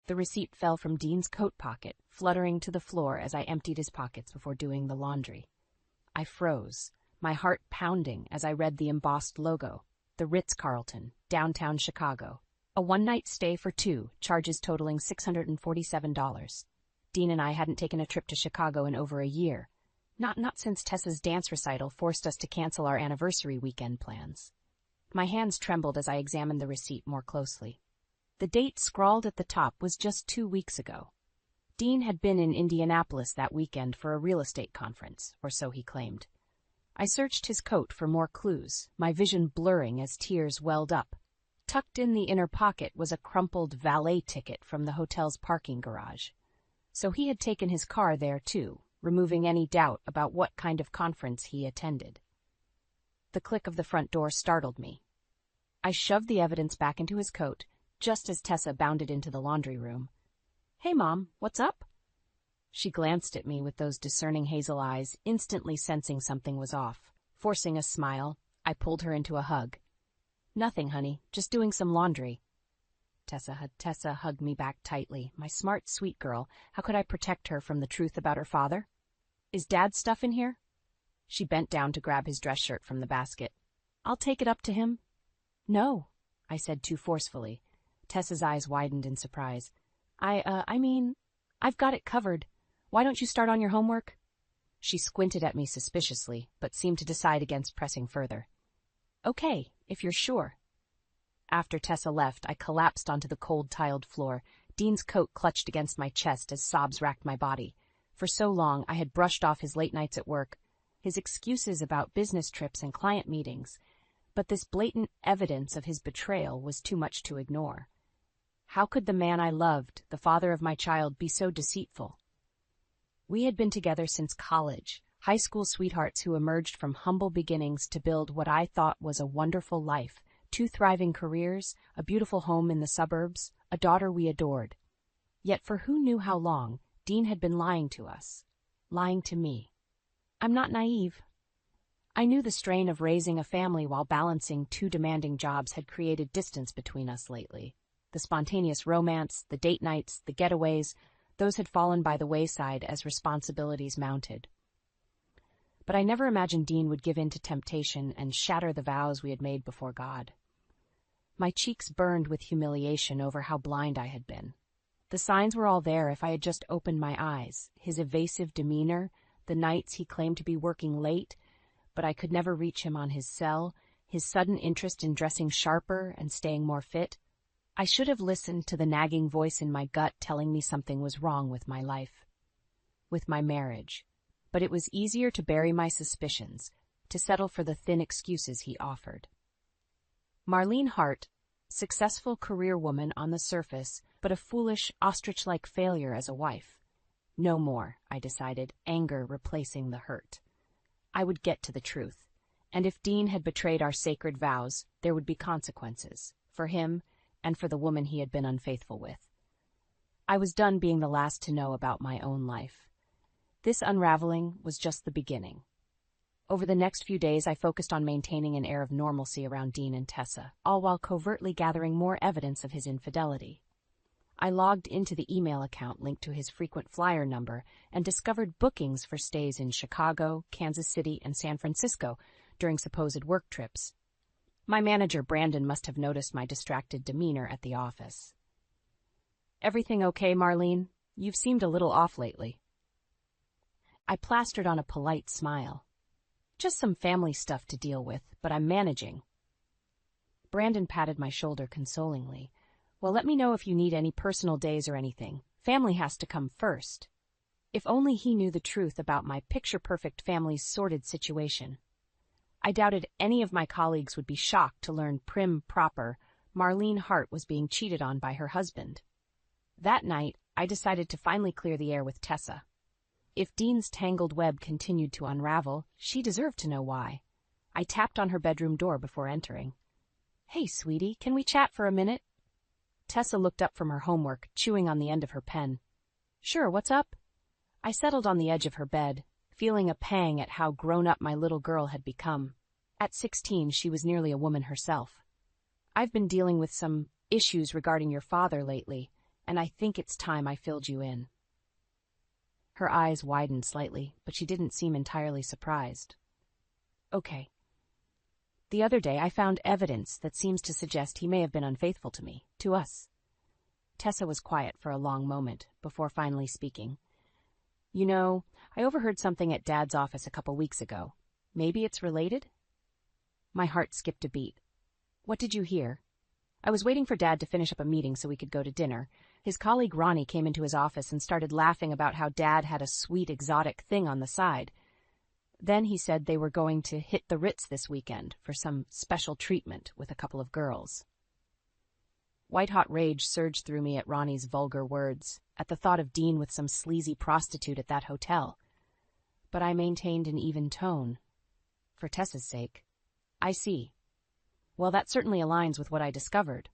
The receipt fell from Dean's coat pocket, fluttering to the floor as I emptied his pockets before doing the laundry. I froze, my heart pounding as I read the embossed logo, the Ritz-Carlton, downtown Chicago. A one-night stay for two, charges totaling $647. Dean and I hadn't taken a trip to Chicago in over a year. Not since Tessa's dance recital forced us to cancel our anniversary weekend plans. My hands trembled as I examined the receipt more closely. The date scrawled at the top was just 2 weeks ago. Dean had been in Indianapolis that weekend for a real estate conference, or so he claimed. I searched his coat for more clues, my vision blurring as tears welled up. Tucked in the inner pocket was a crumpled valet ticket from the hotel's parking garage. So he had taken his car there too, removing any doubt about what kind of conference he attended. The click of the front door startled me. I shoved the evidence back into his coat, just as Tessa bounded into the laundry room. "Hey, Mom, what's up?" She glanced at me with those discerning hazel eyes, instantly sensing something was off. Forcing a smile, I pulled her into a hug. "Nothing, honey, just doing some laundry." Tessa hugged me back tightly. My smart, sweet girl, how could I protect her from the truth about her father? "Is Dad's stuff in here?" She bent down to grab his dress shirt from the basket. "I'll take it up to him." "No," I said too forcefully. Tessa's eyes widened in surprise. I mean, I've got it covered. Why don't you start on your homework?" She squinted at me suspiciously, but seemed to decide against pressing further. "Okay, if you're sure." After Tessa left, I collapsed onto the cold tiled floor. Dean's coat clutched against my chest as sobs racked my body. For so long, I had brushed off his late nights at work, his excuses about business trips and client meetings, but this blatant evidence of his betrayal was too much to ignore. How could the man I loved, the father of my child, be so deceitful? We had been together since college, high school sweethearts who emerged from humble beginnings to build what I thought was a wonderful life, 2 thriving careers, a beautiful home in the suburbs, a daughter we adored. Yet for who knew how long, Dean had been lying to us, lying to me. I'm not naive. I knew the strain of raising a family while balancing 2 demanding jobs had created distance between us lately. The spontaneous romance, the date nights, the getaways, those had fallen by the wayside as responsibilities mounted. But I never imagined Dean would give in to temptation and shatter the vows we had made before God. My cheeks burned with humiliation over how blind I had been. The signs were all there if I had just opened my eyes, his evasive demeanor, the nights he claimed to be working late, but I could never reach him on his cell, his sudden interest in dressing sharper and staying more fit. I should have listened to the nagging voice in my gut telling me something was wrong with my life, with my marriage. But it was easier to bury my suspicions, to settle for the thin excuses he offered. Marlene Hart, successful career woman on the surface, but a foolish, ostrich-like failure as a wife. No more, I decided, anger replacing the hurt. I would get to the truth, and if Dean had betrayed our sacred vows, there would be consequences, for him and for the woman he had been unfaithful with. I was done being the last to know about my own life. This unraveling was just the beginning. Over the next few days, I focused on maintaining an air of normalcy around Dean and Tessa, all while covertly gathering more evidence of his infidelity. I logged into the email account linked to his frequent flyer number and discovered bookings for stays in Chicago, Kansas City, and San Francisco during supposed work trips. My manager, Brandon, must have noticed my distracted demeanor at the office. "Everything okay, Marlene? You've seemed a little off lately." I plastered on a polite smile. "Just some family stuff to deal with, but I'm managing." Brandon patted my shoulder consolingly. "Well, let me know if you need any personal days or anything. Family has to come first." If only he knew the truth about my picture-perfect family's sordid situation. I doubted any of my colleagues would be shocked to learn prim proper Marlene Hart was being cheated on by her husband. That night, I decided to finally clear the air with Tessa. If Dean's tangled web continued to unravel, she deserved to know why. I tapped on her bedroom door before entering. "Hey, sweetie, can we chat for a minute?" Tessa looked up from her homework, chewing on the end of her pen. "Sure, what's up?" I settled on the edge of her bed, feeling a pang at how grown-up my little girl had become. At 16, she was nearly a woman herself. "I've been dealing with some issues regarding your father lately, and I think it's time I filled you in." Her eyes widened slightly, but she didn't seem entirely surprised. "Okay. The other day I found evidence that seems to suggest he may have been unfaithful to me, to us." Tessa was quiet for a long moment before finally speaking. "You know, I overheard something at Dad's office a couple weeks ago. Maybe it's related?" My heart skipped a beat. "What did you hear?" "I was waiting for Dad to finish up a meeting so we could go to dinner. His colleague Ronnie came into his office and started laughing about how Dad had a sweet exotic thing on the side. Then he said they were going to hit the Ritz this weekend for some special treatment with a couple of girls." White-hot rage surged through me at Ronnie's vulgar words, at the thought of Dean with some sleazy prostitute at that hotel. But I maintained an even tone. "For Tessa's sake." "I see. Well, that certainly aligns with what I discovered."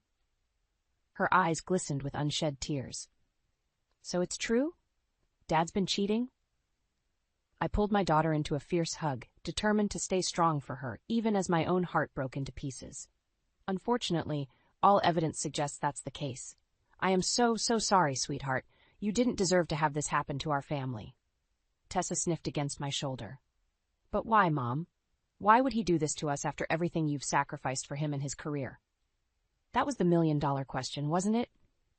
Her eyes glistened with unshed tears. "So it's true? Dad's been cheating?" I pulled my daughter into a fierce hug, determined to stay strong for her, even as my own heart broke into pieces. "Unfortunately, all evidence suggests that's the case. I am so sorry, sweetheart. You didn't deserve to have this happen to our family." Tessa sniffed against my shoulder. "But why, Mom? Why would he do this to us after everything you've sacrificed for him and his career?" That was the million-dollar question, wasn't it?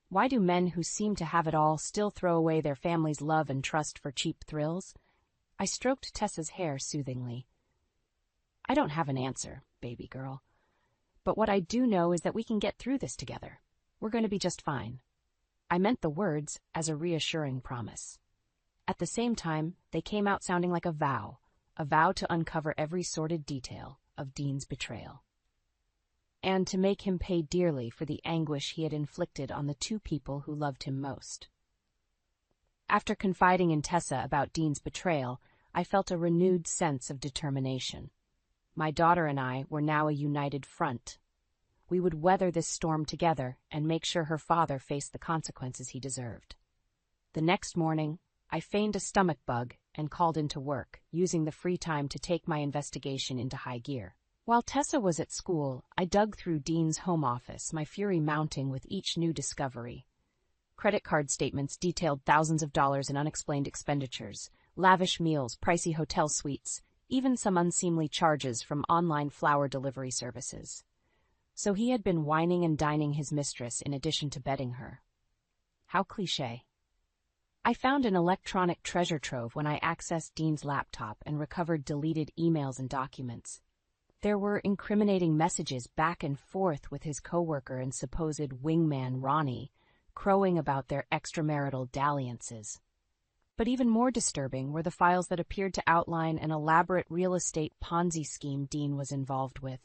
Why do men who seem to have it all still throw away their family's love and trust for cheap thrills? I stroked Tessa's hair soothingly. "I don't have an answer, baby girl. But what I do know is that we can get through this together. We're going to be just fine." I meant the words as a reassuring promise. At the same time, they came out sounding like a vow to uncover every sordid detail of Dean's betrayal, and to make him pay dearly for the anguish he had inflicted on the two people who loved him most. After confiding in Tessa about Dean's betrayal, I felt a renewed sense of determination. My daughter and I were now a united front. We would weather this storm together and make sure her father faced the consequences he deserved. The next morning, I feigned a stomach bug and called into work, using the free time to take my investigation into high gear. While Tessa was at school, I dug through Dean's home office, my fury mounting with each new discovery. Credit card statements detailed thousands of dollars in unexplained expenditures, lavish meals, pricey hotel suites, even some unseemly charges from online flower delivery services. So he had been wining and dining his mistress in addition to bedding her. How cliché. I found an electronic treasure trove when I accessed Dean's laptop and recovered deleted emails and documents. There were incriminating messages back and forth with his coworker and supposed wingman Ronnie, crowing about their extramarital dalliances. But even more disturbing were the files that appeared to outline an elaborate real estate Ponzi scheme Dean was involved with.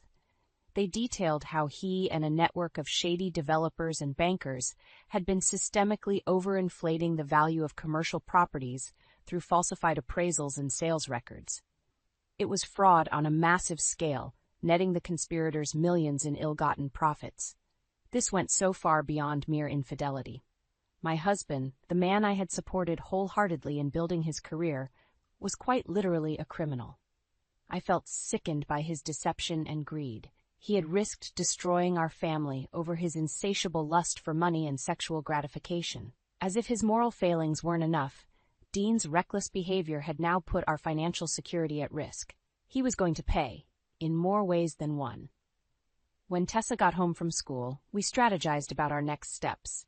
They detailed how he and a network of shady developers and bankers had been systemically overinflating the value of commercial properties through falsified appraisals and sales records. It was fraud on a massive scale, netting the conspirators millions in ill-gotten profits. This went so far beyond mere infidelity. My husband, the man I had supported wholeheartedly in building his career, was quite literally a criminal. I felt sickened by his deception and greed. He had risked destroying our family over his insatiable lust for money and sexual gratification. As if his moral failings weren't enough, Dean's reckless behavior had now put our financial security at risk. He was going to pay, in more ways than one. When Tessa got home from school, we strategized about our next steps.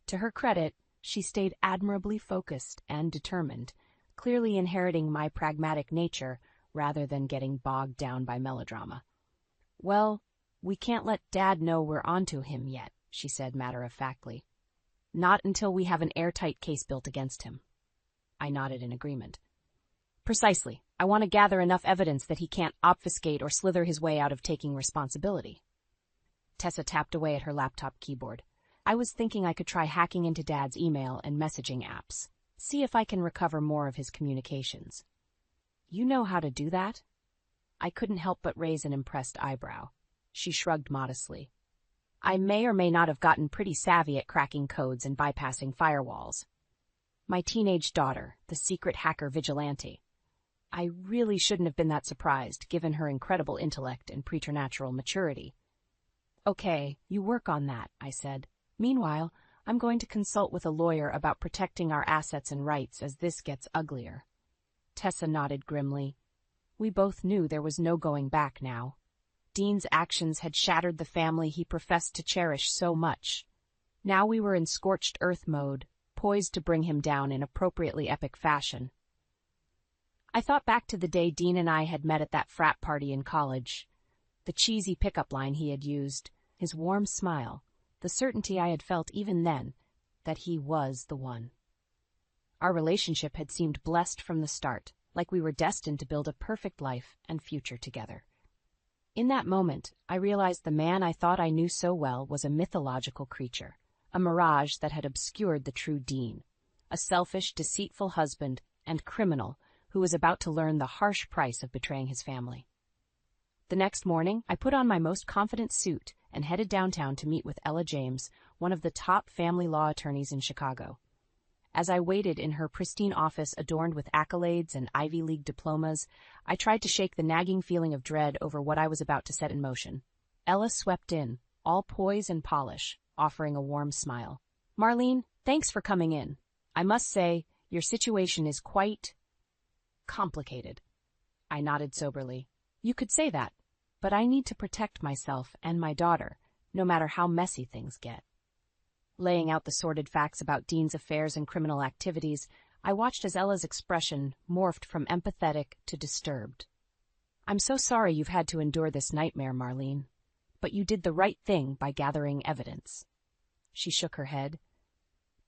To her credit, she stayed admirably focused and determined, clearly inheriting my pragmatic nature rather than getting bogged down by melodrama. "Well, we can't let Dad know we're onto him yet," she said matter-of-factly. "Not until we have an airtight case built against him." I nodded in agreement. "Precisely. I want to gather enough evidence that he can't obfuscate or slither his way out of taking responsibility." Tessa tapped away at her laptop keyboard. "I was thinking I could try hacking into Dad's email and messaging apps. See if I can recover more of his communications." "You know how to do that?" I couldn't help but raise an impressed eyebrow. She shrugged modestly. "I may or may not have gotten pretty savvy at cracking codes and bypassing firewalls. My teenage daughter, the secret hacker vigilante. I really shouldn't have been that surprised, given her incredible intellect and preternatural maturity." "Okay, you work on that," I said. "Meanwhile, I'm going to consult with a lawyer about protecting our assets and rights as this gets uglier. Tessa nodded grimly. We both knew there was no going back now. Dean's actions had shattered the family he professed to cherish so much. Now we were in scorched earth mode, poised to bring him down in appropriately epic fashion. I thought back to the day Dean and I had met at that frat party in college. The cheesy pickup line he had used, his warm smile, the certainty I had felt even then that he was the one. Our relationship had seemed blessed from the start, like we were destined to build a perfect life and future together. In that moment, I realized the man I thought I knew so well was a mythological creature, a mirage that had obscured the true Dean, a selfish, deceitful husband and criminal who was about to learn the harsh price of betraying his family. The next morning, I put on my most confident suit and headed downtown to meet with Ella James, one of the top family law attorneys in Chicago. As I waited in her pristine office adorned with accolades and Ivy League diplomas, I tried to shake the nagging feeling of dread over what I was about to set in motion. Ella swept in, all poise and polish, offering a warm smile. "Marlene, thanks for coming in. I must say, your situation is quite complicated." I nodded soberly. "You could say that, but I need to protect myself and my daughter, no matter how messy things get." Laying out the sordid facts about Dean's affairs and criminal activities, I watched as Ella's expression morphed from empathetic to disturbed. "I'm so sorry you've had to endure this nightmare, Marlene, but you did the right thing by gathering evidence." She shook her head.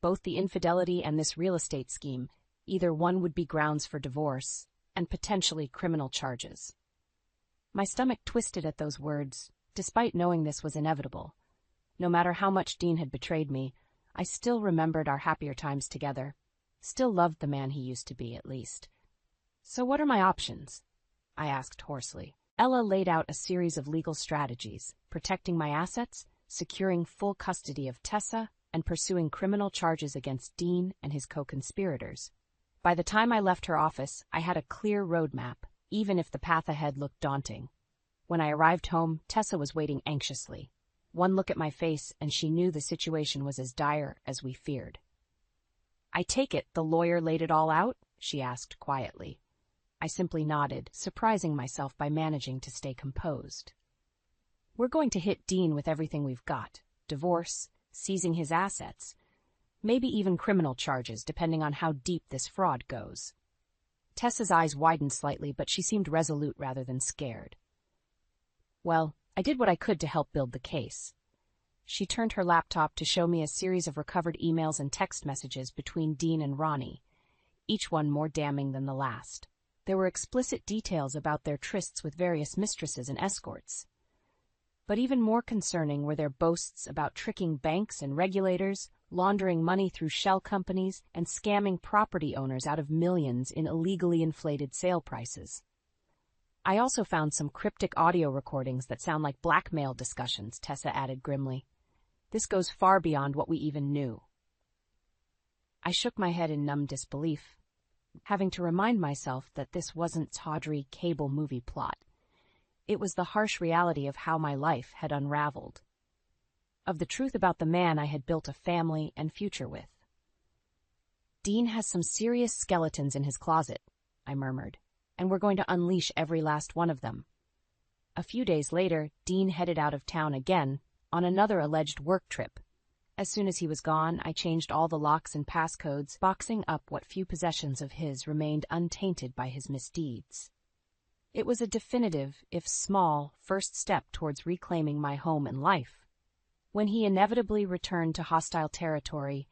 "Both the infidelity and this real estate scheme, either one would be grounds for divorce and potentially criminal charges." My stomach twisted at those words, despite knowing this was inevitable. No matter how much Dean had betrayed me, I still remembered our happier times together, still loved the man he used to be, at least. "So what are my options?" I asked hoarsely. Ella laid out a series of legal strategies, protecting my assets, securing full custody of Tessa, and pursuing criminal charges against Dean and his co-conspirators. By the time I left her office, I had a clear roadmap, even if the path ahead looked daunting. When I arrived home, Tessa was waiting anxiously. One look at my face, and she knew the situation was as dire as we feared. "I take it the lawyer laid it all out?" she asked quietly. I simply nodded, surprising myself by managing to stay composed. "We're going to hit Dean with everything we've got. Divorce, seizing his assets, maybe even criminal charges, depending on how deep this fraud goes." Tessa's eyes widened slightly, but she seemed resolute rather than scared. "Well, I did what I could to help build the case." She turned her laptop to show me a series of recovered emails and text messages between Dean and Ronnie, each one more damning than the last. There were explicit details about their trysts with various mistresses and escorts. But even more concerning were their boasts about tricking banks and regulators, laundering money through shell companies, and scamming property owners out of millions in illegally inflated sale prices. I also found some cryptic audio recordings that sound like blackmail discussions, Tessa added grimly. "This goes far beyond what we even knew." I shook my head in numb disbelief, having to remind myself that this wasn't tawdry cable movie plot. It was the harsh reality of how my life had unraveled, of the truth about the man I had built a family and future with. "Dean has some serious skeletons in his closet," I murmured, "and we're going to unleash every last one of them." A few days later, Dean headed out of town again on another alleged work trip. As soon as he was gone, I changed all the locks and passcodes, boxing up what few possessions of his remained untainted by his misdeeds. It was a definitive, if small, first step towards reclaiming my home and life. When he inevitably returned to hostile territory,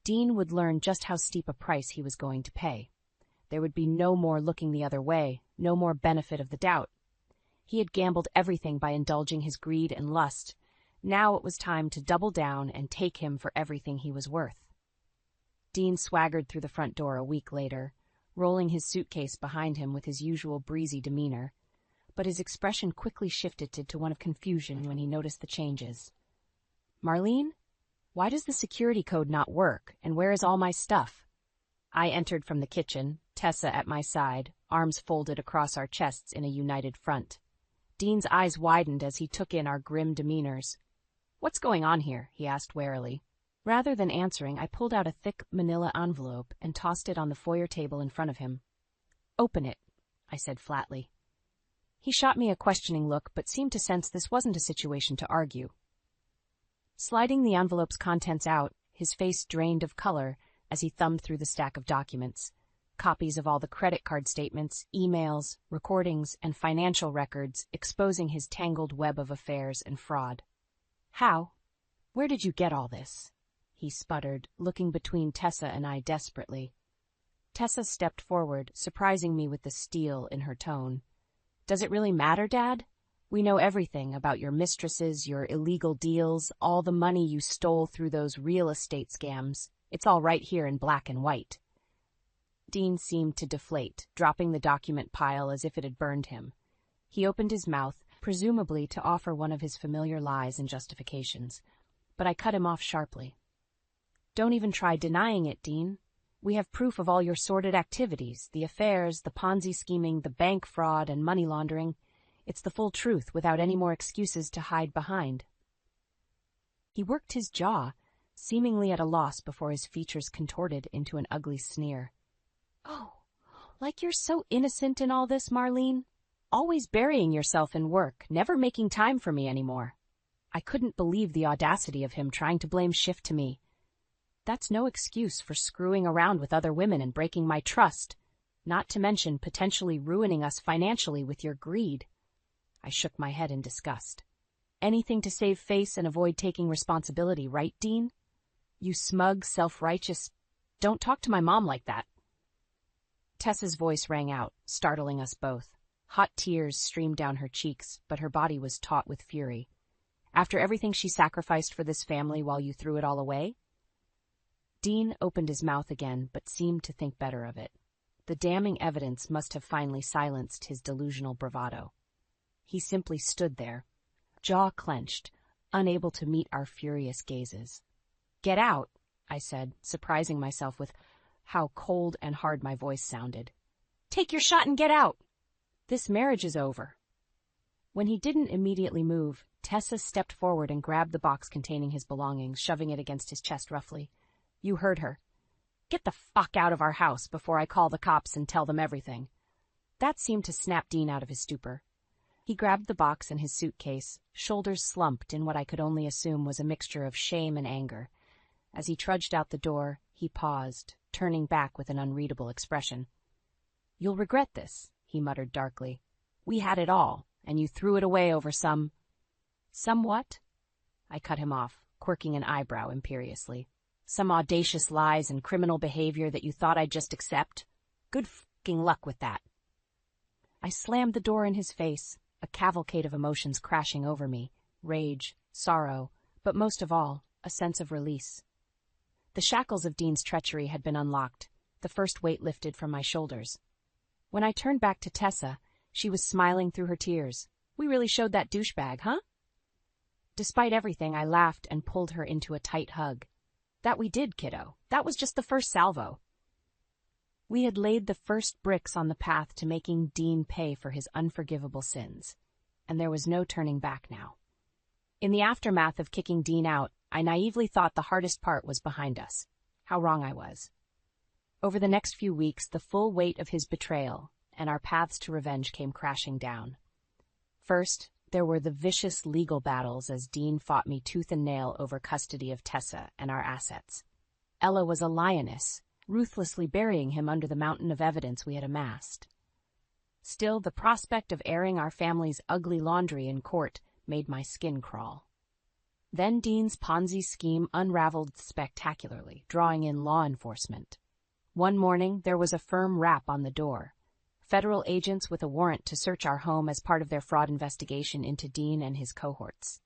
Dean would learn just how steep a price he was going to pay. There would be no more looking the other way, no more benefit of the doubt. He had gambled everything by indulging his greed and lust. Now it was time to double down and take him for everything he was worth. Dean swaggered through the front door a week later, rolling his suitcase behind him with his usual breezy demeanor, but his expression quickly shifted to one of confusion when he noticed the changes. "Marlene, why does the security code not work, and where is all my stuff?" I entered from the kitchen, Tessa at my side, arms folded across our chests in a united front. Dean's eyes widened as he took in our grim demeanors. "What's going on here?" he asked warily. Rather than answering, I pulled out a thick manila envelope and tossed it on the foyer table in front of him. "Open it," I said flatly. He shot me a questioning look, but seemed to sense this wasn't a situation to argue. Sliding the envelope's contents out, his face drained of color as he thumbed through the stack of documents. Copies of all the credit card statements, emails, recordings, and financial records exposing his tangled web of affairs and fraud. "How? Where did you get all this?" he sputtered, looking between Tessa and I desperately. Tessa stepped forward, surprising me with the steel in her tone. "Does it really matter, Dad? We know everything about your mistresses, your illegal deals, all the money you stole through those real estate scams. It's all right here in black and white." Dean seemed to deflate, dropping the document pile as if it had burned him. He opened his mouth, presumably to offer one of his familiar lies and justifications, but I cut him off sharply. "Don't even try denying it, Dean. We have proof of all your sordid activities, the affairs, the Ponzi scheming, the bank fraud, and money laundering. It's the full truth without any more excuses to hide behind." He worked his jaw, seemingly at a loss before his features contorted into an ugly sneer. "Oh, like you're so innocent in all this, Marlene? Always burying yourself in work, never making time for me anymore." I couldn't believe the audacity of him trying to blame shift to me. That's no excuse for screwing around with other women and breaking my trust, not to mention potentially ruining us financially with your greed. I shook my head in disgust. Anything to save face and avoid taking responsibility, right, Dean? You smug, self-righteous... Don't talk to my mom like that. Tessa's voice rang out, startling us both. Hot tears streamed down her cheeks, but her body was taut with fury. "After everything she sacrificed for this family while you threw it all away?" Dean opened his mouth again, but seemed to think better of it. The damning evidence must have finally silenced his delusional bravado. He simply stood there, jaw clenched, unable to meet our furious gazes. "Get out," I said, surprising myself with how cold and hard my voice sounded. "Take your shot and get out. This marriage is over." When he didn't immediately move, Tessa stepped forward and grabbed the box containing his belongings, shoving it against his chest roughly. "You heard her. Get the fuck out of our house before I call the cops and tell them everything." That seemed to snap Dean out of his stupor. He grabbed the box and his suitcase, shoulders slumped in what I could only assume was a mixture of shame and anger. As he trudged out the door, he paused, turning back with an unreadable expression. "You'll regret this," he muttered darkly. "We had it all, and you threw it away over some..." "Some what?" I cut him off, quirking an eyebrow imperiously. "Some audacious lies and criminal behavior that you thought I'd just accept? Good fucking luck with that." I slammed the door in his face, a cavalcade of emotions crashing over me, rage, sorrow, but most of all, a sense of release. The shackles of Dean's treachery had been unlocked, the first weight lifted from my shoulders. When I turned back to Tessa, she was smiling through her tears. "We really showed that douchebag, huh?" Despite everything, I laughed and pulled her into a tight hug. "That we did, kiddo. That was just the first salvo." We had laid the first bricks on the path to making Dean pay for his unforgivable sins, and there was no turning back now. In the aftermath of kicking Dean out, I naively thought the hardest part was behind us. How wrong I was. Over the next few weeks, the full weight of his betrayal and our paths to revenge came crashing down. First, there were the vicious legal battles as Dean fought me tooth and nail over custody of Tessa and our assets. Ella was a lioness, ruthlessly burying him under the mountain of evidence we had amassed. Still, the prospect of airing our family's ugly laundry in court made my skin crawl. Then Dean's Ponzi scheme unraveled spectacularly, drawing in law enforcement. One morning, there was a firm rap on the door. Federal agents with a warrant to search our home as part of their fraud investigation into Dean and his cohorts.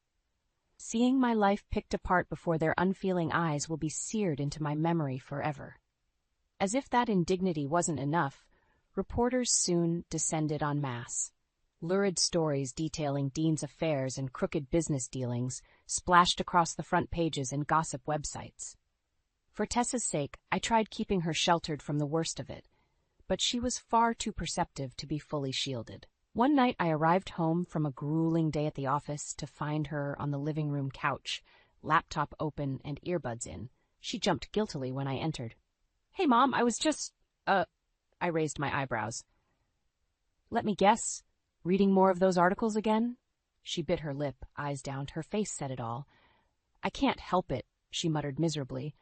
Seeing my life picked apart before their unfeeling eyes will be seared into my memory forever. As if that indignity wasn't enough, reporters soon descended en masse. Lurid stories detailing Dean's affairs and crooked business dealings splashed across the front pages and gossip websites. For Tessa's sake, I tried keeping her sheltered from the worst of it, but she was far too perceptive to be fully shielded. One night I arrived home from a grueling day at the office to find her on the living room couch, laptop open and earbuds in. She jumped guiltily when I entered. "Hey, Mom, I was just, I raised my eyebrows. "Let me guess. Reading more of those articles again?" She bit her lip, eyes down. Her face said it all. "I can't help it," she muttered miserably.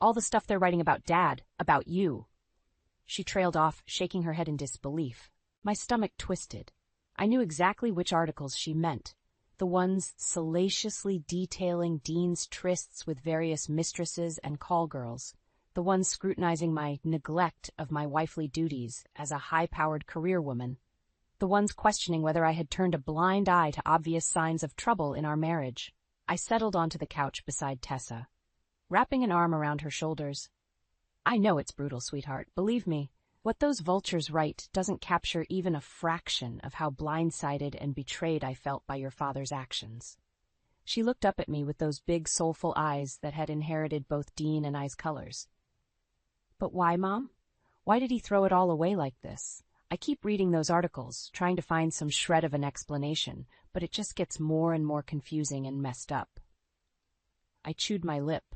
"All the stuff they're writing about Dad, about you." She trailed off, shaking her head in disbelief. My stomach twisted. I knew exactly which articles she meant. The ones salaciously detailing Dean's trysts with various mistresses and call girls. The ones scrutinizing my neglect of my wifely duties as a high-powered career woman. The ones questioning whether I had turned a blind eye to obvious signs of trouble in our marriage. I settled onto the couch beside Tessa, wrapping an arm around her shoulders. "I know it's brutal, sweetheart. Believe me, what those vultures write doesn't capture even a fraction of how blindsided and betrayed I felt by your father's actions." She looked up at me with those big, soulful eyes that had inherited both Dean and I's colors. "But why, Mom? Why did he throw it all away like this? I keep reading those articles, trying to find some shred of an explanation, but it just gets more and more confusing and messed up." I chewed my lip,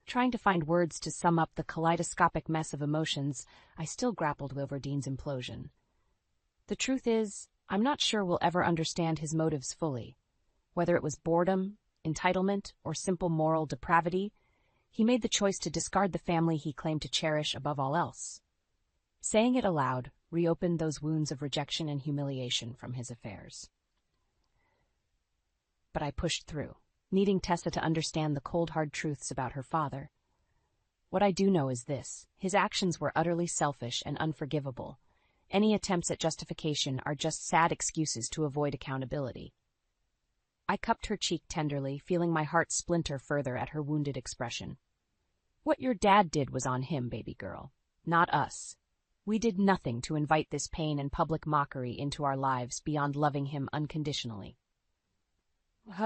trying to find words to sum up the kaleidoscopic mess of emotions I still grappled with over Dean's implosion. The truth is, I'm not sure we'll ever understand his motives fully. Whether it was boredom, entitlement, or simple moral depravity, he made the choice to discard the family he claimed to cherish above all else. Saying it aloud reopened those wounds of rejection and humiliation from his affairs. But I pushed through, needing Tessa to understand the cold, hard truths about her father. What I do know is this: his actions were utterly selfish and unforgivable. Any attempts at justification are just sad excuses to avoid accountability. I cupped her cheek tenderly, feeling my heart splinter further at her wounded expression. "What your dad did was on him, baby girl, not us. We did nothing to invite this pain and public mockery into our lives beyond loving him unconditionally."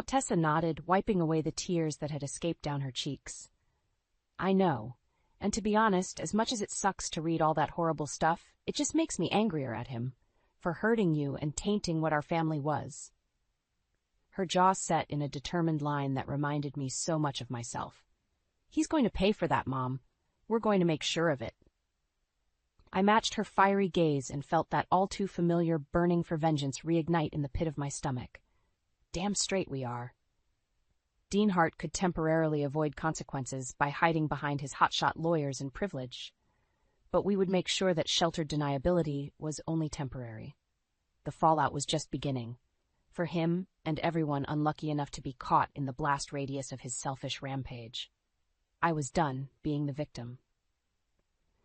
Tessa nodded, wiping away the tears that had escaped down her cheeks. "I know, and to be honest, as much as it sucks to read all that horrible stuff, it just makes me angrier at him, for hurting you and tainting what our family was." Her jaw set in a determined line that reminded me so much of myself. "He's going to pay for that, Mom. We're going to make sure of it." I matched her fiery gaze and felt that all-too-familiar burning for vengeance reignite in the pit of my stomach. Damn straight we are. Dean Hart could temporarily avoid consequences by hiding behind his hotshot lawyers and privilege. But we would make sure that sheltered deniability was only temporary. The fallout was just beginning, for him and everyone unlucky enough to be caught in the blast radius of his selfish rampage. I was done being the victim.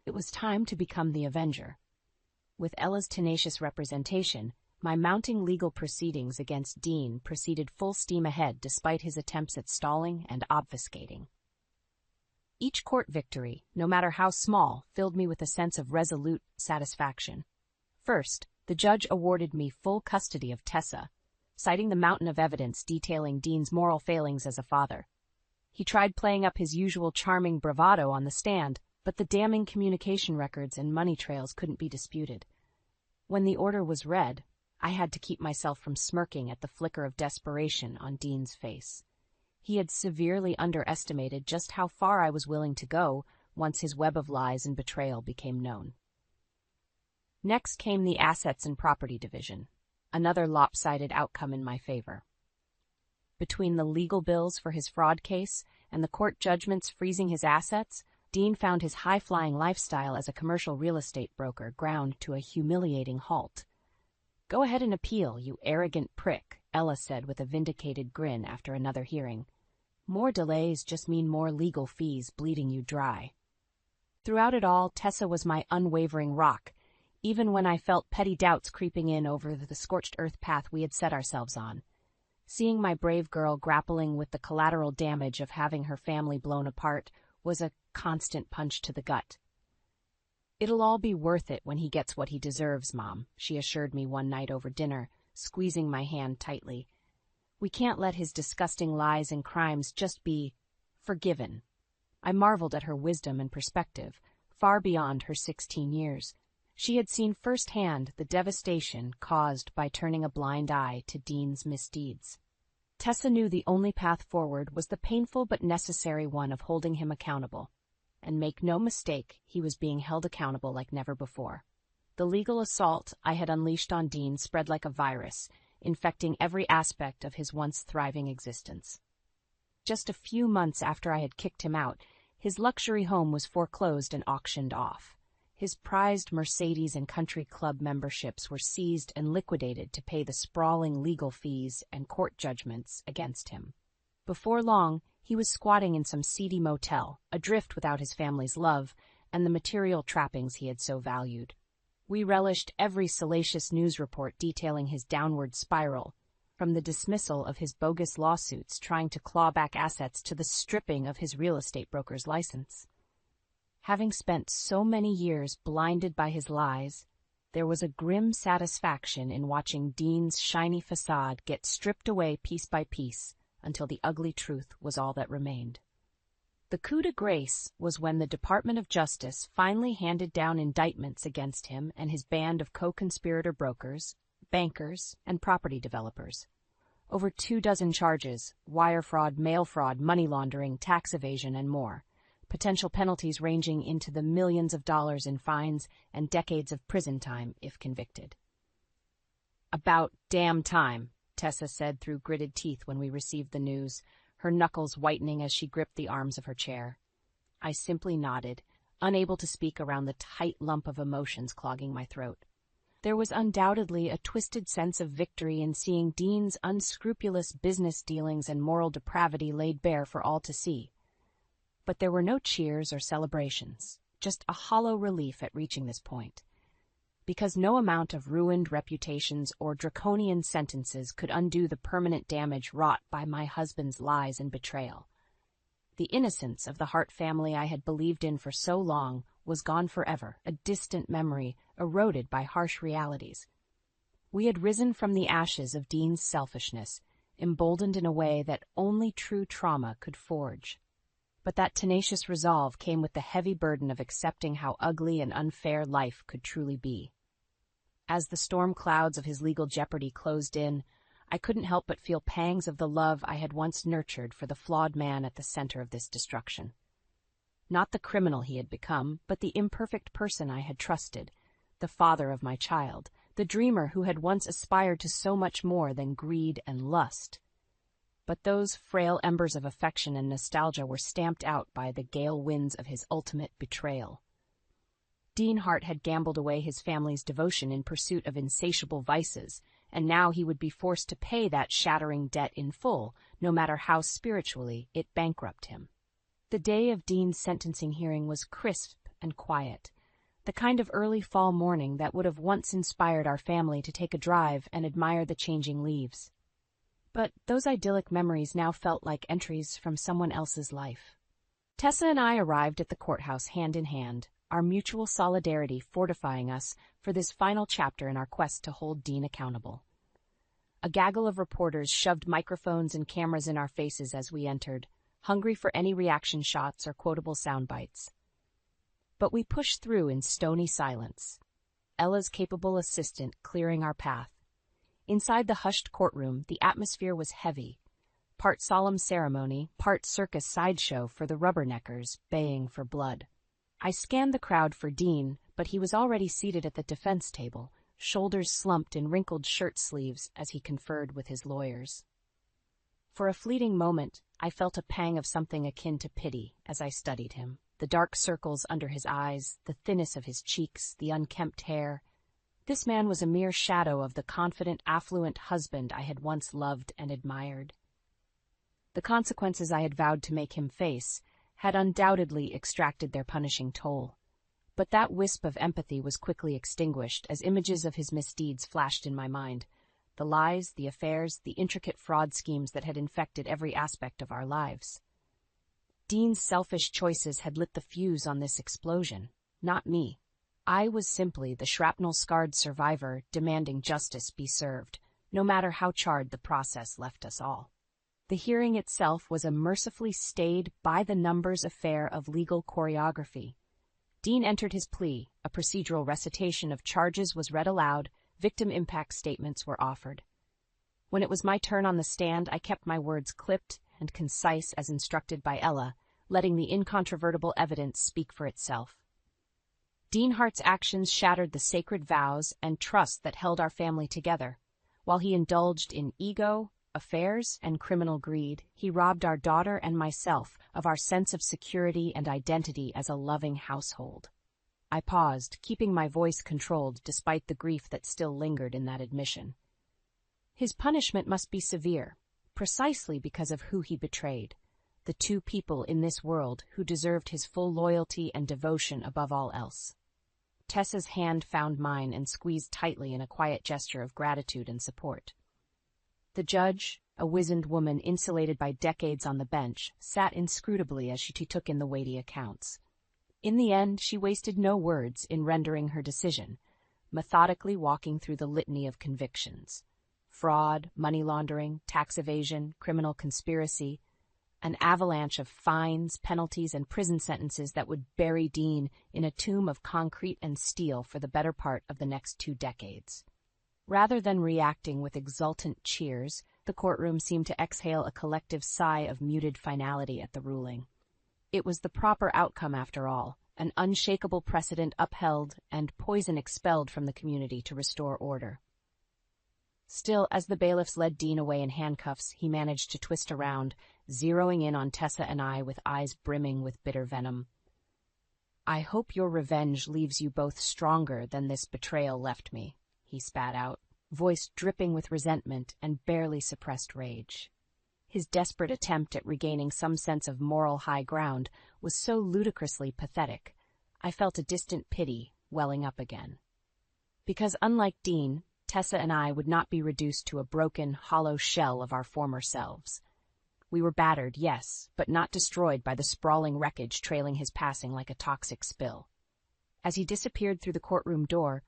It was time to become the avenger. With Ella's tenacious representation, my mounting legal proceedings against Dean proceeded full steam ahead despite his attempts at stalling and obfuscating. Each court victory, no matter how small, filled me with a sense of resolute satisfaction. First, the judge awarded me full custody of Tessa, citing the mountain of evidence detailing Dean's moral failings as a father. He tried playing up his usual charming bravado on the stand, but the damning communication records and money trails couldn't be disputed. When the order was read, I had to keep myself from smirking at the flicker of desperation on Dean's face. He had severely underestimated just how far I was willing to go once his web of lies and betrayal became known. Next came the assets and property division, another lopsided outcome in my favor. Between the legal bills for his fraud case and the court judgments freezing his assets, Dean found his high-flying lifestyle as a commercial real estate broker ground to a humiliating halt. "Go ahead and appeal, you arrogant prick," Ella said with a vindicated grin after another hearing. "More delays just mean more legal fees bleeding you dry." Throughout it all, Tessa was my unwavering rock, even when I felt petty doubts creeping in over the scorched earth path we had set ourselves on. Seeing my brave girl grappling with the collateral damage of having her family blown apart was a constant punch to the gut. "It'll all be worth it when he gets what he deserves, Mom," she assured me one night over dinner, squeezing my hand tightly. "We can't let his disgusting lies and crimes just be forgiven." I marveled at her wisdom and perspective, far beyond her 16 years. She had seen firsthand the devastation caused by turning a blind eye to Dean's misdeeds. Tessa knew the only path forward was the painful but necessary one of holding him accountable. And make no mistake, he was being held accountable like never before. The legal assault I had unleashed on Dean spread like a virus, infecting every aspect of his once thriving existence. Just a few months after I had kicked him out, his luxury home was foreclosed and auctioned off. His prized Mercedes and country club memberships were seized and liquidated to pay the sprawling legal fees and court judgments against him. Before long, he was squatting in some seedy motel, adrift without his family's love and the material trappings he had so valued. We relished every salacious news report detailing his downward spiral, from the dismissal of his bogus lawsuits trying to claw back assets to the stripping of his real estate broker's license. Having spent so many years blinded by his lies, there was a grim satisfaction in watching Dean's shiny facade get stripped away piece by piece until the ugly truth was all that remained. The coup de grace was when the Department of Justice finally handed down indictments against him and his band of co-conspirator brokers, bankers, and property developers. Over 24 charges: wire fraud, mail fraud, money laundering, tax evasion, and more. Potential penalties ranging into the millions of dollars in fines and decades of prison time if convicted. "About damn time," Tessa said through gritted teeth when we received the news, her knuckles whitening as she gripped the arms of her chair. I simply nodded, unable to speak around the tight lump of emotions clogging my throat. There was undoubtedly a twisted sense of victory in seeing Dean's unscrupulous business dealings and moral depravity laid bare for all to see. But there were no cheers or celebrations, just a hollow relief at reaching this point. Because no amount of ruined reputations or draconian sentences could undo the permanent damage wrought by my husband's lies and betrayal. The innocence of the Hart family I had believed in for so long was gone forever, a distant memory eroded by harsh realities. We had risen from the ashes of Dean's selfishness, emboldened in a way that only true trauma could forge. But that tenacious resolve came with the heavy burden of accepting how ugly and unfair life could truly be. As the storm clouds of his legal jeopardy closed in, I couldn't help but feel pangs of the love I had once nurtured for the flawed man at the center of this destruction. Not the criminal he had become, but the imperfect person I had trusted, the father of my child, the dreamer who had once aspired to so much more than greed and lust. But those frail embers of affection and nostalgia were stamped out by the gale winds of his ultimate betrayal. Dean Hart had gambled away his family's devotion in pursuit of insatiable vices, and now he would be forced to pay that shattering debt in full, no matter how spiritually it bankrupted him. The day of Dean's sentencing hearing was crisp and quiet, the kind of early fall morning that would have once inspired our family to take a drive and admire the changing leaves. But those idyllic memories now felt like entries from someone else's life. Tessa and I arrived at the courthouse hand in hand, our mutual solidarity fortifying us for this final chapter in our quest to hold Dean accountable. A gaggle of reporters shoved microphones and cameras in our faces as we entered, hungry for any reaction shots or quotable sound bites. But we pushed through in stony silence, Ella's capable assistant clearing our path. Inside the hushed courtroom, the atmosphere was heavy, part solemn ceremony, part circus sideshow for the rubberneckers baying for blood. I scanned the crowd for Dean, but he was already seated at the defense table, shoulders slumped in wrinkled shirt sleeves as he conferred with his lawyers. For a fleeting moment, I felt a pang of something akin to pity as I studied him. The dark circles under his eyes, the thinness of his cheeks, the unkempt hair. This man was a mere shadow of the confident, affluent husband I had once loved and admired. The consequences I had vowed to make him face had undoubtedly extracted their punishing toll. But that wisp of empathy was quickly extinguished as images of his misdeeds flashed in my mind. The lies, the affairs, the intricate fraud schemes that had infected every aspect of our lives. Dean's selfish choices had lit the fuse on this explosion, not me. I was simply the shrapnel-scarred survivor demanding justice be served, no matter how charred the process left us all. The hearing itself was a mercifully stayed, by-the-numbers affair of legal choreography. Dean entered his plea, a procedural recitation of charges was read aloud, victim impact statements were offered. When it was my turn on the stand, I kept my words clipped and concise as instructed by Ella, letting the incontrovertible evidence speak for itself. Dean Hart's actions shattered the sacred vows and trust that held our family together. While he indulged in ego, affairs, and criminal greed, he robbed our daughter and myself of our sense of security and identity as a loving household. I paused, keeping my voice controlled despite the grief that still lingered in that admission. His punishment must be severe, precisely because of who he betrayed, the two people in this world who deserved his full loyalty and devotion above all else. Tessa's hand found mine and squeezed tightly in a quiet gesture of gratitude and support. The judge, a wizened woman insulated by decades on the bench, sat inscrutably as she took in the weighty accounts. In the end, she wasted no words in rendering her decision, methodically walking through the litany of convictions. Fraud, money laundering, tax evasion, criminal conspiracy, an avalanche of fines, penalties, and prison sentences that would bury Dean in a tomb of concrete and steel for the better part of the next 2 decades. Rather than reacting with exultant cheers, the courtroom seemed to exhale a collective sigh of muted finality at the ruling. It was the proper outcome after all, an unshakable precedent upheld and poison expelled from the community to restore order. Still, as the bailiffs led Dean away in handcuffs, he managed to twist around, zeroing in on Tessa and I with eyes brimming with bitter venom. "I hope your revenge leaves you both stronger than this betrayal left me," he spat out, voice dripping with resentment and barely suppressed rage. His desperate attempt at regaining some sense of moral high ground was so ludicrously pathetic, I felt a distant pity welling up again. Because unlike Dean, Tessa and I would not be reduced to a broken, hollow shell of our former selves. We were battered, yes, but not destroyed by the sprawling wreckage trailing his passing like a toxic spill. As he disappeared through the courtroom door,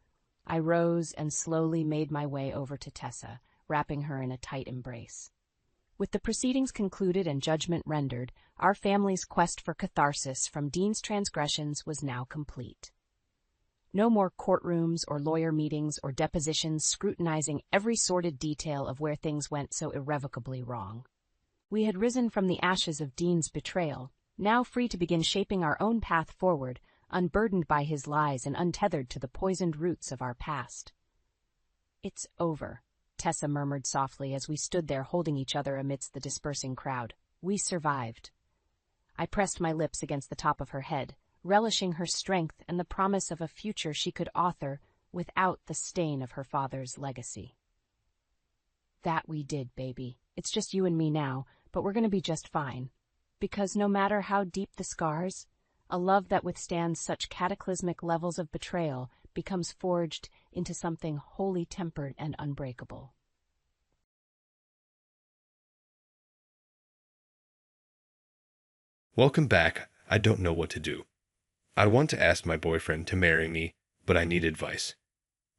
I rose and slowly made my way over to Tessa, wrapping her in a tight embrace. With the proceedings concluded and judgment rendered, our family's quest for catharsis from Dean's transgressions was now complete. No more courtrooms or lawyer meetings or depositions scrutinizing every sordid detail of where things went so irrevocably wrong. We had risen from the ashes of Dean's betrayal, now free to begin shaping our own path forward, unburdened by his lies and untethered to the poisoned roots of our past. "It's over," Tessa murmured softly as we stood there holding each other amidst the dispersing crowd. "We survived." I pressed my lips against the top of her head, relishing her strength and the promise of a future she could author without the stain of her father's legacy. "That we did, baby. It's just you and me now, but we're going to be just fine. Because no matter how deep the scars, a love that withstands such cataclysmic levels of betrayal becomes forged into something wholly tempered and unbreakable." Welcome back. I don't know what to do. I want to ask my boyfriend to marry me, but I need advice.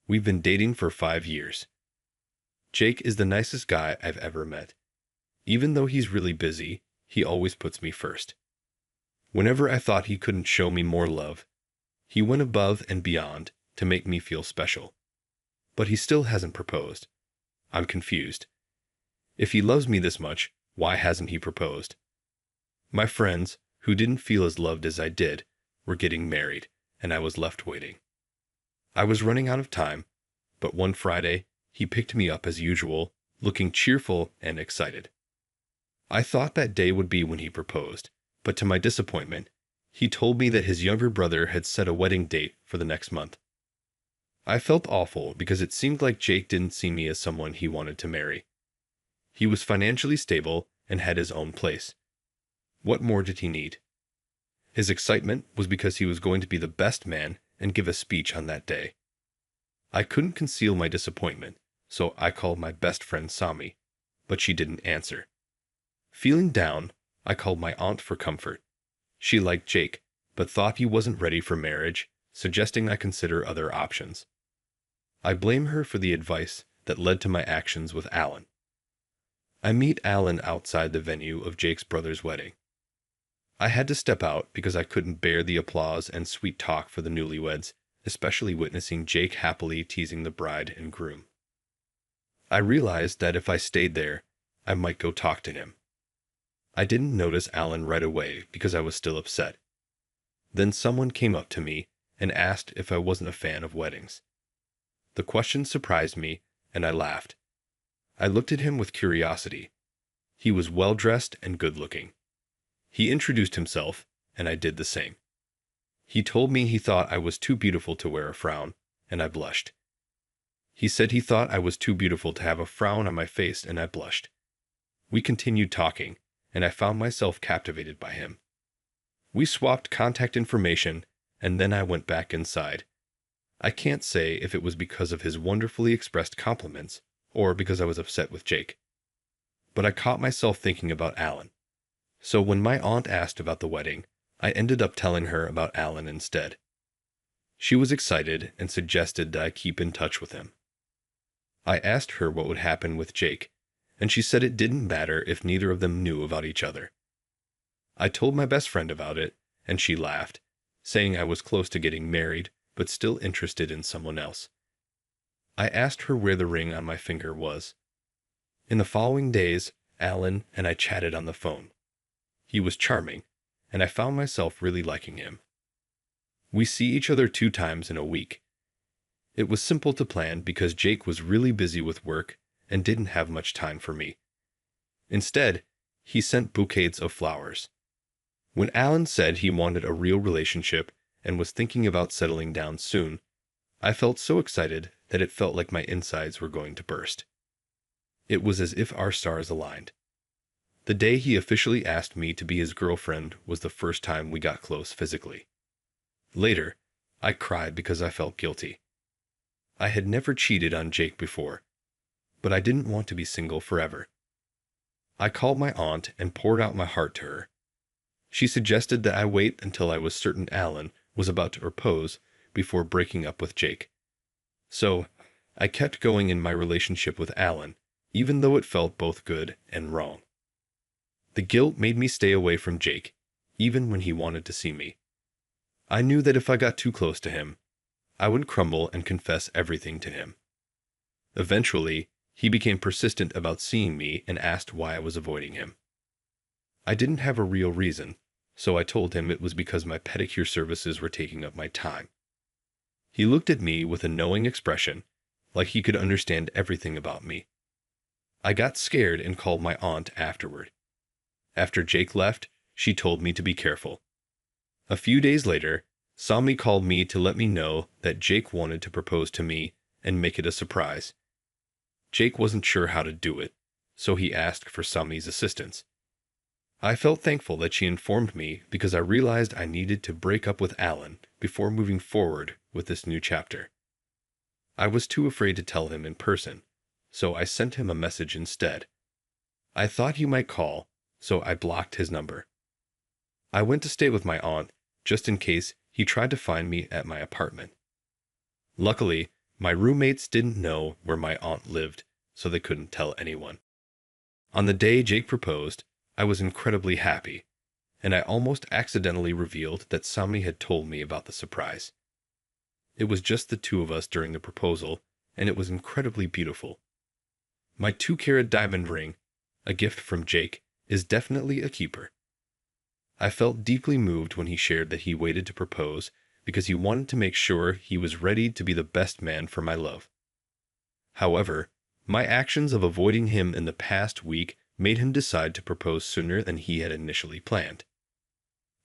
We've been dating for 5 years. Jake is the nicest guy I've ever met. Even though he's really busy, he always puts me first. Whenever I thought he couldn't show me more love, he went above and beyond to make me feel special. But he still hasn't proposed. I'm confused. If he loves me this much, why hasn't he proposed? My friends, who didn't feel as loved as I did, were getting married, and I was left waiting. I was running out of time, but one Friday, he picked me up as usual, looking cheerful and excited. I thought that day would be when he proposed, but to my disappointment, he told me that his younger brother had set a wedding date for the next month. I felt awful because it seemed like Jake didn't see me as someone he wanted to marry. He was financially stable and had his own place. What more did he need? His excitement was because he was going to be the best man and give a speech on that day. I couldn't conceal my disappointment, so I called my best friend Sami, but she didn't answer. Feeling down, I called my aunt for comfort. She liked Jake, but thought he wasn't ready for marriage, suggesting I consider other options. I blame her for the advice that led to my actions with Alan. I meet Alan outside the venue of Jake's brother's wedding. I had to step out because I couldn't bear the applause and sweet talk for the newlyweds, especially witnessing Jake happily teasing the bride and groom. I realized that if I stayed there, I might go talk to him. I didn't notice Alan right away because I was still upset. Then someone came up to me and asked if I wasn't a fan of weddings. The question surprised me, and I laughed. I looked at him with curiosity. He was well-dressed and good-looking. He introduced himself, and I did the same. He told me he thought I was too beautiful to wear a frown, and I blushed. He said he thought I was too beautiful to have a frown on my face, and I blushed. We continued talking, and I found myself captivated by him. We swapped contact information, and then I went back inside. I can't say if it was because of his wonderfully expressed compliments or because I was upset with Jake. But I caught myself thinking about Alan. So when my aunt asked about the wedding, I ended up telling her about Alan instead. She was excited and suggested that I keep in touch with him. I asked her what would happen with Jake, and she said it didn't matter if neither of them knew about each other. I told my best friend about it, and she laughed, saying I was close to getting married, but still interested in someone else. I asked her where the ring on my finger was. In the following days, Alan and I chatted on the phone. He was charming, and I found myself really liking him. We see each other 2 times in a week. It was simple to plan because Jake was really busy with work and didn't have much time for me. Instead, he sent bouquets of flowers. When Alan said he wanted a real relationship and was thinking about settling down soon, I felt so excited that it felt like my insides were going to burst. It was as if our stars aligned. The day he officially asked me to be his girlfriend was the first time we got close physically. Later, I cried because I felt guilty. I had never cheated on Jake before, but I didn't want to be single forever. I called my aunt and poured out my heart to her. She suggested that I wait until I was certain Alan was about to propose before breaking up with Jake. So, I kept going in my relationship with Alan, even though it felt both good and wrong. The guilt made me stay away from Jake, even when he wanted to see me. I knew that if I got too close to him, I would crumble and confess everything to him. Eventually, he became persistent about seeing me and asked why I was avoiding him. I didn't have a real reason, so I told him it was because my pedicure services were taking up my time. He looked at me with a knowing expression, like he could understand everything about me. I got scared and called my aunt afterward. After Jake left, she told me to be careful. A few days later, Sami called me to let me know that Jake wanted to propose to me and make it a surprise. Jake wasn't sure how to do it, so he asked for Sami's assistance. I felt thankful that she informed me because I realized I needed to break up with Alan before moving forward with this new chapter. I was too afraid to tell him in person, so I sent him a message instead. I thought he might call, so I blocked his number. I went to stay with my aunt, just in case he tried to find me at my apartment. Luckily, my roommates didn't know where my aunt lived, so they couldn't tell anyone. On the day Jake proposed, I was incredibly happy, and I almost accidentally revealed that Sami had told me about the surprise. It was just the 2 of us during the proposal, and it was incredibly beautiful. My 2-carat diamond ring, a gift from Jake, is definitely a keeper. I felt deeply moved when he shared that he waited to propose because he wanted to make sure he was ready to be the best man for my love. However, my actions of avoiding him in the past week made him decide to propose sooner than he had initially planned.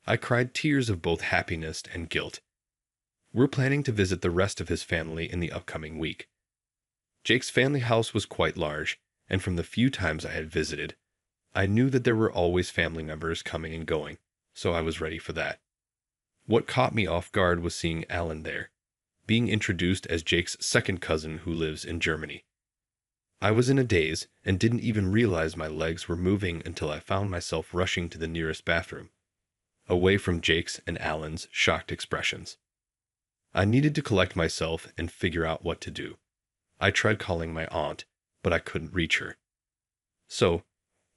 I cried tears of both happiness and guilt. We're planning to visit the rest of his family in the upcoming week. Jake's family house was quite large, and from the few times I had visited, I knew that there were always family members coming and going, so I was ready for that. What caught me off guard was seeing Alan there, being introduced as Jake's second cousin who lives in Germany. I was in a daze and didn't even realize my legs were moving until I found myself rushing to the nearest bathroom, away from Jake's and Alan's shocked expressions. I needed to collect myself and figure out what to do. I tried calling my aunt, but I couldn't reach her. So,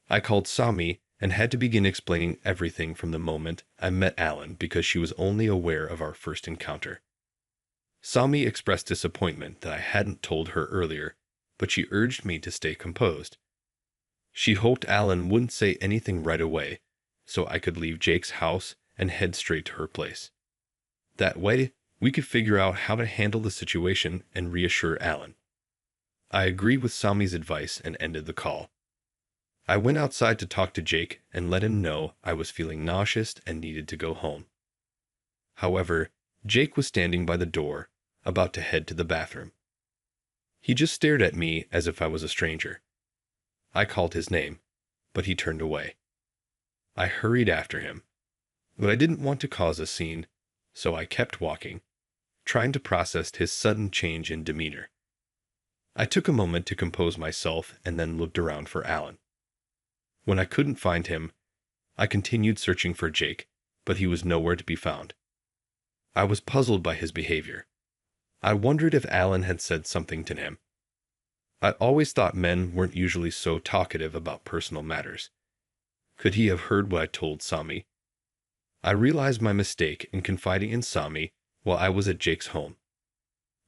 I called Sami and had to begin explaining everything from the moment I met Alan because she was only aware of our first encounter. Sami expressed disappointment that I hadn't told her earlier, but she urged me to stay composed. She hoped Alan wouldn't say anything right away, so I could leave Jake's house and head straight to her place. That way, we could figure out how to handle the situation and reassure Alan. I agreed with Sami's advice and ended the call. I went outside to talk to Jake and let him know I was feeling nauseous and needed to go home. However, Jake was standing by the door, about to head to the bathroom. He just stared at me as if I was a stranger. I called his name, but he turned away. I hurried after him, but I didn't want to cause a scene, so I kept walking, trying to process his sudden change in demeanor. I took a moment to compose myself and then looked around for Alan. When I couldn't find him, I continued searching for Jake, but he was nowhere to be found. I was puzzled by his behavior. I wondered if Alan had said something to him. I always thought men weren't usually so talkative about personal matters. Could he have heard what I told Sami? I realized my mistake in confiding in Sami while I was at Jake's home.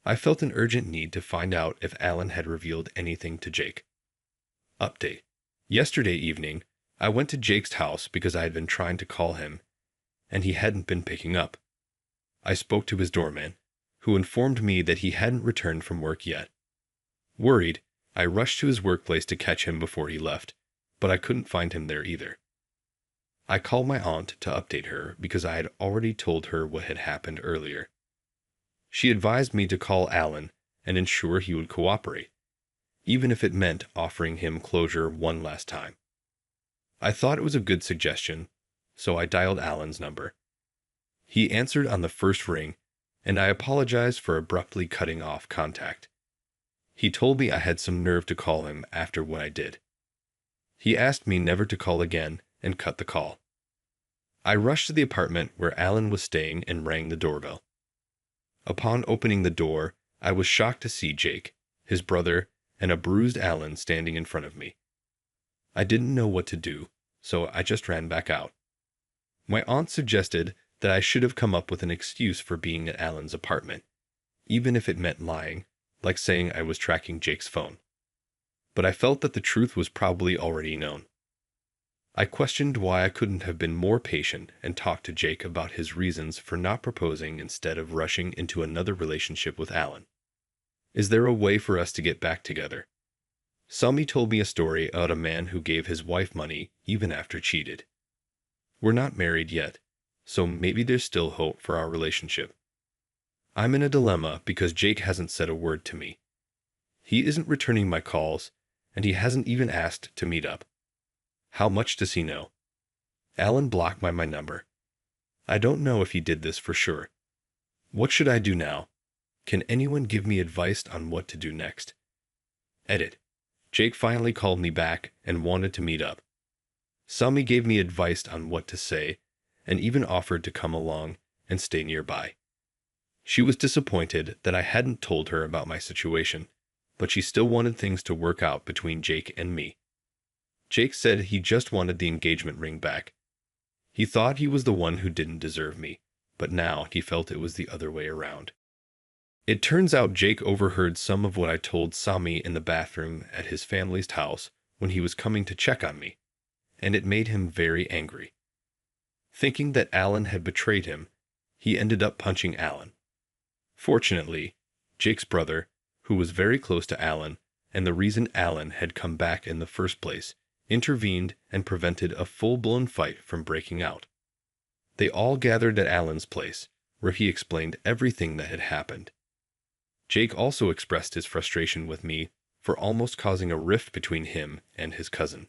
I felt an urgent need to find out if Alan had revealed anything to Jake. Update. Yesterday evening, I went to Jake's house because I had been trying to call him, and he hadn't been picking up. I spoke to his doorman, who informed me that he hadn't returned from work yet. Worried, I rushed to his workplace to catch him before he left, but I couldn't find him there either. I called my aunt to update her because I had already told her what had happened earlier. She advised me to call Alan and ensure he would cooperate, even if it meant offering him closure one last time. I thought it was a good suggestion, so I dialed Alan's number. He answered on the first ring, and I apologized for abruptly cutting off contact. He told me I had some nerve to call him after what I did. He asked me never to call again and cut the call. I rushed to the apartment where Alan was staying and rang the doorbell. Upon opening the door, I was shocked to see Jake, his brother, and a bruised Alan standing in front of me. I didn't know what to do, so I just ran back out. My aunt suggested that I should have come up with an excuse for being at Alan's apartment, even if it meant lying, like saying I was tracking Jake's phone. But I felt that the truth was probably already known. I questioned why I couldn't have been more patient and talked to Jake about his reasons for not proposing instead of rushing into another relationship with Alan. Is there a way for us to get back together? Sami told me a story about a man who gave his wife money even after cheated. We're not married yet, so maybe there's still hope for our relationship. I'm in a dilemma because Jake hasn't said a word to me. He isn't returning my calls, and he hasn't even asked to meet up. How much does he know? Alan blocked my number. I don't know if he did this for sure. What should I do now? Can anyone give me advice on what to do next? Edit. Jake finally called me back and wanted to meet up. Sami gave me advice on what to say and even offered to come along and stay nearby. She was disappointed that I hadn't told her about my situation, but she still wanted things to work out between Jake and me. Jake said he just wanted the engagement ring back. He thought he was the one who didn't deserve me, but now he felt it was the other way around. It turns out Jake overheard some of what I told Sami in the bathroom at his family's house when he was coming to check on me, and it made him very angry. Thinking that Alan had betrayed him, he ended up punching Alan. Fortunately, Jake's brother, who was very close to Alan and the reason Alan had come back in the first place, intervened and prevented a full-blown fight from breaking out. They all gathered at Alan's place, where he explained everything that had happened. Jake also expressed his frustration with me for almost causing a rift between him and his cousin.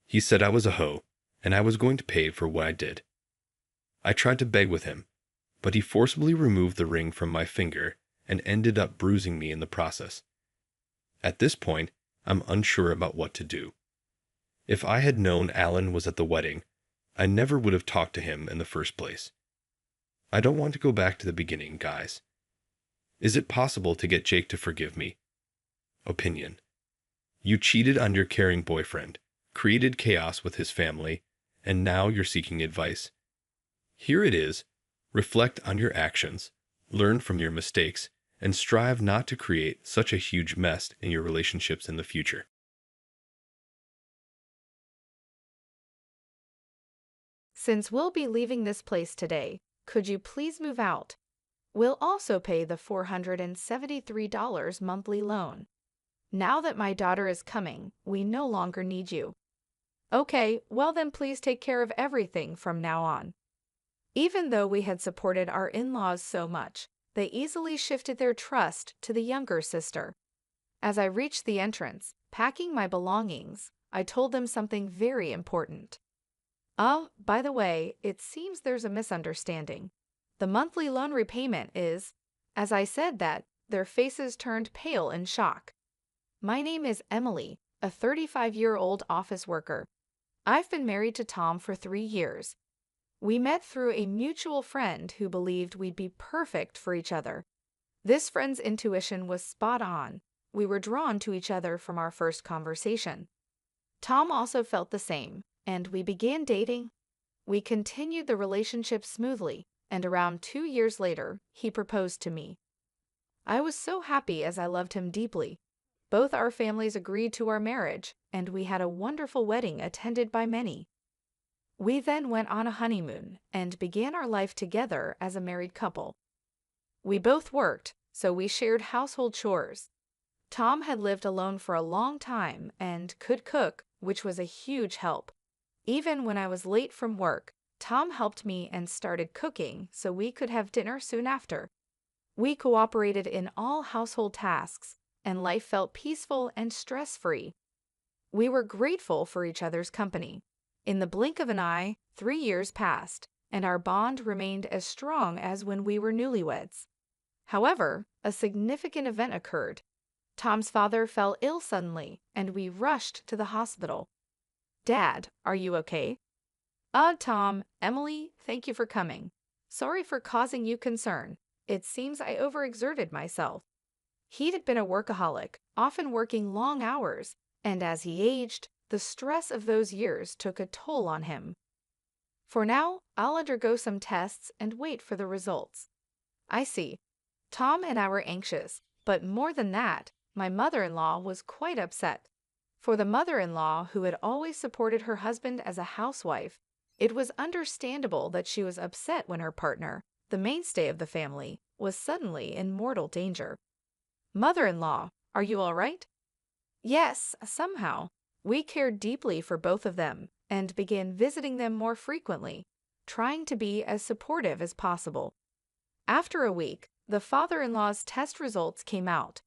He said I was a hoe, and I was going to pay for what I did. I tried to beg with him, but he forcibly removed the ring from my finger and ended up bruising me in the process. At this point, I'm unsure about what to do. If I had known Alan was at the wedding, I never would have talked to him in the first place. I don't want to go back to the beginning, guys. Is it possible to get Jake to forgive me? Opinion. You cheated on your caring boyfriend, created chaos with his family, and now you're seeking advice. Here it is. Reflect on your actions, learn from your mistakes, and strive not to create such a huge mess in your relationships in the future. Since we'll be leaving this place today, could you please move out? We'll also pay the $473 monthly loan. Now that my daughter is coming, we no longer need you. Okay, well then please take care of everything from now on. Even though we had supported our in-laws so much, they easily shifted their trust to the younger sister. As I reached the entrance, packing my belongings, I told them something very important. Oh, by the way, it seems there's a misunderstanding. The monthly loan repayment is— As I said that, their faces turned pale in shock. My name is Emily, a 35-year-old office worker. I've been married to Tom for 3 years. We met through a mutual friend who believed we'd be perfect for each other. This friend's intuition was spot on. We were drawn to each other from our first conversation. Tom also felt the same, and we began dating. We continued the relationship smoothly, and around 2 years later, he proposed to me. I was so happy as I loved him deeply. Both our families agreed to our marriage, and we had a wonderful wedding attended by many. We then went on a honeymoon and began our life together as a married couple. We both worked, so we shared household chores. Tom had lived alone for a long time and could cook, which was a huge help. Even when I was late from work, Tom helped me and started cooking so we could have dinner soon after. We cooperated in all household tasks, and life felt peaceful and stress-free. We were grateful for each other's company. In the blink of an eye, 3 years passed, and our bond remained as strong as when we were newlyweds. However, a significant event occurred. Tom's father fell ill suddenly, and we rushed to the hospital. Dad, are you okay? Tom, Emily, thank you for coming. Sorry for causing you concern. It seems I overexerted myself. He had been a workaholic, often working long hours, and as he aged, the stress of those years took a toll on him. For now, I'll undergo some tests and wait for the results. I see. Tom and I were anxious, but more than that, my mother-in-law was quite upset. For the mother-in-law who had always supported her husband as a housewife, it was understandable that she was upset when her partner, the mainstay of the family, was suddenly in mortal danger. Mother-in-law, are you all right? Yes, somehow. We cared deeply for both of them and began visiting them more frequently, trying to be as supportive as possible. After a week, the father-in-law's test results came out.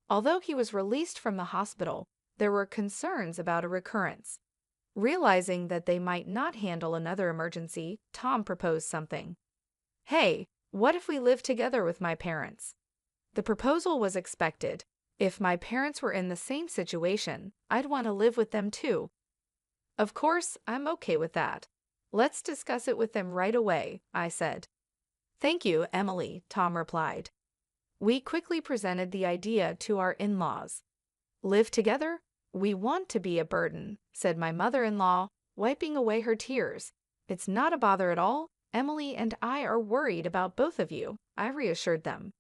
Although he was released from the hospital, there were concerns about a recurrence. Realizing that they might not handle another emergency, Tom proposed something. Hey, what if we lived together with my parents? The proposal was expected. If my parents were in the same situation, I'd want to live with them too. Of course, I'm okay with that. Let's discuss it with them right away, I said. Thank you, Emily, Tom replied. We quickly presented the idea to our in-laws. Live together? We want to be a burden, said my mother-in-law, wiping away her tears. It's not a bother at all. Emily and I are worried about both of you, I reassured them.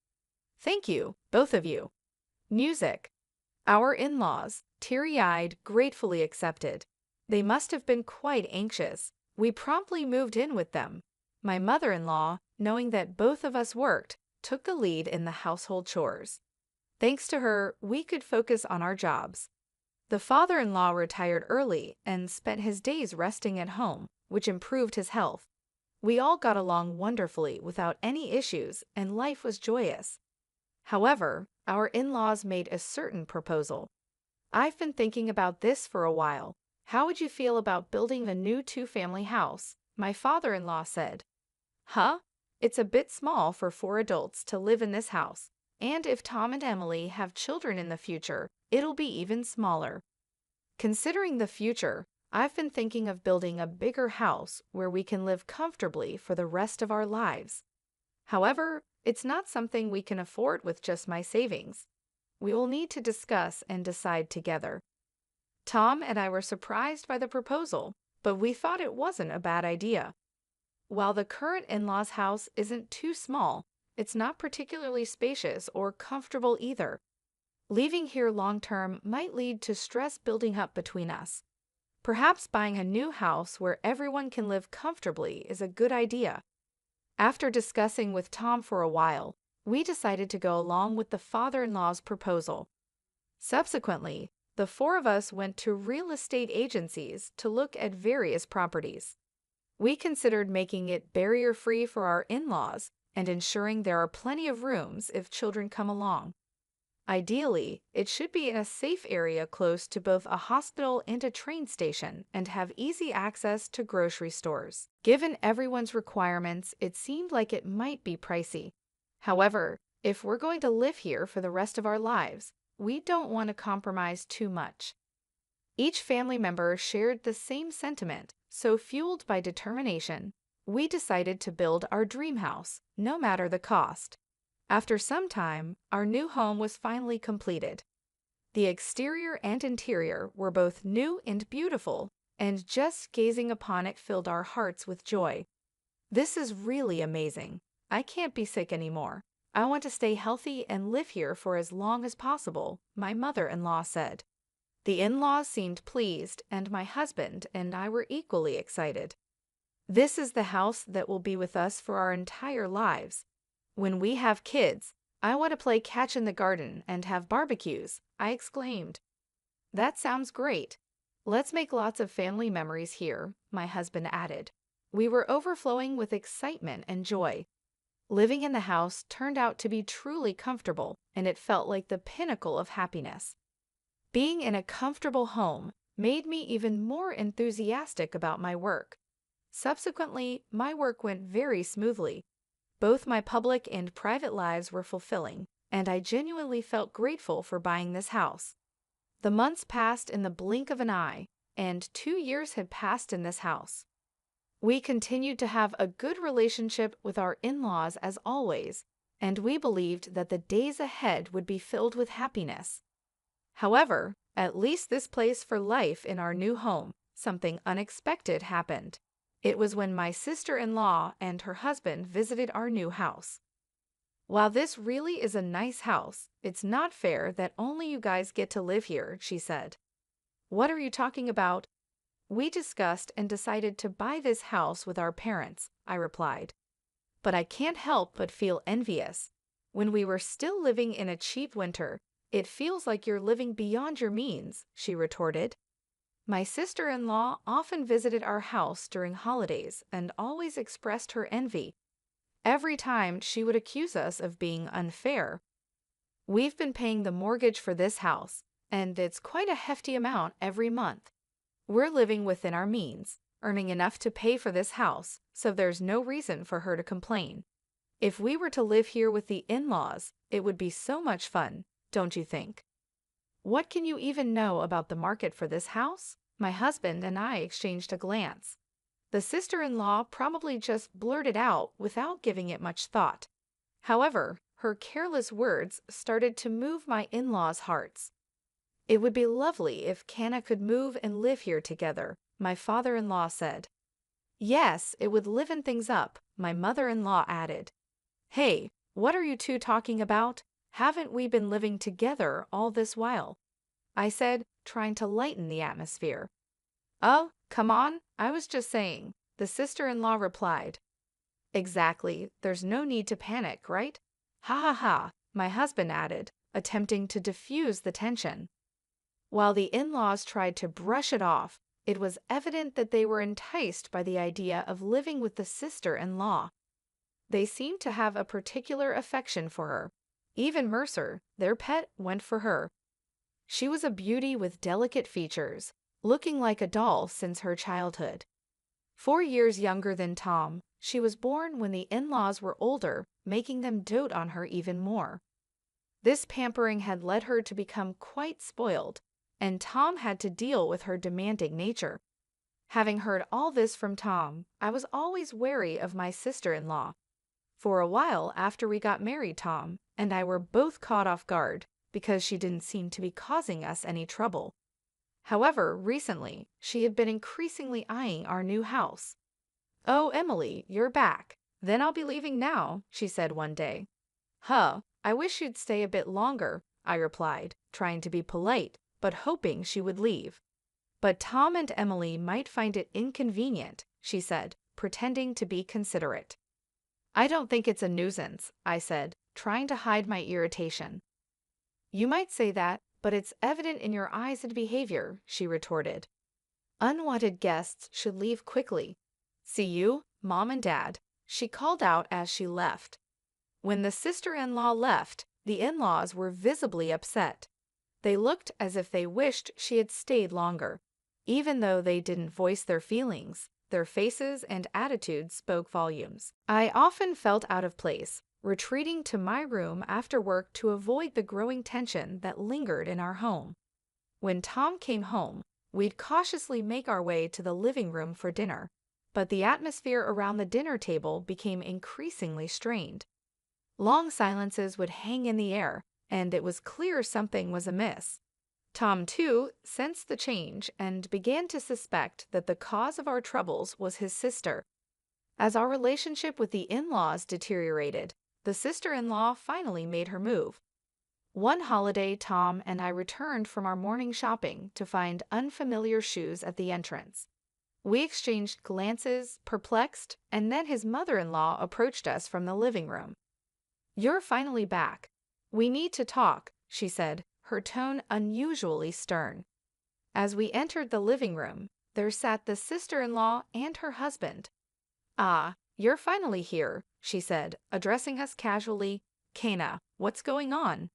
Thank you, both of you. Music. Our in-laws, teary-eyed, gratefully accepted. They must have been quite anxious. We promptly moved in with them. My mother-in-law, knowing that both of us worked, took the lead in the household chores. Thanks to her, we could focus on our jobs. The father-in-law retired early and spent his days resting at home, which improved his health. We all got along wonderfully without any issues, and life was joyous. However, our in-laws made a certain proposal. I've been thinking about this for a while. How would you feel about building a new 2-family house? My father-in-law said. Huh? It's a bit small for 4 adults to live in this house, and if Tom and Emily have children in the future, it'll be even smaller. Considering the future, I've been thinking of building a bigger house where we can live comfortably for the rest of our lives. However, it's not something we can afford with just my savings. We will need to discuss and decide together. Tom and I were surprised by the proposal, but we thought it wasn't a bad idea. While the current in-laws' house isn't too small, it's not particularly spacious or comfortable either. Leaving here long-term might lead to stress building up between us. Perhaps buying a new house where everyone can live comfortably is a good idea. After discussing with Tom for a while, we decided to go along with the father-in-law's proposal. Subsequently, the four of us went to real estate agencies to look at various properties. We considered making it barrier-free for our in-laws and ensuring there are plenty of rooms if children come along. Ideally, it should be in a safe area close to both a hospital and a train station and have easy access to grocery stores. Given everyone's requirements, it seemed like it might be pricey. However, if we're going to live here for the rest of our lives, we don't want to compromise too much. Each family member shared the same sentiment, so fueled by determination, we decided to build our dream house, no matter the cost. After some time, our new home was finally completed. The exterior and interior were both new and beautiful, and just gazing upon it filled our hearts with joy. This is really amazing. I can't be sick anymore. I want to stay healthy and live here for as long as possible, my mother-in-law said. The in-laws seemed pleased, and my husband and I were equally excited. This is the house that will be with us for our entire lives. When we have kids, I want to play catch in the garden and have barbecues, I exclaimed. That sounds great. Let's make lots of family memories here, my husband added. We were overflowing with excitement and joy. Living in the house turned out to be truly comfortable, and it felt like the pinnacle of happiness. Being in a comfortable home made me even more enthusiastic about my work. Subsequently, my work went very smoothly. Both my public and private lives were fulfilling, and I genuinely felt grateful for buying this house. The months passed in the blink of an eye, and 2 years had passed in this house. We continued to have a good relationship with our in-laws as always, and we believed that the days ahead would be filled with happiness. However, at least this place for life in our new home, something unexpected happened. It was when my sister-in-law and her husband visited our new house. While this really is a nice house, it's not fair that only you guys get to live here, she said. What are you talking about? We discussed and decided to buy this house with our parents, I replied. But I can't help but feel envious. When we were still living in a cheap winter, it feels like you're living beyond your means, she retorted. My sister-in-law often visited our house during holidays and always expressed her envy. Every time she would accuse us of being unfair. We've been paying the mortgage for this house, and it's quite a hefty amount every month. We're living within our means, earning enough to pay for this house, so there's no reason for her to complain. If we were to live here with the in-laws, it would be so much fun, don't you think? What can you even know about the market for this house? My husband and I exchanged a glance. The sister-in-law probably just blurted out without giving it much thought. However, her careless words started to move my in-laws' hearts. It would be lovely if Kanna could move and live here together, my father-in-law said. Yes, it would liven things up, my mother-in-law added. Hey, what are you two talking about? Haven't we been living together all this while? I said, trying to lighten the atmosphere. Oh, come on, I was just saying, the sister-in-law replied. Exactly, there's no need to panic, right? Ha ha ha, my husband added, attempting to diffuse the tension. While the in-laws tried to brush it off, it was evident that they were enticed by the idea of living with the sister-in-law. They seemed to have a particular affection for her. Even Mercer, their pet, went for her. She was a beauty with delicate features, looking like a doll since her childhood. 4 years younger than Tom, she was born when the in-laws were older, making them dote on her even more. This pampering had led her to become quite spoiled, and Tom had to deal with her demanding nature. Having heard all this from Tom, I was always wary of my sister-in-law. For a while after we got married, Tom and I were both caught off guard because she didn't seem to be causing us any trouble. However, recently, she had been increasingly eyeing our new house. Oh, Emily, you're back. Then I'll be leaving now, she said one day. Huh, I wish you'd stay a bit longer, I replied, trying to be polite, but hoping she would leave. But Tom and Emily might find it inconvenient, she said, pretending to be considerate. I don't think it's a nuisance, I said, trying to hide my irritation. You might say that, but it's evident in your eyes and behavior, she retorted. Unwanted guests should leave quickly. See you, Mom and Dad, she called out as she left. When the sister-in-law left, the in-laws were visibly upset. They looked as if they wished she had stayed longer. Even though they didn't voice their feelings, their faces and attitudes spoke volumes. I often felt out of place, retreating to my room after work to avoid the growing tension that lingered in our home. When Tom came home, we'd cautiously make our way to the living room for dinner, but the atmosphere around the dinner table became increasingly strained. Long silences would hang in the air, and it was clear something was amiss. Tom, too, sensed the change and began to suspect that the cause of our troubles was his sister. As our relationship with the in-laws deteriorated, the sister-in-law finally made her move. One holiday, Tom and I returned from our morning shopping to find unfamiliar shoes at the entrance. We exchanged glances, perplexed, and then his mother-in-law approached us from the living room. You're finally back. We need to talk, she said, her tone unusually stern. As we entered the living room, there sat the sister-in-law and her husband. Ah, you're finally here, she said, addressing us casually. Kana, what's going on?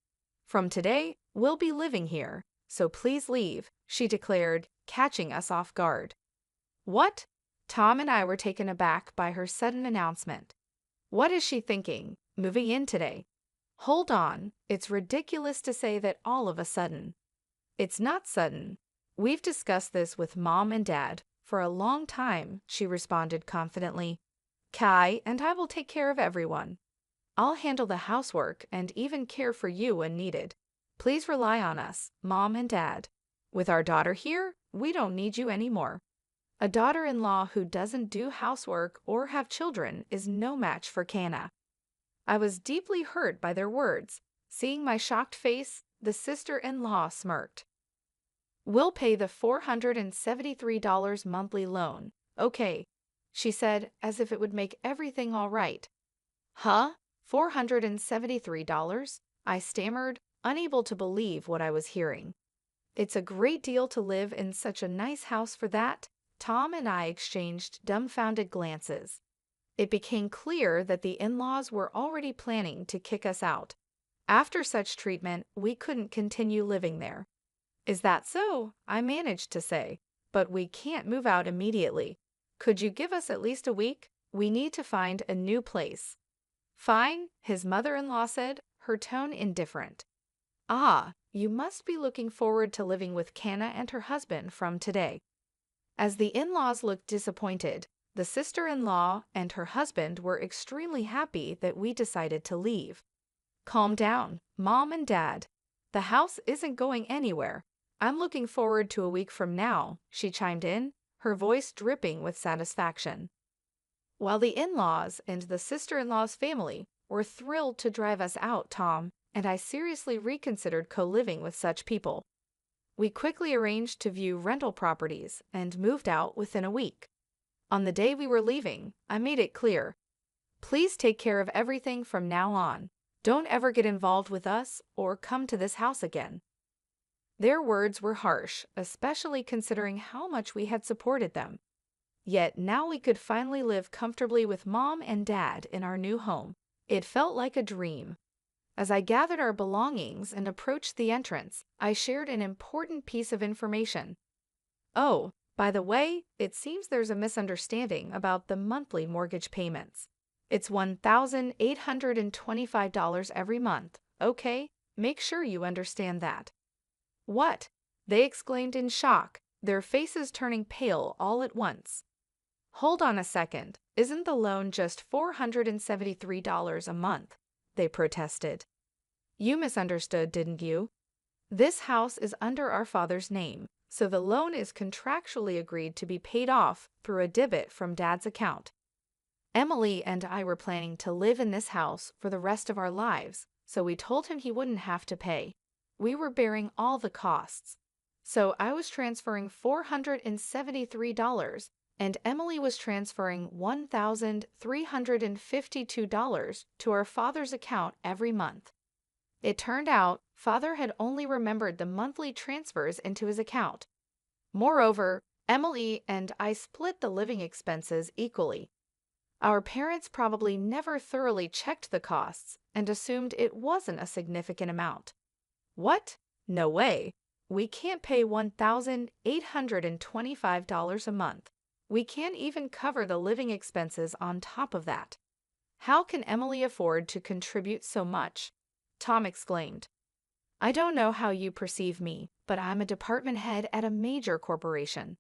From today, we'll be living here, so please leave, she declared, catching us off guard. What? Tom and I were taken aback by her sudden announcement. What is she thinking, moving in today? Hold on, it's ridiculous to say that all of a sudden. It's not sudden. We've discussed this with Mom and Dad for a long time, she responded confidently. Kai and I will take care of everyone. I'll handle the housework and even care for you when needed. Please rely on us, Mom and Dad. With our daughter here, we don't need you anymore. A daughter-in-law who doesn't do housework or have children is no match for Kana. I was deeply hurt by their words. Seeing my shocked face, the sister-in-law smirked. We'll pay the $473 monthly loan. Okay, she said, as if it would make everything all right. Huh? $473? I stammered, unable to believe what I was hearing. It's a great deal to live in such a nice house for that. Tom and I exchanged dumbfounded glances. It became clear that the in-laws were already planning to kick us out. After such treatment, we couldn't continue living there. Is that so? I managed to say. But we can't move out immediately. Could you give us at least a week? We need to find a new place. Fine, his mother-in-law said, her tone indifferent. Ah, you must be looking forward to living with Kana and her husband from today. As the in-laws looked disappointed, the sister-in-law and her husband were extremely happy that we decided to leave. Calm down, Mom and Dad. The house isn't going anywhere. I'm looking forward to a week from now, she chimed in, her voice dripping with satisfaction. While the in-laws and the sister-in-law's family were thrilled to drive us out, Tom and I seriously reconsidered co-living with such people. We quickly arranged to view rental properties and moved out within a week. On the day we were leaving, I made it clear. Please take care of everything from now on. Don't ever get involved with us or come to this house again. Their words were harsh, especially considering how much we had supported them. Yet now we could finally live comfortably with Mom and Dad in our new home. It felt like a dream. As I gathered our belongings and approached the entrance, I shared an important piece of information. Oh, by the way, it seems there's a misunderstanding about the monthly mortgage payments. It's $1,825 every month, okay? Make sure you understand that. What? They exclaimed in shock, their faces turning pale all at once. Hold on a second, isn't the loan just $473 a month? They protested. You misunderstood, didn't you? This house is under our father's name, so the loan is contractually agreed to be paid off through a debit from Dad's account. Emily and I were planning to live in this house for the rest of our lives, so we told him he wouldn't have to pay. We were bearing all the costs. So I was transferring $473, and Emily was transferring $1,352 to our father's account every month. It turned out father had only remembered the monthly transfers into his account. Moreover, Emily and I split the living expenses equally. Our parents probably never thoroughly checked the costs and assumed it wasn't a significant amount. What? No way. We can't pay $1,825 a month. We can't even cover the living expenses on top of that. How can Emily afford to contribute so much? Tom exclaimed. I don't know how you perceive me, but I'm a department head at a major corporation.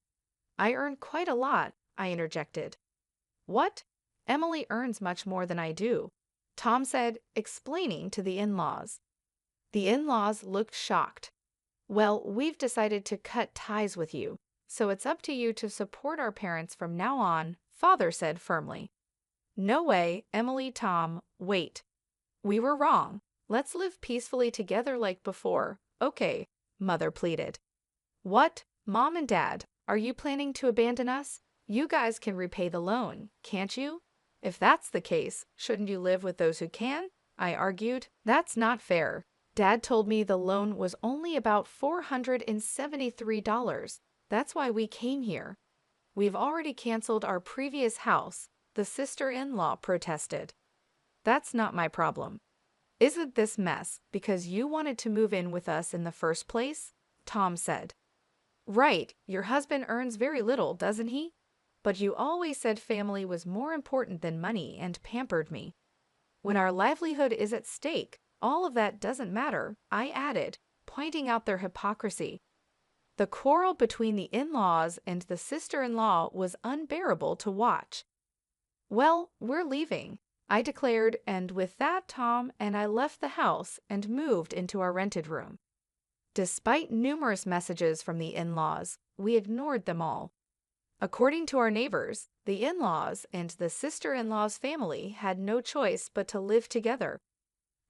I earn quite a lot, I interjected. What? Emily earns much more than I do, Tom said, explaining to the in-laws. The in-laws looked shocked. Well, we've decided to cut ties with you, so it's up to you to support our parents from now on, father said firmly. No way, Emily, Tom, wait. We were wrong. Let's live peacefully together like before, okay, mother pleaded. What, Mom and Dad, are you planning to abandon us? You guys can repay the loan, can't you? If that's the case, shouldn't you live with those who can? I argued. That's not fair. Dad told me the loan was only about $473. That's why we came here. We've already canceled our previous house, the sister-in-law protested. That's not my problem. Isn't this mess because you wanted to move in with us in the first place? Tom said. Right, your husband earns very little, doesn't he? But you always said family was more important than money and pampered me. When our livelihood is at stake, all of that doesn't matter, I added, pointing out their hypocrisy. The quarrel between the in-laws and the sister-in-law was unbearable to watch. Well, we're leaving, I declared, and with that Tom and I left the house and moved into our rented room. Despite numerous messages from the in-laws, we ignored them all. According to our neighbors, the in-laws and the sister-in-law's family had no choice but to live together.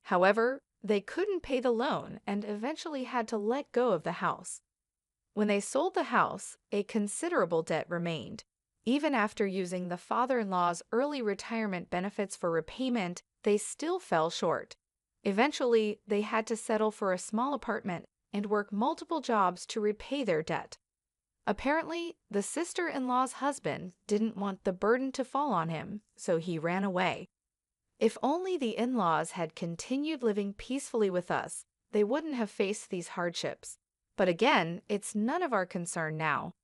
However, they couldn't pay the loan and eventually had to let go of the house. When they sold the house, a considerable debt remained. Even after using the father-in-law's early retirement benefits for repayment, they still fell short. Eventually, they had to settle for a small apartment and work multiple jobs to repay their debt. Apparently, the sister-in-law's husband didn't want the burden to fall on him, so he ran away. If only the in-laws had continued living peacefully with us, they wouldn't have faced these hardships. But again, it's none of our concern now.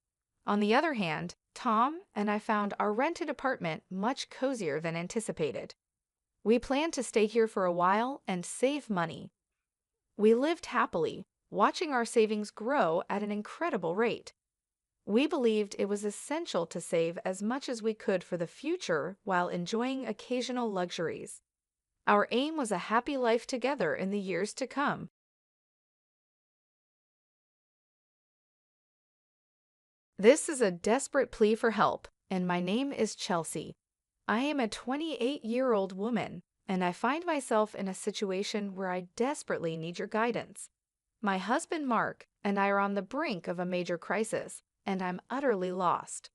On the other hand, Tom and I found our rented apartment much cozier than anticipated. We planned to stay here for a while and save money. We lived happily, watching our savings grow at an incredible rate. We believed it was essential to save as much as we could for the future while enjoying occasional luxuries. Our aim was a happy life together in the years to come. This is a desperate plea for help, and my name is Chelsea. I am a 28-year-old woman, and I find myself in a situation where I desperately need your guidance. My husband Mark and I are on the brink of a major crisis, and I'm utterly lost.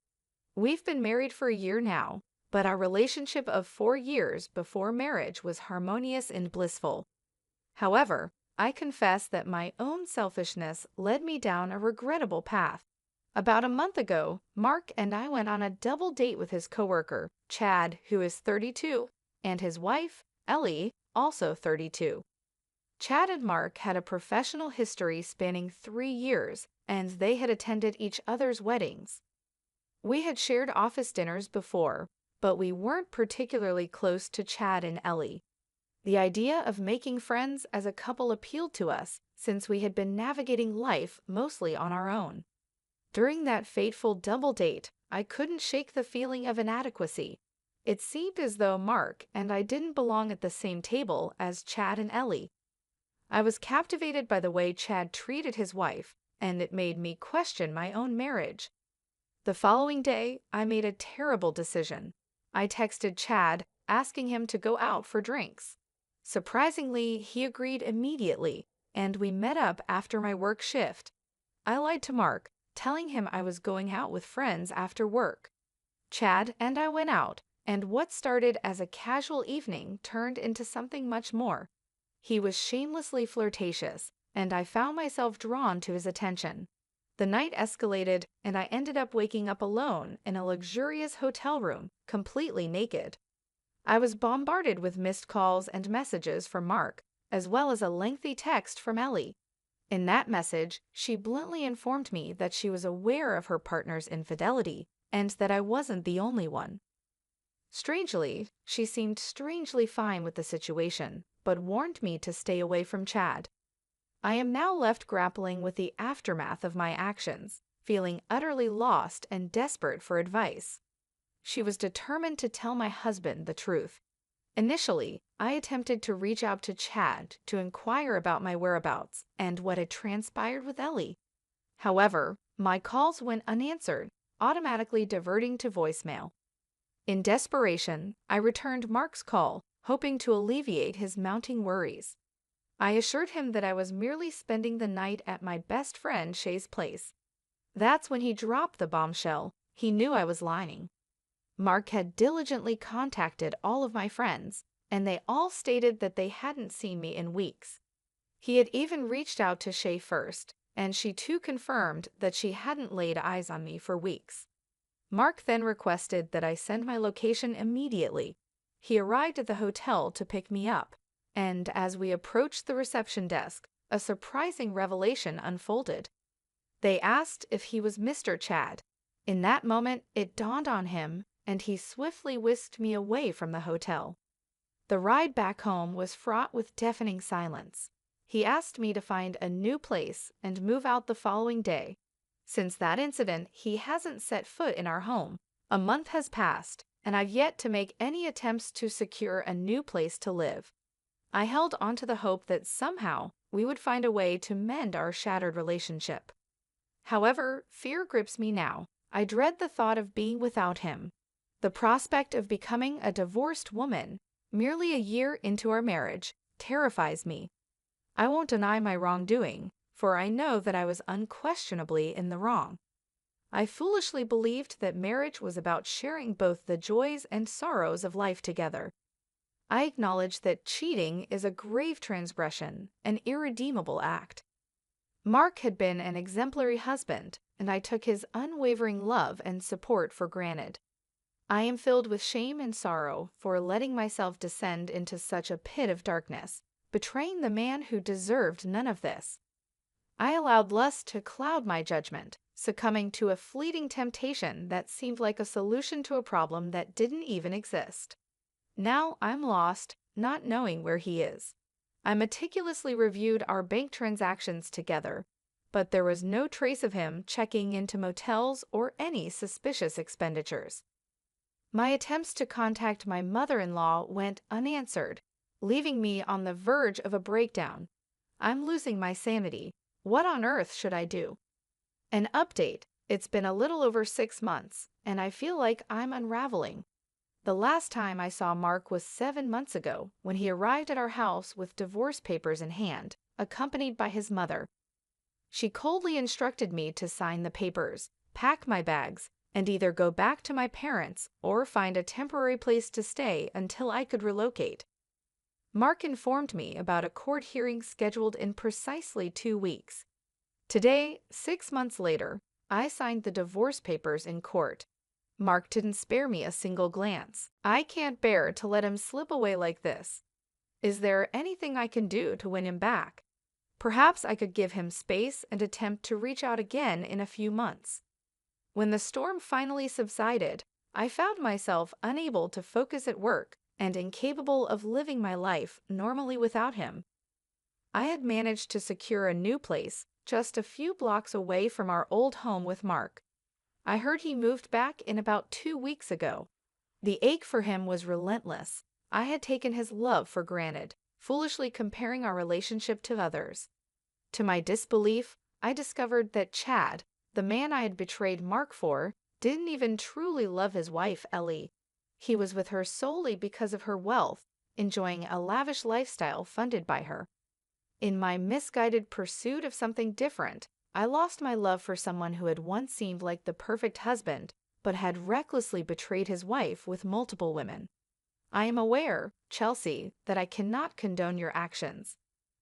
We've been married for a year now, but our relationship of 4 years before marriage was harmonious and blissful. However, I confess that my own selfishness led me down a regrettable path. About a month ago, Mark and I went on a double date with his coworker, Chad, who is 32, and his wife, Ellie, also 32. Chad and Mark had a professional history spanning 3 years, and they had attended each other's weddings. We had shared office dinners before, but we weren't particularly close to Chad and Ellie. The idea of making friends as a couple appealed to us, since we had been navigating life mostly on our own. During that fateful double date, I couldn't shake the feeling of inadequacy. It seemed as though Mark and I didn't belong at the same table as Chad and Ellie. I was captivated by the way Chad treated his wife, and it made me question my own marriage. The following day, I made a terrible decision. I texted Chad, asking him to go out for drinks. Surprisingly, he agreed immediately, and we met up after my work shift. I lied to Mark, telling him I was going out with friends after work. Chad and I went out, and what started as a casual evening turned into something much more. He was shamelessly flirtatious, and I found myself drawn to his attention. The night escalated, and I ended up waking up alone in a luxurious hotel room, completely naked. I was bombarded with missed calls and messages from Mark, as well as a lengthy text from Ellie. In that message, she bluntly informed me that she was aware of her partner's infidelity and that I wasn't the only one. Strangely, she seemed strangely fine with the situation, but warned me to stay away from Chad. I am now left grappling with the aftermath of my actions, feeling utterly lost and desperate for advice. She was determined to tell my husband the truth. Initially, I attempted to reach out to Chad to inquire about my whereabouts and what had transpired with Ellie. However, my calls went unanswered, automatically diverting to voicemail. In desperation, I returned Mark's call, hoping to alleviate his mounting worries. I assured him that I was merely spending the night at my best friend Shay's place. That's when he dropped the bombshell. He knew I was lying. Mark had diligently contacted all of my friends, and they all stated that they hadn't seen me in weeks. He had even reached out to Shay first, and she too confirmed that she hadn't laid eyes on me for weeks. Mark then requested that I send my location immediately. He arrived at the hotel to pick me up, and as we approached the reception desk, a surprising revelation unfolded. They asked if he was Mr. Chad. In that moment, it dawned on him, and he swiftly whisked me away from the hotel. The ride back home was fraught with deafening silence. He asked me to find a new place and move out the following day. Since that incident, he hasn't set foot in our home. A month has passed, and I've yet to make any attempts to secure a new place to live. I held onto the hope that somehow we would find a way to mend our shattered relationship. However, fear grips me now. I dread the thought of being without him. The prospect of becoming a divorced woman, merely a year into our marriage, terrifies me. I won't deny my wrongdoing, for I know that I was unquestionably in the wrong. I foolishly believed that marriage was about sharing both the joys and sorrows of life together. I acknowledge that cheating is a grave transgression, an irredeemable act. Mark had been an exemplary husband, and I took his unwavering love and support for granted. I am filled with shame and sorrow for letting myself descend into such a pit of darkness, betraying the man who deserved none of this. I allowed lust to cloud my judgment, succumbing to a fleeting temptation that seemed like a solution to a problem that didn't even exist. Now I'm lost, not knowing where he is. I meticulously reviewed our bank transactions together, but there was no trace of him checking into motels or any suspicious expenditures. My attempts to contact my mother-in-law went unanswered, leaving me on the verge of a breakdown. I'm losing my sanity. What on earth should I do? An update. It's been a little over 6 months, and I feel like I'm unraveling. The last time I saw Mark was 7 months ago, when he arrived at our house with divorce papers in hand, accompanied by his mother. She coldly instructed me to sign the papers, pack my bags, and either go back to my parents or find a temporary place to stay until I could relocate. Mark informed me about a court hearing scheduled in precisely 2 weeks. Today, 6 months later, I signed the divorce papers in court. Mark didn't spare me a single glance. I can't bear to let him slip away like this. Is there anything I can do to win him back? Perhaps I could give him space and attempt to reach out again in a few months. When the storm finally subsided, I found myself unable to focus at work and incapable of living my life normally without him. I had managed to secure a new place just a few blocks away from our old home with Mark. I heard he moved back in about 2 weeks ago. The ache for him was relentless. I had taken his love for granted, foolishly comparing our relationship to others. To my disbelief, I discovered that Chad, the man I had betrayed Mark for, didn't even truly love his wife, Ellie. He was with her solely because of her wealth, enjoying a lavish lifestyle funded by her. In my misguided pursuit of something different, I lost my love for someone who had once seemed like the perfect husband, but had recklessly betrayed his wife with multiple women. I am aware, Chelsea, that I cannot condone your actions.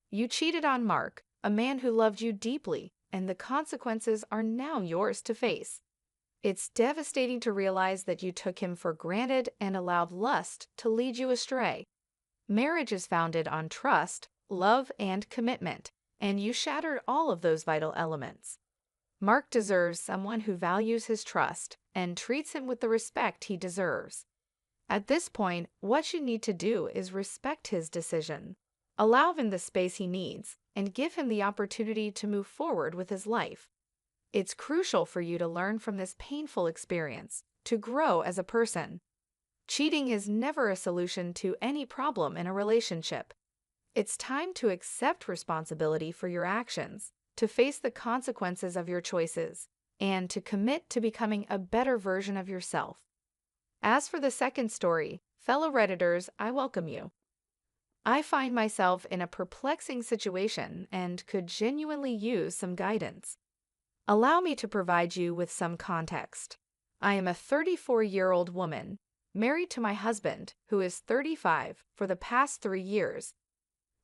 You cheated on Mark, a man who loved you deeply, and the consequences are now yours to face. It's devastating to realize that you took him for granted and allowed lust to lead you astray. Marriage is founded on trust, love, and commitment, and you shattered all of those vital elements. Mark deserves someone who values his trust and treats him with the respect he deserves. At this point, what you need to do is respect his decision. Allow him the space he needs and give him the opportunity to move forward with his life. It's crucial for you to learn from this painful experience, to grow as a person. Cheating is never a solution to any problem in a relationship. It's time to accept responsibility for your actions, to face the consequences of your choices, and to commit to becoming a better version of yourself. As for the second story, fellow Redditors, I welcome you. I find myself in a perplexing situation and could genuinely use some guidance. Allow me to provide you with some context. I am a 34-year-old woman, married to my husband, who is 35, for the past 3 years.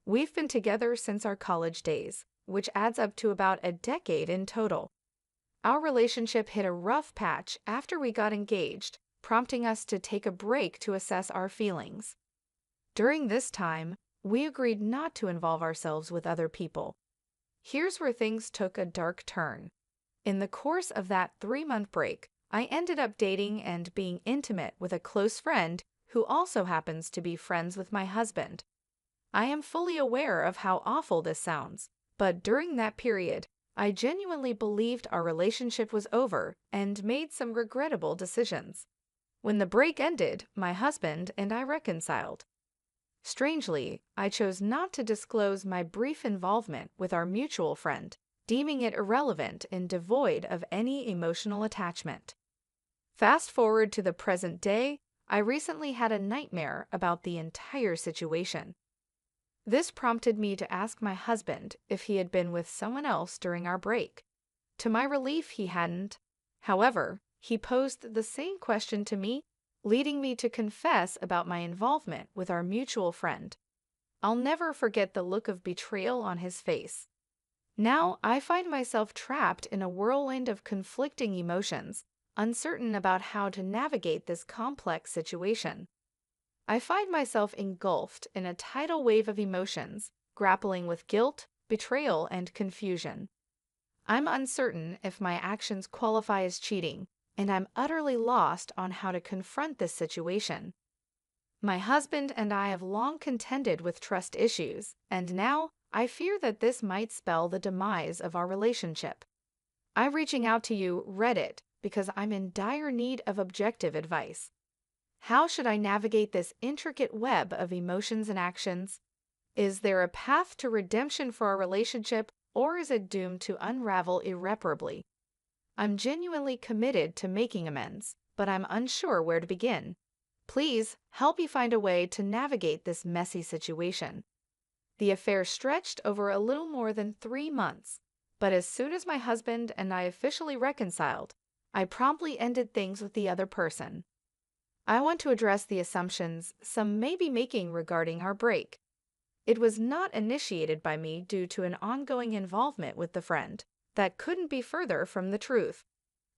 We've been together since our college days, which adds up to about a decade in total. Our relationship hit a rough patch after we got engaged, prompting us to take a break to assess our feelings. During this time, we agreed not to involve ourselves with other people. Here's where things took a dark turn. In the course of that 3-month break, I ended up dating and being intimate with a close friend who also happens to be friends with my husband. I am fully aware of how awful this sounds, but during that period, I genuinely believed our relationship was over and made some regrettable decisions. When the break ended, my husband and I reconciled. Strangely, I chose not to disclose my brief involvement with our mutual friend, deeming it irrelevant and devoid of any emotional attachment. Fast forward to the present day, I recently had a nightmare about the entire situation. This prompted me to ask my husband if he had been with someone else during our break. To my relief, he hadn't. However, he posed the same question to me, leading me to confess about my involvement with our mutual friend. I'll never forget the look of betrayal on his face. Now I find myself trapped in a whirlwind of conflicting emotions, uncertain about how to navigate this complex situation. I find myself engulfed in a tidal wave of emotions, grappling with guilt, betrayal, and confusion. I'm uncertain if my actions qualify as cheating, and I'm utterly lost on how to confront this situation. My husband and I have long contended with trust issues, and now I fear that this might spell the demise of our relationship. I'm reaching out to you, Reddit, because I'm in dire need of objective advice. How should I navigate this intricate web of emotions and actions? Is there a path to redemption for our relationship, or is it doomed to unravel irreparably? I'm genuinely committed to making amends, but I'm unsure where to begin. Please help me find a way to navigate this messy situation. The affair stretched over a little more than 3 months, but as soon as my husband and I officially reconciled, I promptly ended things with the other person. I want to address the assumptions some may be making regarding our break. It was not initiated by me due to an ongoing involvement with the friend that couldn't be further from the truth.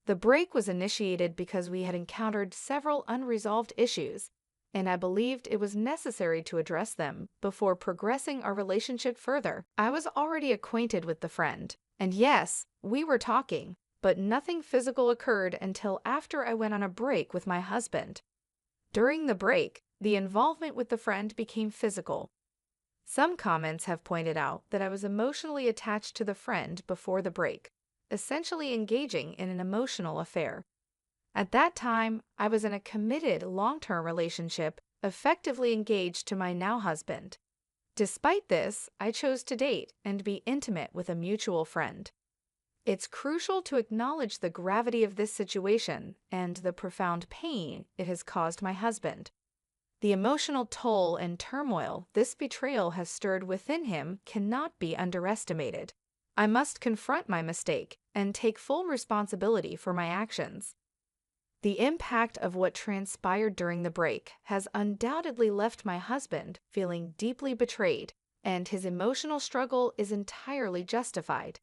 The break was initiated because we had encountered several unresolved issues, and I believed it was necessary to address them before progressing our relationship further. I was already acquainted with the friend, and yes, we were talking, but nothing physical occurred until after I went on a break with my husband. During the break, the involvement with the friend became physical. Some comments have pointed out that I was emotionally attached to the friend before the break, essentially engaging in an emotional affair. At that time, I was in a committed long-term relationship, effectively engaged to my now husband. Despite this, I chose to date and be intimate with a mutual friend. It's crucial to acknowledge the gravity of this situation and the profound pain it has caused my husband. The emotional toll and turmoil this betrayal has stirred within him cannot be underestimated. I must confront my mistake and take full responsibility for my actions. The impact of what transpired during the break has undoubtedly left my husband feeling deeply betrayed, and his emotional struggle is entirely justified.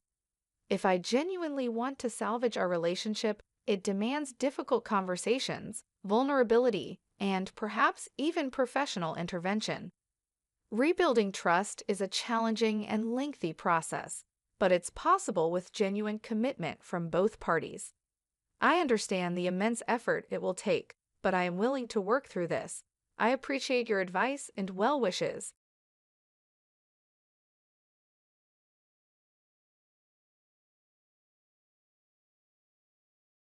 If I genuinely want to salvage our relationship, it demands difficult conversations, vulnerability, and perhaps even professional intervention. Rebuilding trust is a challenging and lengthy process, but it's possible with genuine commitment from both parties. I understand the immense effort it will take, but I am willing to work through this. I appreciate your advice and well wishes.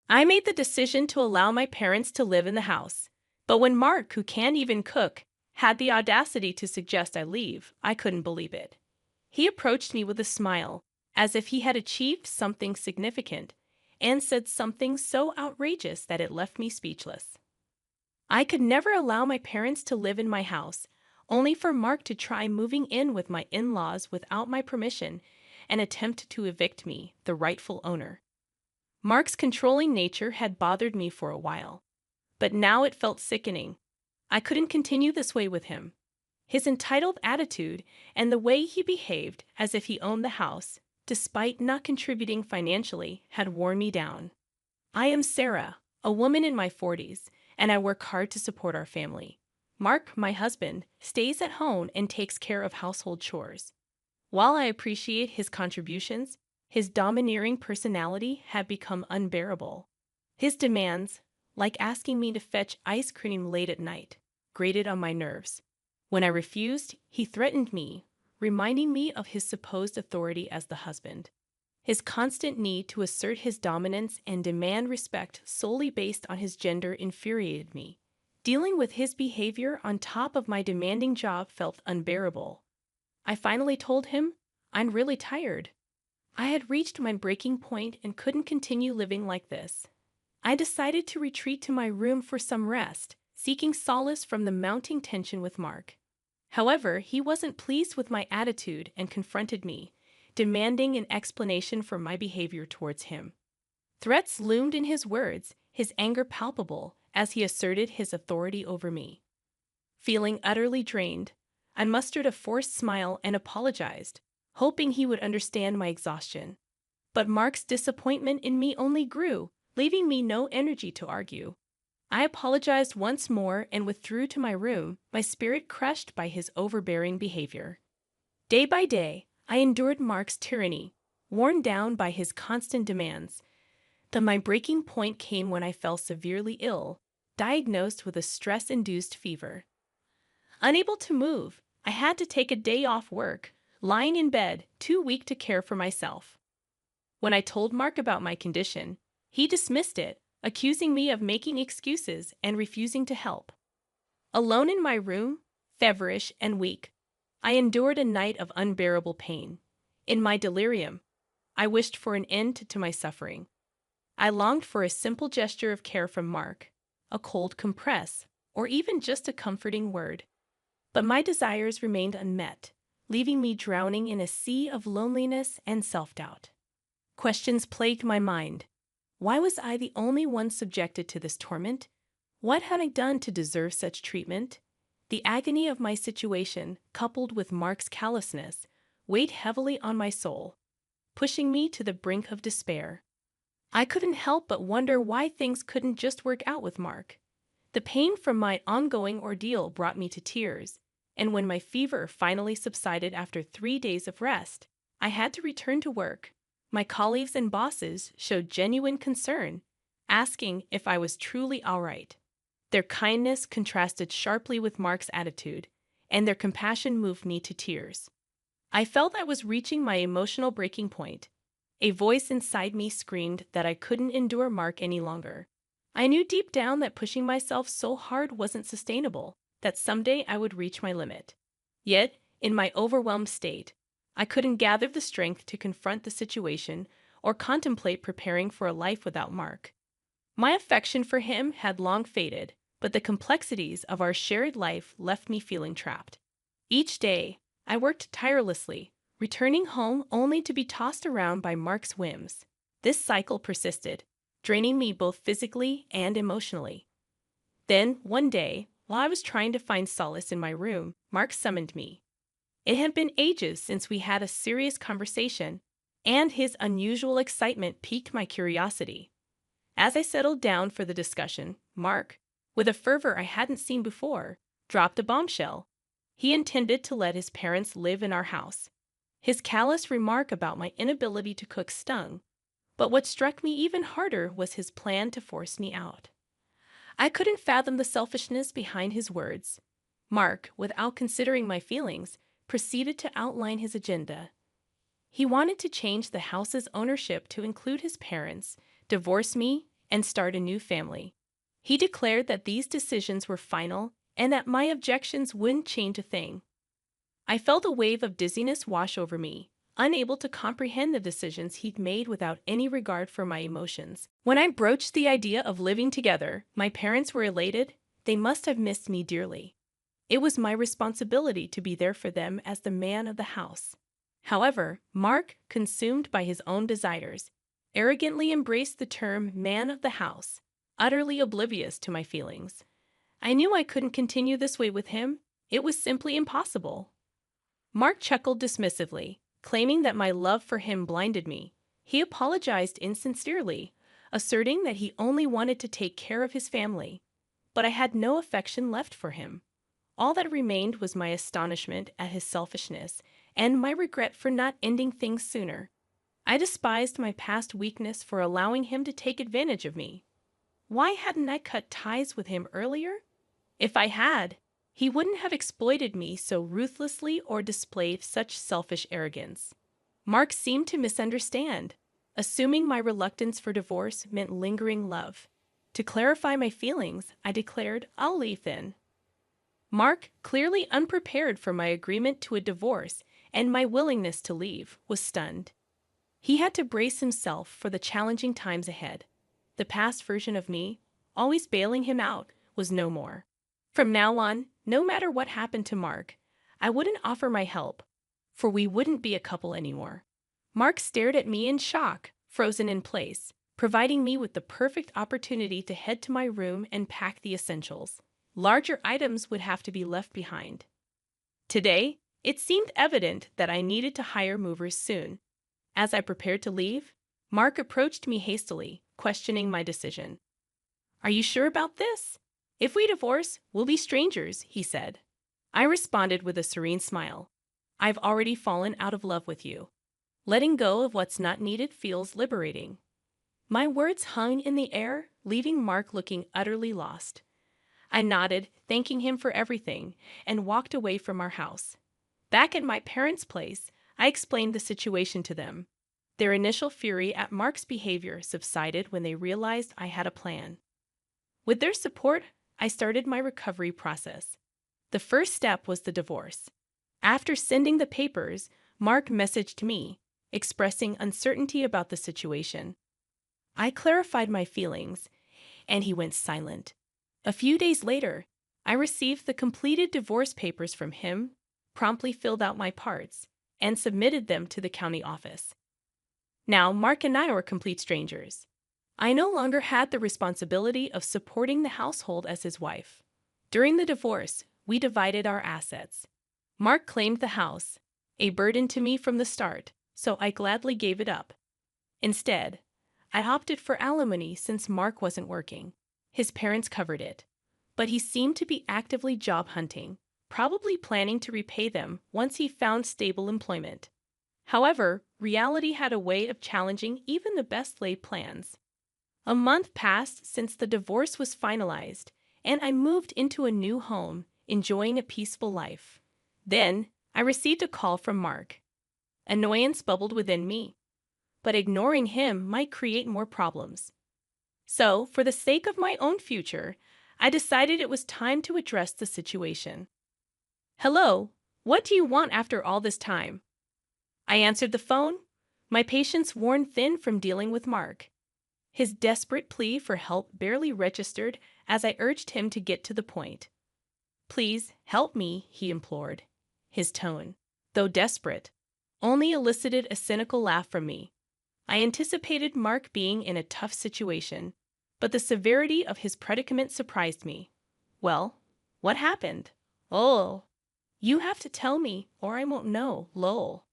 I made the decision to allow my parents to live in the house. But when Mark, who can't even cook, had the audacity to suggest I leave, I couldn't believe it. He approached me with a smile, as if he had achieved something significant, and said something so outrageous that it left me speechless. I could never allow my parents to live in my house, only for Mark to try moving in with my in-laws without my permission and attempt to evict me, the rightful owner. Mark's controlling nature had bothered me for a while, but now it felt sickening. I couldn't continue this way with him. His entitled attitude and the way he behaved as if he owned the house, despite not contributing financially, had worn me down. I am Sarah, a woman in my 40s, and I work hard to support our family. Mark, my husband, stays at home and takes care of household chores. While I appreciate his contributions, his domineering personality had become unbearable. His demands, like asking me to fetch ice cream late at night, grated on my nerves. When I refused, he threatened me, reminding me of his supposed authority as the husband. His constant need to assert his dominance and demand respect solely based on his gender infuriated me. Dealing with his behavior on top of my demanding job felt unbearable. I finally told him, I'm really tired. I had reached my breaking point and couldn't continue living like this. I decided to retreat to my room for some rest, seeking solace from the mounting tension with Mark. However, he wasn't pleased with my attitude and confronted me, demanding an explanation for my behavior towards him. Threats loomed in his words, his anger palpable as he asserted his authority over me. Feeling utterly drained, I mustered a forced smile and apologized, hoping he would understand my exhaustion. But Mark's disappointment in me only grew, leaving me no energy to argue. I apologized once more and withdrew to my room, my spirit crushed by his overbearing behavior. Day by day, I endured Mark's tyranny, worn down by his constant demands. My breaking point came when I fell severely ill, diagnosed with a stress-induced fever. Unable to move, I had to take a day off work, lying in bed, too weak to care for myself. When I told Mark about my condition, he dismissed it, accusing me of making excuses and refusing to help. Alone in my room, feverish and weak, I endured a night of unbearable pain. In my delirium, I wished for an end to my suffering. I longed for a simple gesture of care from Mark, a cold compress, or even just a comforting word. But my desires remained unmet, leaving me drowning in a sea of loneliness and self-doubt. Questions plagued my mind. Why was I the only one subjected to this torment? What had I done to deserve such treatment? The agony of my situation, coupled with Mark's callousness, weighed heavily on my soul, pushing me to the brink of despair. I couldn't help but wonder why things couldn't just work out with Mark. The pain from my ongoing ordeal brought me to tears, and when my fever finally subsided after 3 days of rest, I had to return to work. My colleagues and bosses showed genuine concern, asking if I was truly all right. Their kindness contrasted sharply with Mark's attitude, and their compassion moved me to tears. I felt I was reaching my emotional breaking point. A voice inside me screamed that I couldn't endure Mark any longer. I knew deep down that pushing myself so hard wasn't sustainable, that someday I would reach my limit. Yet, in my overwhelmed state, I couldn't gather the strength to confront the situation or contemplate preparing for a life without Mark. My affection for him had long faded, but the complexities of our shared life left me feeling trapped. Each day, I worked tirelessly, returning home only to be tossed around by Mark's whims. This cycle persisted, draining me both physically and emotionally. Then, one day, while I was trying to find solace in my room, Mark summoned me. It had been ages since we had a serious conversation, and his unusual excitement piqued my curiosity. As I settled down for the discussion, Mark, with a fervor I hadn't seen before, dropped a bombshell. He intended to let his parents live in our house. His callous remark about my inability to cook stung, but what struck me even harder was his plan to force me out. I couldn't fathom the selfishness behind his words. Mark, without considering my feelings, proceeded to outline his agenda. He wanted to change the house's ownership to include his parents, divorce me, and start a new family. He declared that these decisions were final and that my objections wouldn't change a thing. I felt a wave of dizziness wash over me, unable to comprehend the decisions he'd made without any regard for my emotions. When I broached the idea of living together, my parents were elated. They must have missed me dearly. It was my responsibility to be there for them as the man of the house. However, Mark, consumed by his own desires, arrogantly embraced the term man of the house, utterly oblivious to my feelings. I knew I couldn't continue this way with him. It was simply impossible. Mark chuckled dismissively, claiming that my love for him blinded me. He apologized insincerely, asserting that he only wanted to take care of his family. But I had no affection left for him. All that remained was my astonishment at his selfishness and my regret for not ending things sooner. I despised my past weakness for allowing him to take advantage of me. Why hadn't I cut ties with him earlier? If I had, he wouldn't have exploited me so ruthlessly or displayed such selfish arrogance. Mark seemed to misunderstand, assuming my reluctance for divorce meant lingering love. To clarify my feelings, I declared, "I'll leave then." Mark, clearly unprepared for my agreement to a divorce and my willingness to leave, was stunned. He had to brace himself for the challenging times ahead. The past version of me, always bailing him out, was no more. From now on, no matter what happened to Mark, I wouldn't offer my help, for we wouldn't be a couple anymore. Mark stared at me in shock, frozen in place, providing me with the perfect opportunity to head to my room and pack the essentials. Larger items would have to be left behind. Today, it seemed evident that I needed to hire movers soon. As I prepared to leave, Mark approached me hastily, questioning my decision. "Are you sure about this? If we divorce, we'll be strangers," he said. I responded with a serene smile. "I've already fallen out of love with you. Letting go of what's not needed feels liberating." My words hung in the air, leaving Mark looking utterly lost. I nodded, thanking him for everything, and walked away from our house. Back at my parents' place, I explained the situation to them. Their initial fury at Mark's behavior subsided when they realized I had a plan. With their support, I started my recovery process. The first step was the divorce. After sending the papers, Mark messaged me, expressing uncertainty about the situation. I clarified my feelings, and he went silent. A few days later, I received the completed divorce papers from him, promptly filled out my parts, and submitted them to the county office. Now, Mark and I were complete strangers. I no longer had the responsibility of supporting the household as his wife. During the divorce, we divided our assets. Mark claimed the house, a burden to me from the start, so I gladly gave it up. Instead, I opted for alimony since Mark wasn't working. His parents covered it, but he seemed to be actively job hunting, probably planning to repay them once he found stable employment. However, reality had a way of challenging even the best laid plans. A month passed since the divorce was finalized, and I moved into a new home, enjoying a peaceful life. Then, I received a call from Mark. Annoyance bubbled within me, but ignoring him might create more problems. So, for the sake of my own future, I decided it was time to address the situation. "Hello, what do you want after all this time?" I answered the phone, my patience worn thin from dealing with Mark. His desperate plea for help barely registered as I urged him to get to the point. "Please, help me," he implored. His tone, though desperate, only elicited a cynical laugh from me. I anticipated Mark being in a tough situation, but the severity of his predicament surprised me. "Well, what happened?" "Oh, you have to tell me, or I won't know, lol."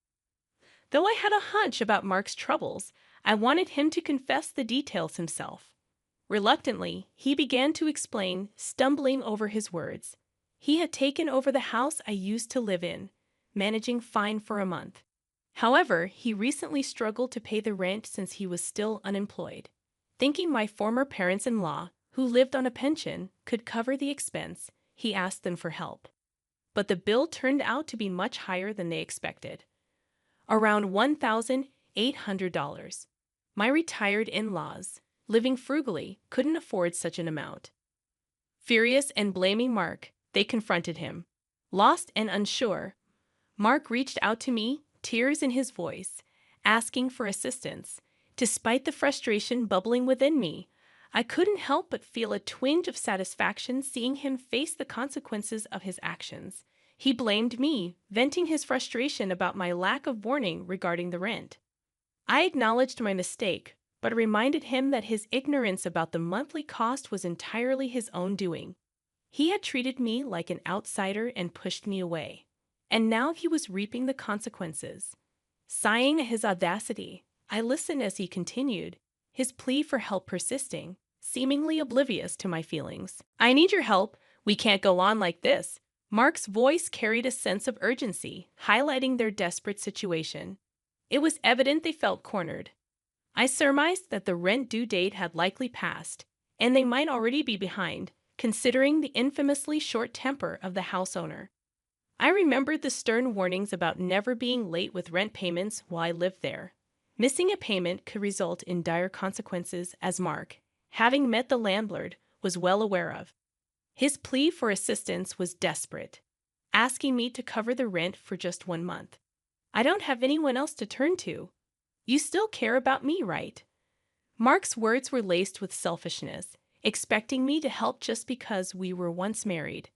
Though I had a hunch about Mark's troubles, I wanted him to confess the details himself. Reluctantly, he began to explain, stumbling over his words. He had taken over the house I used to live in, managing fine for a month. However, he recently struggled to pay the rent since he was still unemployed. Thinking my former parents-in-law, who lived on a pension, could cover the expense, he asked them for help. But the bill turned out to be much higher than they expected. Around $1,800. My retired in-laws, living frugally, couldn't afford such an amount. Furious and blaming Mark, they confronted him. Lost and unsure, Mark reached out to me, tears in his voice, asking for assistance. Despite the frustration bubbling within me, I couldn't help but feel a twinge of satisfaction seeing him face the consequences of his actions. He blamed me, venting his frustration about my lack of warning regarding the rent. I acknowledged my mistake, but reminded him that his ignorance about the monthly cost was entirely his own doing. He had treated me like an outsider and pushed me away, and now he was reaping the consequences. Sighing at his audacity, I listened as he continued, his plea for help persisting, seemingly oblivious to my feelings. "I need your help. We can't go on like this." Mark's voice carried a sense of urgency, highlighting their desperate situation. It was evident they felt cornered. I surmised that the rent due date had likely passed, and they might already be behind, considering the infamously short temper of the house owner. I remembered the stern warnings about never being late with rent payments while I lived there. Missing a payment could result in dire consequences, as Mark, having met the landlord, was well aware of. His plea for assistance was desperate, asking me to cover the rent for just 1 month. "I don't have anyone else to turn to. You still care about me, right?" Mark's words were laced with selfishness, expecting me to help just because we were once married.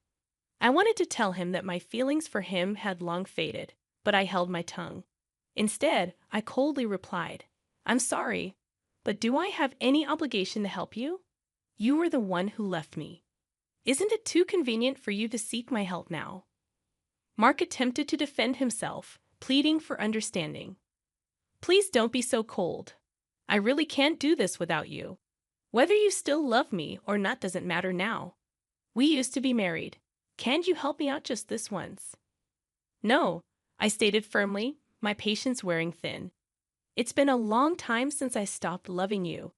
I wanted to tell him that my feelings for him had long faded, but I held my tongue. Instead, I coldly replied, "I'm sorry, but do I have any obligation to help you? You were the one who left me. Isn't it too convenient for you to seek my help now?" Mark attempted to defend himself, pleading for understanding. "Please don't be so cold. I really can't do this without you. Whether you still love me or not doesn't matter now. We used to be married. Can't you help me out just this once?" "No," I stated firmly, my patience wearing thin. "It's been a long time since I stopped loving you.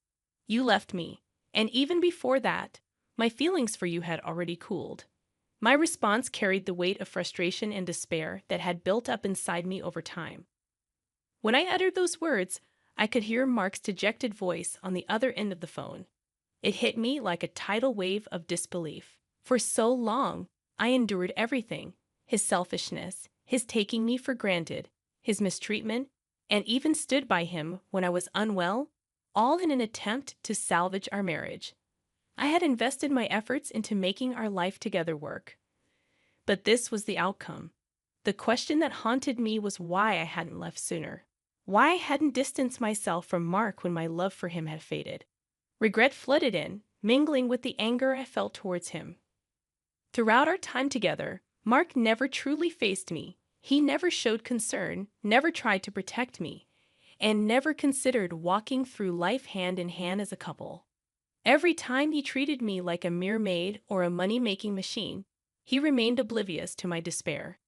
You left me, and even before that, my feelings for you had already cooled." My response carried the weight of frustration and despair that had built up inside me over time. When I uttered those words, I could hear Mark's dejected voice on the other end of the phone. It hit me like a tidal wave of disbelief. For so long, I endured everything: his selfishness, his taking me for granted, his mistreatment, and even stood by him when I was unwell, all in an attempt to salvage our marriage. I had invested my efforts into making our life together work. But this was the outcome. The question that haunted me was why I hadn't left sooner. Why I hadn't distanced myself from Mark when my love for him had faded. Regret flooded in, mingling with the anger I felt towards him. Throughout our time together, Mark never truly faced me. He never showed concern, never tried to protect me, and never considered walking through life hand in hand as a couple. Every time he treated me like a mere maid or a money-making machine, he remained oblivious to my despair.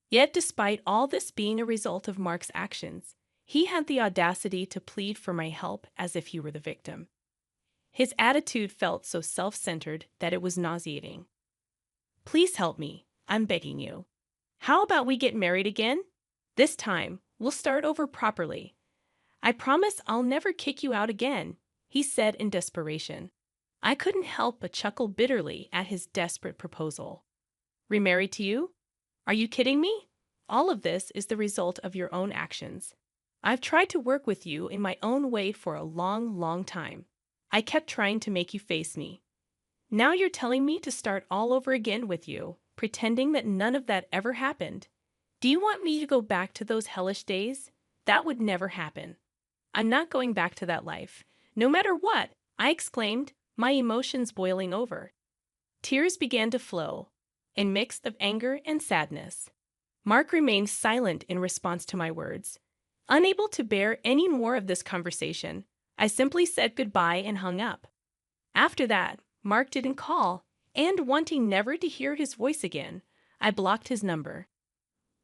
Yet despite all this being a result of Mark's actions, he had the audacity to plead for my help as if he were the victim. His attitude felt so self-centered that it was nauseating. "Please help me, I'm begging you. How about we get married again? This time, we'll start over properly. I promise I'll never kick you out again," he said in desperation. I couldn't help but chuckle bitterly at his desperate proposal. "Remarried to you? Are you kidding me? All of this is the result of your own actions. I've tried to work with you in my own way for a long, long time. I kept trying to make you face me. Now you're telling me to start all over again with you, pretending that none of that ever happened. Do you want me to go back to those hellish days? That would never happen. I'm not going back to that life. No matter what, I exclaimed, my emotions boiling over. Tears began to flow, a mix of anger and sadness. Mark remained silent in response to my words. Unable to bear any more of this conversation, I simply said goodbye and hung up. After that, Mark didn't call, and wanting never to hear his voice again, I blocked his number.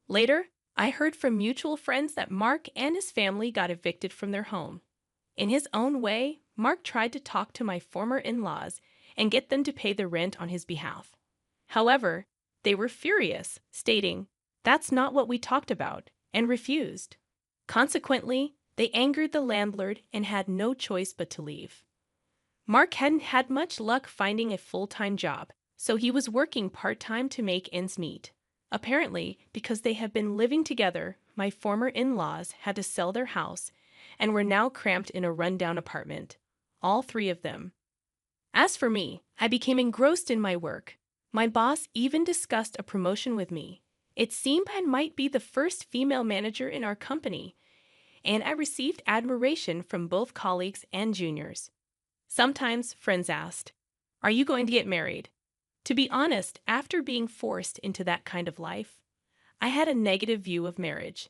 Later, I heard from mutual friends that Mark and his family got evicted from their home. In his own way, Mark tried to talk to my former in-laws and get them to pay the rent on his behalf. However, they were furious, stating, "That's not what we talked about," and refused. Consequently, they angered the landlord and had no choice but to leave. Mark hadn't had much luck finding a full-time job, so he was working part-time to make ends meet. Apparently, because they had been living together, my former in-laws had to sell their house and were now cramped in a rundown apartment, all three of them. As for me, I became engrossed in my work. My boss even discussed a promotion with me. It seemed I might be the first female manager in our company, and I received admiration from both colleagues and juniors. Sometimes friends asked, "Are you going to get married?" To be honest, after being forced into that kind of life, I had a negative view of marriage.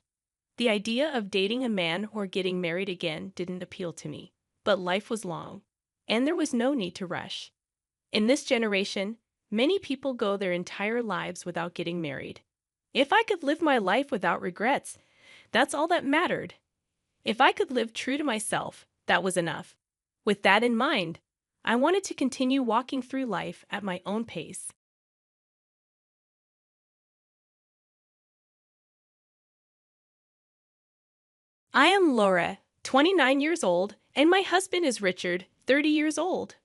The idea of dating a man or getting married again didn't appeal to me, but life was long, and there was no need to rush. In this generation, many people go their entire lives without getting married. If I could live my life without regrets, that's all that mattered. If I could live true to myself, that was enough. With that in mind, I wanted to continue walking through life at my own pace. I am Laura, 29 years old, and my husband is Richard, 30 years old.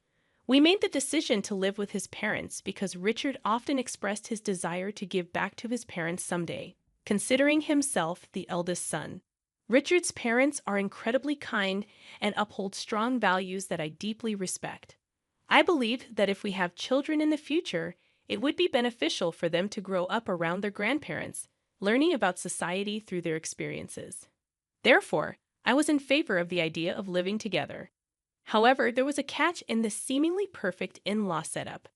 We made the decision to live with his parents because Richard often expressed his desire to give back to his parents someday, considering himself the eldest son. Richard's parents are incredibly kind and uphold strong values that I deeply respect. I believe that if we have children in the future, it would be beneficial for them to grow up around their grandparents, learning about society through their experiences. Therefore, I was in favor of the idea of living together. However, there was a catch in this seemingly perfect in-law setup.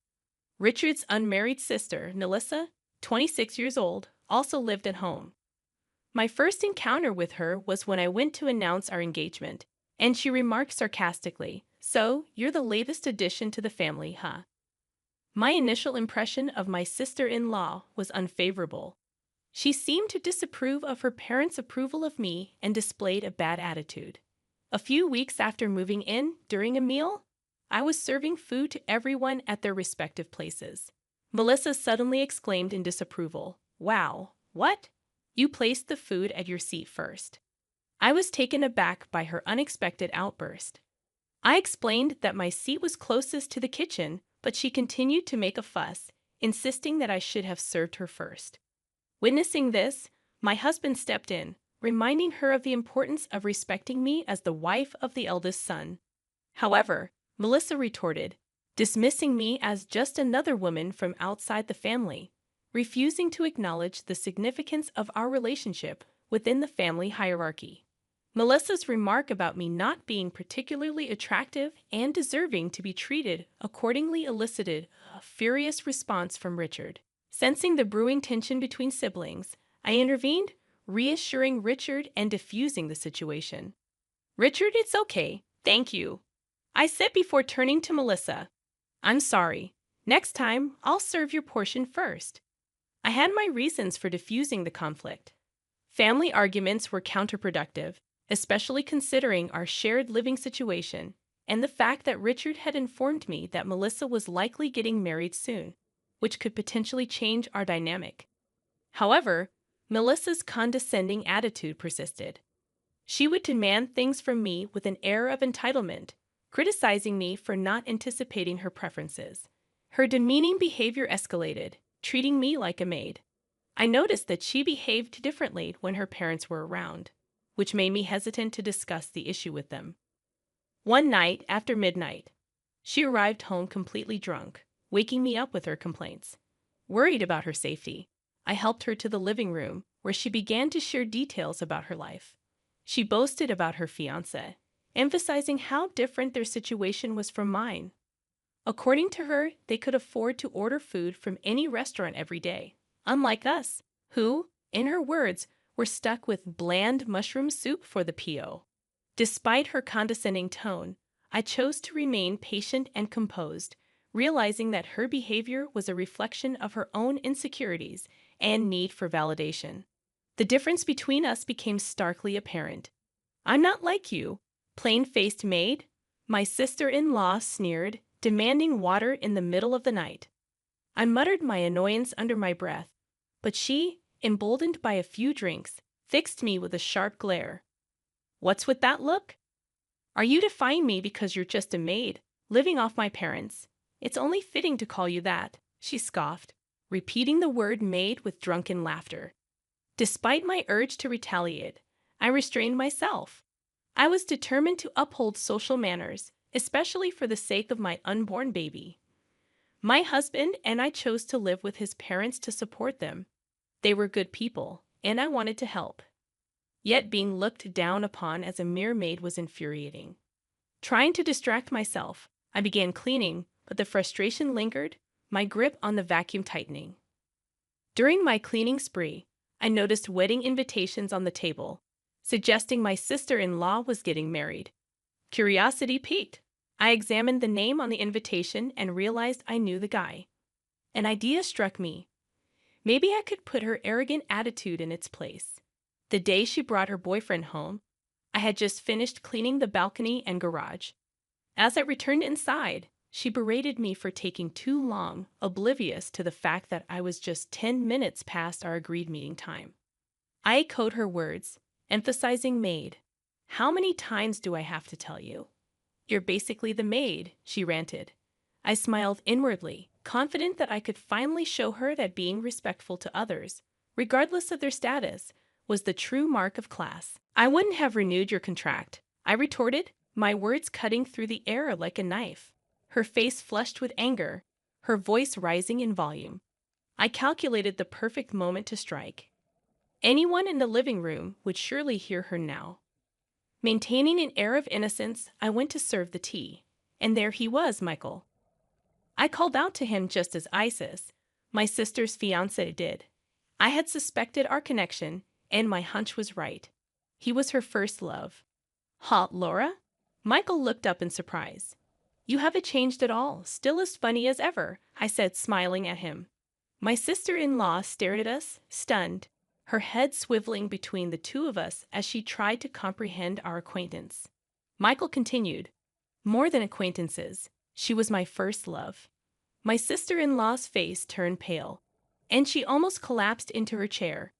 Richard's unmarried sister, Melissa, 26 years old, also lived at home. My first encounter with her was when I went to announce our engagement, and she remarked sarcastically, "So, you're the latest addition to the family, huh?" My initial impression of my sister-in-law was unfavorable. She seemed to disapprove of her parents' approval of me and displayed a bad attitude. A few weeks after moving in, during a meal, I was serving food to everyone at their respective places. Melissa suddenly exclaimed in disapproval, "Wow, what? You placed the food at your seat first." I was taken aback by her unexpected outburst. I explained that my seat was closest to the kitchen, but she continued to make a fuss, insisting that I should have served her first. Witnessing this, my husband stepped in, reminding her of the importance of respecting me as the wife of the eldest son. However, Melissa retorted, dismissing me as just another woman from outside the family, refusing to acknowledge the significance of our relationship within the family hierarchy. Melissa's remark about me not being particularly attractive and deserving to be treated accordingly elicited a furious response from Richard. Sensing the brewing tension between siblings, I intervened, reassuring Richard and diffusing the situation. "Richard, it's okay, thank you," I said before turning to Melissa. "I'm sorry. Next time, I'll serve your portion first." I had my reasons for diffusing the conflict. Family arguments were counterproductive, especially considering our shared living situation and the fact that Richard had informed me that Melissa was likely getting married soon, which could potentially change our dynamic. However, Melissa's condescending attitude persisted. She would demand things from me with an air of entitlement, criticizing me for not anticipating her preferences. Her demeaning behavior escalated, treating me like a maid. I noticed that she behaved differently when her parents were around. which made me hesitant to discuss the issue with them. One night after midnight, she arrived home completely drunk, waking me up with her complaints. Worried about her safety, I helped her to the living room, where she began to share details about her life. She boasted about her fiancé, emphasizing how different their situation was from mine. According to her, they could afford to order food from any restaurant every day, unlike us, who, in her words, were stuck with bland mushroom soup for the PO. Despite her condescending tone, I chose to remain patient and composed, realizing that her behavior was a reflection of her own insecurities and need for validation. The difference between us became starkly apparent. "I'm not like you, plain-faced maid," my sister-in-law sneered, demanding water in the middle of the night. I muttered my annoyance under my breath, but she, emboldened by a few drinks, fixed me with a sharp glare. "What's with that look? Are you defying me because you're just a maid, living off my parents? It's only fitting to call you that," she scoffed, repeating the word maid with drunken laughter. Despite my urge to retaliate, I restrained myself. I was determined to uphold social manners, especially for the sake of my unborn baby. My husband and I chose to live with his parents to support them. They were good people, and I wanted to help. Yet being looked down upon as a mere maid was infuriating. Trying to distract myself, I began cleaning, but the frustration lingered, my grip on the vacuum tightening. During my cleaning spree, I noticed wedding invitations on the table, suggesting my sister-in-law was getting married. Curiosity piqued. I examined the name on the invitation and realized I knew the guy. An idea struck me. Maybe I could put her arrogant attitude in its place. The day she brought her boyfriend home, I had just finished cleaning the balcony and garage. As I returned inside, she berated me for taking too long, oblivious to the fact that I was just 10 minutes past our agreed meeting time. I echoed her words, emphasizing maid. "How many times do I have to tell you? You're basically the maid," she ranted. I smiled inwardly, confident that I could finally show her that being respectful to others, regardless of their status, was the true mark of class. "I wouldn't have renewed your contract," I retorted, my words cutting through the air like a knife. Her face flushed with anger, her voice rising in volume. I calculated the perfect moment to strike. Anyone in the living room would surely hear her now. Maintaining an air of innocence, I went to serve the tea. And there he was, Michael. I called out to him just as Isis, my sister's fiancé, did. I had suspected our connection, and my hunch was right. He was her first love. "Hot, Laura?" Michael looked up in surprise. "You haven't changed at all, still as funny as ever," I said, smiling at him. My sister-in-law stared at us, stunned, her head swiveling between the two of us as she tried to comprehend our acquaintance. Michael continued, "More than acquaintances, she was my first love." My sister-in-law's face turned pale, and she almost collapsed into her chair.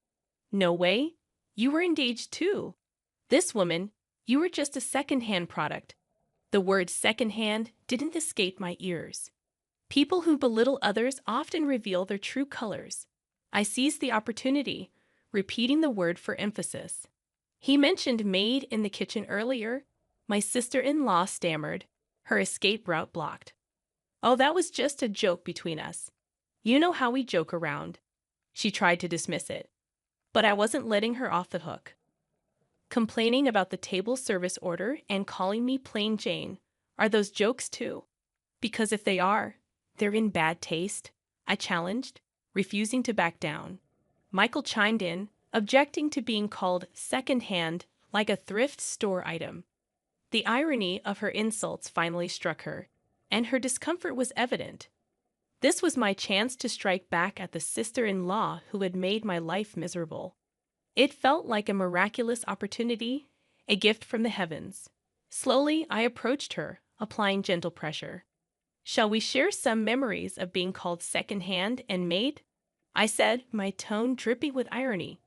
"No way. You were engaged too. This woman, you were just a second-hand product." The word second-hand didn't escape my ears. People who belittle others often reveal their true colors. I seized the opportunity, repeating the word for emphasis. "He mentioned maid in the kitchen earlier," my sister-in-law stammered, her escape route blocked. "Oh, that was just a joke between us. You know how we joke around." She tried to dismiss it, but I wasn't letting her off the hook. "Complaining about the table service order and calling me plain Jane, are those jokes too? Because if they are, they're in bad taste," I challenged, refusing to back down. Michael chimed in, objecting to being called second-hand like a thrift store item. The irony of her insults finally struck her, and her discomfort was evident. This was my chance to strike back at the sister-in-law who had made my life miserable. It felt like a miraculous opportunity, a gift from the heavens. Slowly, I approached her, applying gentle pressure. "Shall we share some memories of being called second-hand and maid?" I said, my tone dripping with irony.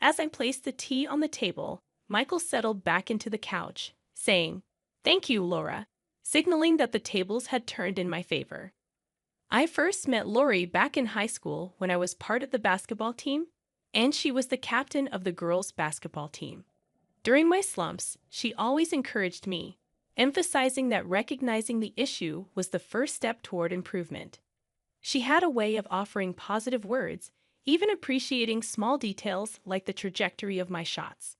As I placed the tea on the table, Michael settled back into the couch, saying, "Thank you, Laura," signaling that the tables had turned in my favor. I first met Lori back in high school when I was part of the basketball team, and she was the captain of the girls' basketball team. During my slumps, she always encouraged me, emphasizing that recognizing the issue was the first step toward improvement. She had a way of offering positive words, even appreciating small details like the trajectory of my shots.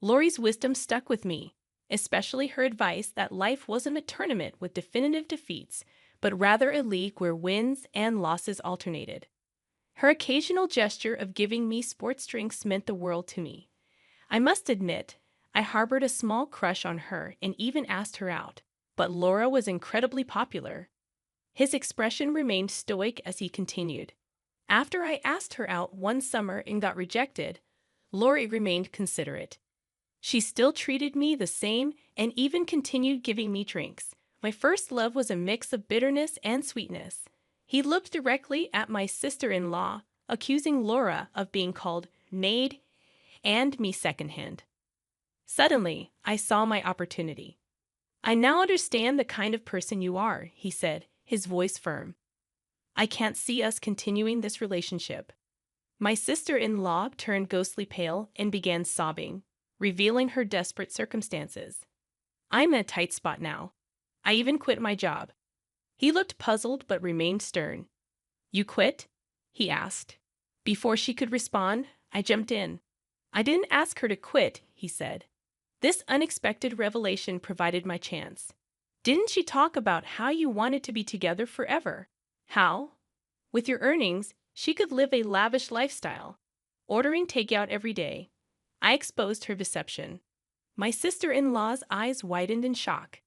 Lori's wisdom stuck with me, especially her advice that life wasn't a tournament with definitive defeats, but rather a league where wins and losses alternated. Her occasional gesture of giving me sports drinks meant the world to me. I must admit, I harbored a small crush on her and even asked her out, but Laura was incredibly popular. His expression remained stoic as he continued. After I asked her out one summer and got rejected, Lori remained considerate. She still treated me the same and even continued giving me drinks. My first love was a mix of bitterness and sweetness. He looked directly at my sister-in-law, accusing Laura of being called maid and me secondhand. Suddenly, I saw my opportunity. "I now understand the kind of person you are," he said, his voice firm. "I can't see us continuing this relationship." My sister-in-law turned ghostly pale and began sobbing, revealing her desperate circumstances. "I'm in a tight spot now. I even quit my job." He looked puzzled but remained stern. "You quit?" he asked. Before she could respond, I jumped in. "I didn't ask her to quit," he said. This unexpected revelation provided my chance. "Didn't she talk about how you wanted to be together forever? How, with your earnings, she could live a lavish lifestyle, ordering takeout every day?" I exposed her deception. My sister-in-law's eyes widened in shock.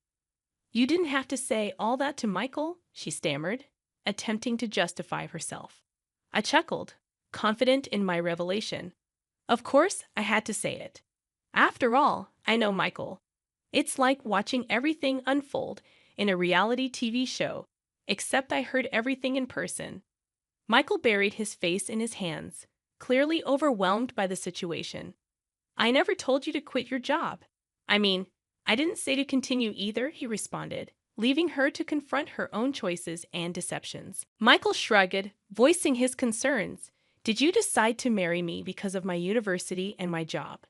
"You didn't have to say all that to Michael," she stammered, attempting to justify herself. I chuckled, confident in my revelation. Of course, I had to say it. After all, I know Michael. It's like watching everything unfold in a reality TV show, except I heard everything in person. Michael buried his face in his hands, clearly overwhelmed by the situation. "I never told you to quit your job. I mean, I didn't say to continue either," he responded, leaving her to confront her own choices and deceptions. Michael shrugged, voicing his concerns. "Did you decide to marry me because of my university and my job?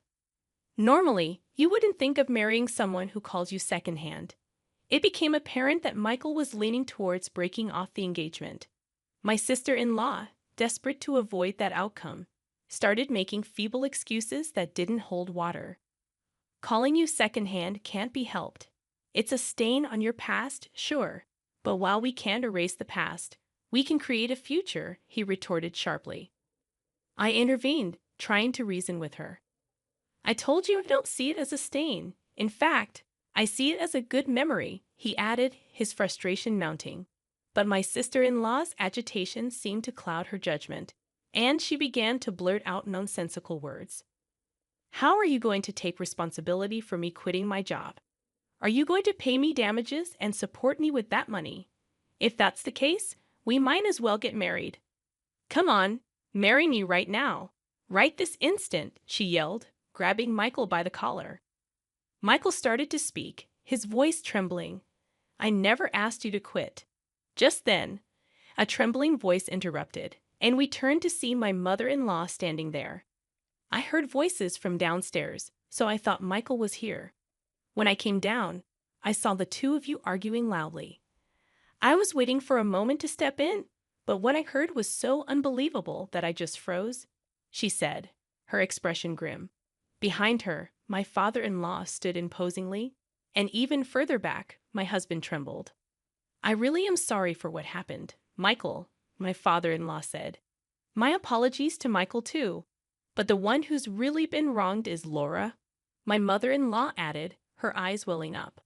Normally, you wouldn't think of marrying someone who calls you secondhand." It became apparent that Michael was leaning towards breaking off the engagement. My sister-in-law, desperate to avoid that outcome, started making feeble excuses that didn't hold water. "Calling you secondhand can't be helped. It's a stain on your past, sure, but while we can't erase the past, we can create a future," he retorted sharply. I intervened, trying to reason with her. "I told you I don't see it as a stain. In fact, I see it as a good memory," he added, his frustration mounting. But my sister-in-law's agitation seemed to cloud her judgment, and she began to blurt out nonsensical words. "How are you going to take responsibility for me quitting my job? Are you going to pay me damages and support me with that money? If that's the case, we might as well get married. Come on, marry me right now. Right this instant," she yelled, grabbing Michael by the collar. Michael started to speak, his voice trembling. "I never asked you to quit." Just then, a trembling voice interrupted, and we turned to see my mother-in-law standing there. I heard voices from downstairs, so I thought Michael was here. When I came down, I saw the two of you arguing loudly. I was waiting for a moment to step in, but what I heard was so unbelievable that I just froze. She said, her expression grim. Behind her, my father-in-law stood imposingly, and even further back, my husband trembled. "I really am sorry for what happened, Michael," my father-in-law said. "My apologies to Michael too, but the one who's really been wronged is Laura," my mother-in-law added, her eyes welling up.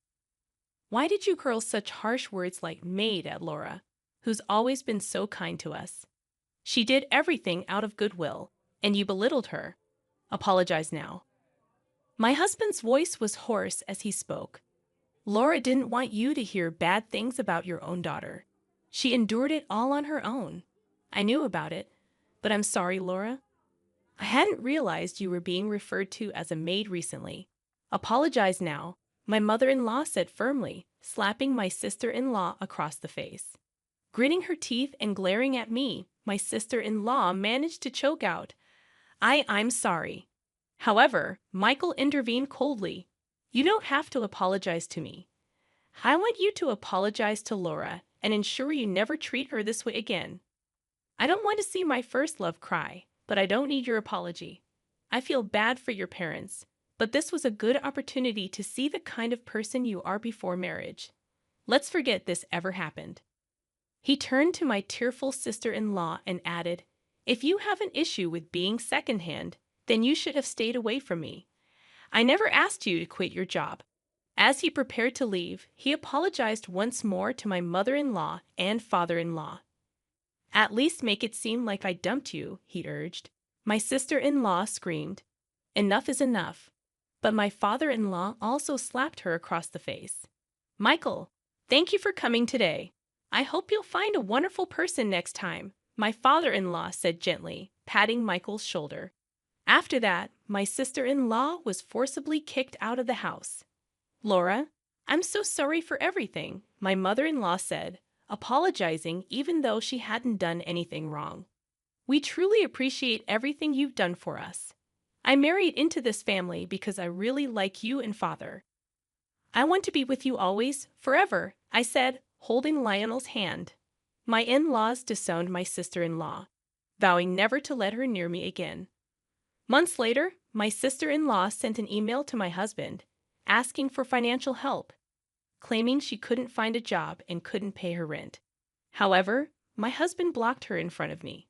"Why did you hurl such harsh words like maid at Laura, who's always been so kind to us? She did everything out of goodwill, and you belittled her. Apologize now." My husband's voice was hoarse as he spoke. "Laura didn't want you to hear bad things about your own daughter. She endured it all on her own. I knew about it, but I'm sorry, Laura. I hadn't realized you were being referred to as a maid recently. Apologize now," my mother-in-law said firmly, slapping my sister-in-law across the face. Gritting her teeth and glaring at me, my sister-in-law managed to choke out, I'm sorry." However, Michael intervened coldly. "You don't have to apologize to me. I want you to apologize to Laura and ensure you never treat her this way again. I don't want to see my first love cry, but I don't need your apology. I feel bad for your parents, but this was a good opportunity to see the kind of person you are before marriage. Let's forget this ever happened." He turned to my tearful sister-in-law and added, "If you have an issue with being secondhand, then you should have stayed away from me. I never asked you to quit your job." As he prepared to leave, he apologized once more to my mother-in-law and father-in-law. "At least make it seem like I dumped you," he urged. My sister-in-law screamed, "Enough is enough." But my father-in-law also slapped her across the face. "Michael, thank you for coming today. I hope you'll find a wonderful person next time," my father-in-law said gently, patting Michael's shoulder. After that, my sister-in-law was forcibly kicked out of the house. "Laura, I'm so sorry for everything," my mother-in-law said, apologizing even though she hadn't done anything wrong. "We truly appreciate everything you've done for us. I married into this family because I really like you and Father. I want to be with you always, forever," I said, holding Lionel's hand. My in-laws disowned my sister-in-law, vowing never to let her near me again. Months later, my sister-in-law sent an email to my husband, asking for financial help, claiming she couldn't find a job and couldn't pay her rent. However, my husband blocked her in front of me.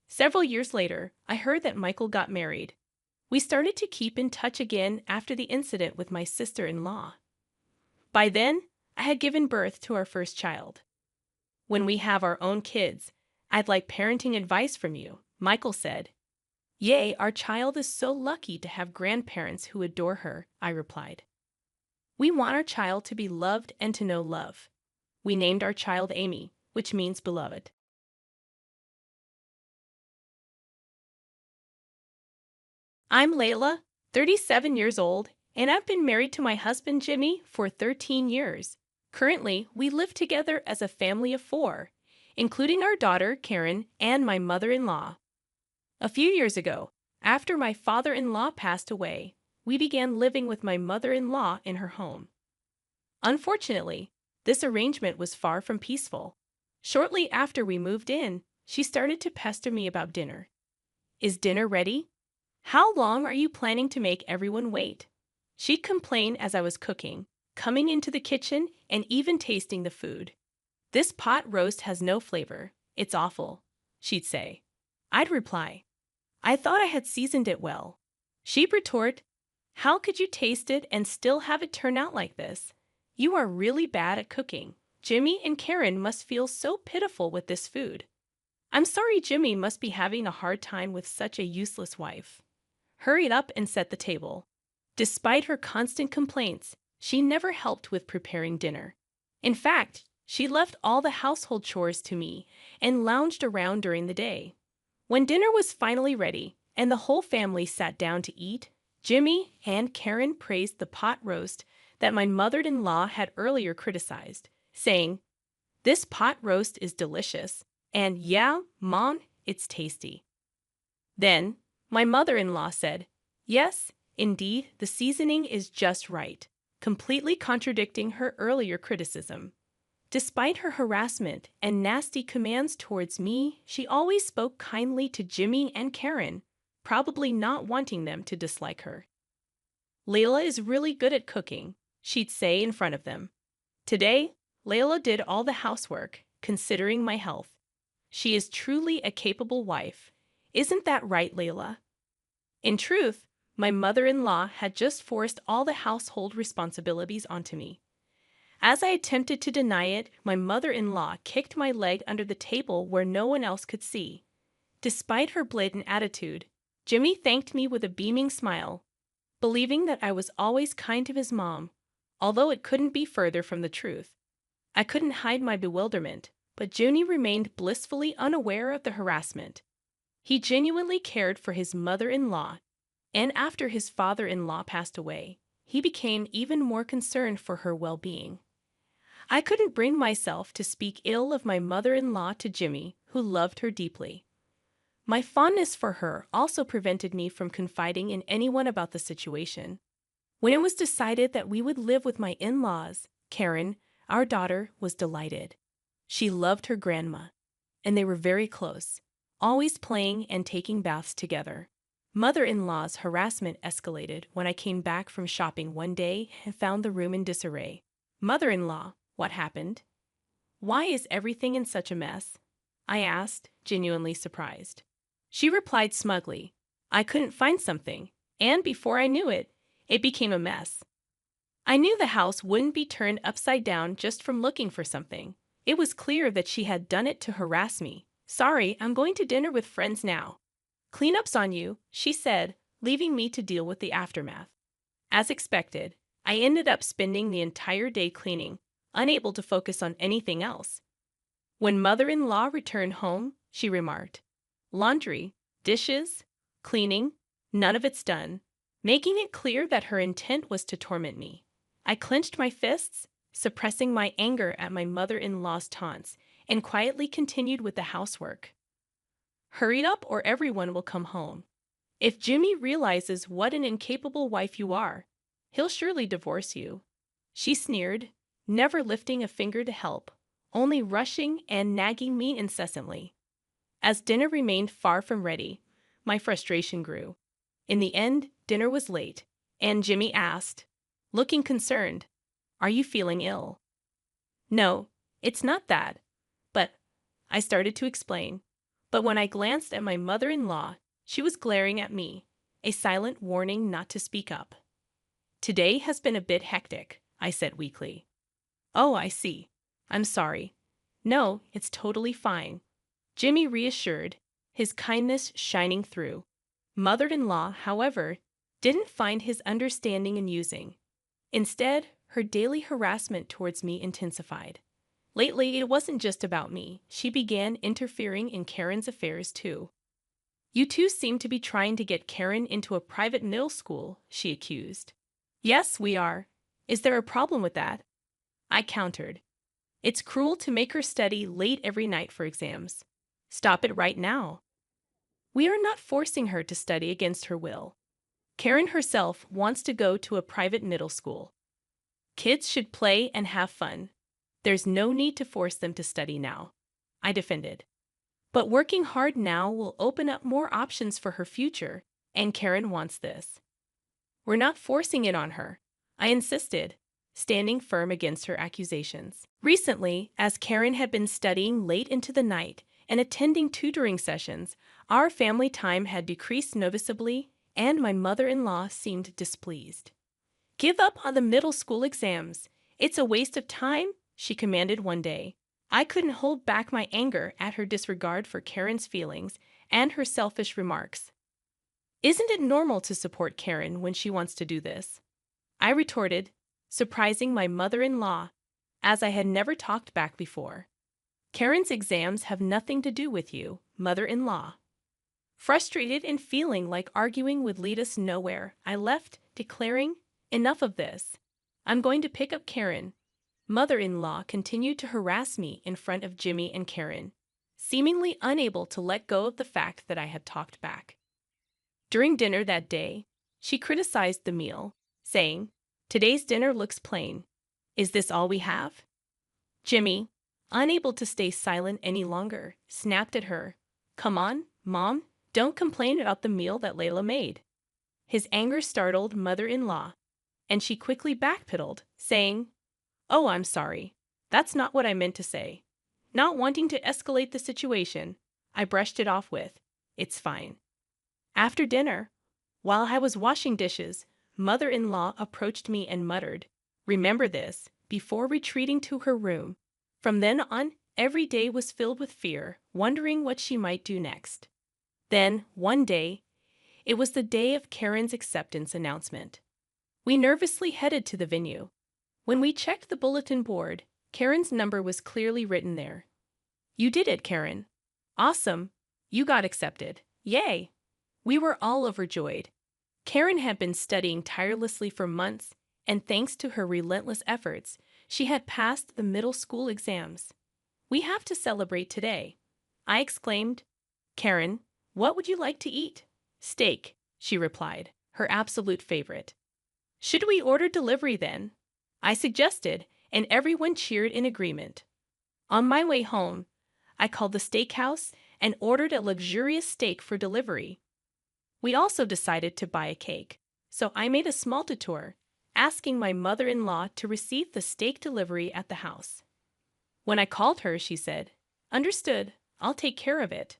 Several years later, I heard that Michael got married. We started to keep in touch again after the incident with my sister-in-law. By then, I had given birth to our first child. "When we have our own kids, I'd like parenting advice from you," Michael said. "Yay, our child is so lucky to have grandparents who adore her," I replied. "We want our child to be loved and to know love. We named our child Amy, which means beloved." I'm Layla, 37 years old, and I've been married to my husband Jimmy for 13 years. Currently, we live together as a family of 4, including our daughter, Karen, and my mother-in-law. A few years ago, after my father-in-law passed away, we began living with my mother-in-law in her home. Unfortunately, this arrangement was far from peaceful. Shortly after we moved in, she started to pester me about dinner. "Is dinner ready? How long are you planning to make everyone wait?" She'd complain as I was cooking, coming into the kitchen and even tasting the food. "This pot roast has no flavor. It's awful," she'd say. I'd reply, "I thought I had seasoned it well." She'd retort, "How could you taste it and still have it turn out like this? You are really bad at cooking. Jimmy and Karen must feel so pitiful with this food." I'm sorry Jimmy must be having a hard time with such a useless wife. Hurried up and set the table. Despite her constant complaints, she never helped with preparing dinner. In fact, she left all the household chores to me and lounged around during the day. When dinner was finally ready and the whole family sat down to eat, Jimmy and Karen praised the pot roast that my mother-in-law had earlier criticized, saying, "This pot roast is delicious, and yeah, Mom, it's tasty." Then, my mother-in-law said, "Yes, indeed, the seasoning is just right," completely contradicting her earlier criticism. Despite her harassment and nasty commands towards me, she always spoke kindly to Jimmy and Karen, probably not wanting them to dislike her. "Layla is really good at cooking," she'd say in front of them. Today, Layla did all the housework, considering my health. She is truly a capable wife. Isn't that right, Layla? In truth, my mother-in-law had just forced all the household responsibilities onto me. As I attempted to deny it, my mother-in-law kicked my leg under the table where no one else could see. Despite her blatant attitude, Jimmy thanked me with a beaming smile, believing that I was always kind to his mom, although it couldn't be further from the truth. I couldn't hide my bewilderment, but Jimmy remained blissfully unaware of the harassment. He genuinely cared for his mother-in-law, and after his father-in-law passed away, he became even more concerned for her well-being. I couldn't bring myself to speak ill of my mother-in-law to Jimmy, who loved her deeply. My fondness for her also prevented me from confiding in anyone about the situation. When it was decided that we would live with my in-laws, Karen, our daughter, was delighted. She loved her grandma, and they were very close, always playing and taking baths together. Mother-in-law's harassment escalated when I came back from shopping one day and found the room in disarray. Mother-in-law, what happened? Why is everything in such a mess? I asked, genuinely surprised. She replied smugly, I couldn't find something, and before I knew it, it became a mess. I knew the house wouldn't be turned upside down just from looking for something. It was clear that she had done it to harass me. Sorry, I'm going to dinner with friends now. Cleanup's on you, she said, leaving me to deal with the aftermath. As expected, I ended up spending the entire day cleaning, unable to focus on anything else. When mother-in-law returned home, she remarked, laundry, dishes, cleaning, none of it's done, making it clear that her intent was to torment me. I clenched my fists, suppressing my anger at my mother-in-law's taunts, and quietly continued with the housework. Hurry up or everyone will come home. If Jimmy realizes what an incapable wife you are, he'll surely divorce you. She sneered, never lifting a finger to help, only rushing and nagging me incessantly. As dinner remained far from ready, my frustration grew. In the end, dinner was late, and Jimmy asked, looking concerned, are you feeling ill? No, it's not that. But, I started to explain. But when I glanced at my mother-in-law, she was glaring at me, a silent warning not to speak up. Today has been a bit hectic, I said weakly. Oh, I see. I'm sorry. No, it's totally fine. Jimmy reassured, his kindness shining through. Mother-in-law, however, didn't find his understanding amusing. Instead, her daily harassment towards me intensified. Lately, it wasn't just about me. She began interfering in Karen's affairs, too. You two seem to be trying to get Karen into a private middle school, she accused. Yes, we are. Is there a problem with that? I countered. It's cruel to make her study late every night for exams. Stop it right now. We are not forcing her to study against her will. Karen herself wants to go to a private middle school. Kids should play and have fun. There's no need to force them to study now, I defended. But working hard now will open up more options for her future, and Karen wants this. We're not forcing it on her, I insisted, standing firm against her accusations. Recently, as Karen had been studying late into the night and attending tutoring sessions, our family time had decreased noticeably, and my mother-in-law seemed displeased. Give up on the middle school exams. It's a waste of time, she commanded one day. I couldn't hold back my anger at her disregard for Karen's feelings and her selfish remarks. Isn't it normal to support Karen when she wants to do this? I retorted, surprising my mother-in-law, as I had never talked back before. Karen's exams have nothing to do with you, mother-in-law. Frustrated and feeling like arguing would lead us nowhere, I left, declaring, enough of this. I'm going to pick up Karen. Mother-in-law continued to harass me in front of Jimmy and Karen, seemingly unable to let go of the fact that I had talked back. During dinner that day, she criticized the meal, saying, today's dinner looks plain. Is this all we have? Jimmy, unable to stay silent any longer, snapped at her. Come on, Mom, don't complain about the meal that Layla made. His anger startled mother-in-law, and she quickly backpedaled, saying, oh, I'm sorry. That's not what I meant to say. Not wanting to escalate the situation, I brushed it off with, it's fine. After dinner, while I was washing dishes, mother-in-law approached me and muttered, remember this, before retreating to her room. From then on, every day was filled with fear, wondering what she might do next. Then, one day, it was the day of Karen's acceptance announcement. We nervously headed to the venue. When we checked the bulletin board, Karen's number was clearly written there. You did it, Karen. Awesome. You got accepted. Yay. We were all overjoyed. Karen had been studying tirelessly for months, and thanks to her relentless efforts, she had passed the middle school exams. We have to celebrate today, I exclaimed. Karen, "What would you like to eat?" "Steak," she replied, her absolute favorite. "Should we order delivery then?" I suggested, and everyone cheered in agreement. On my way home, I called the steakhouse and ordered a luxurious steak for delivery. We also decided to buy a cake, so I made a small detour, asking my mother-in-law to receive the steak delivery at the house. When I called her, she said, "Understood, I'll take care of it."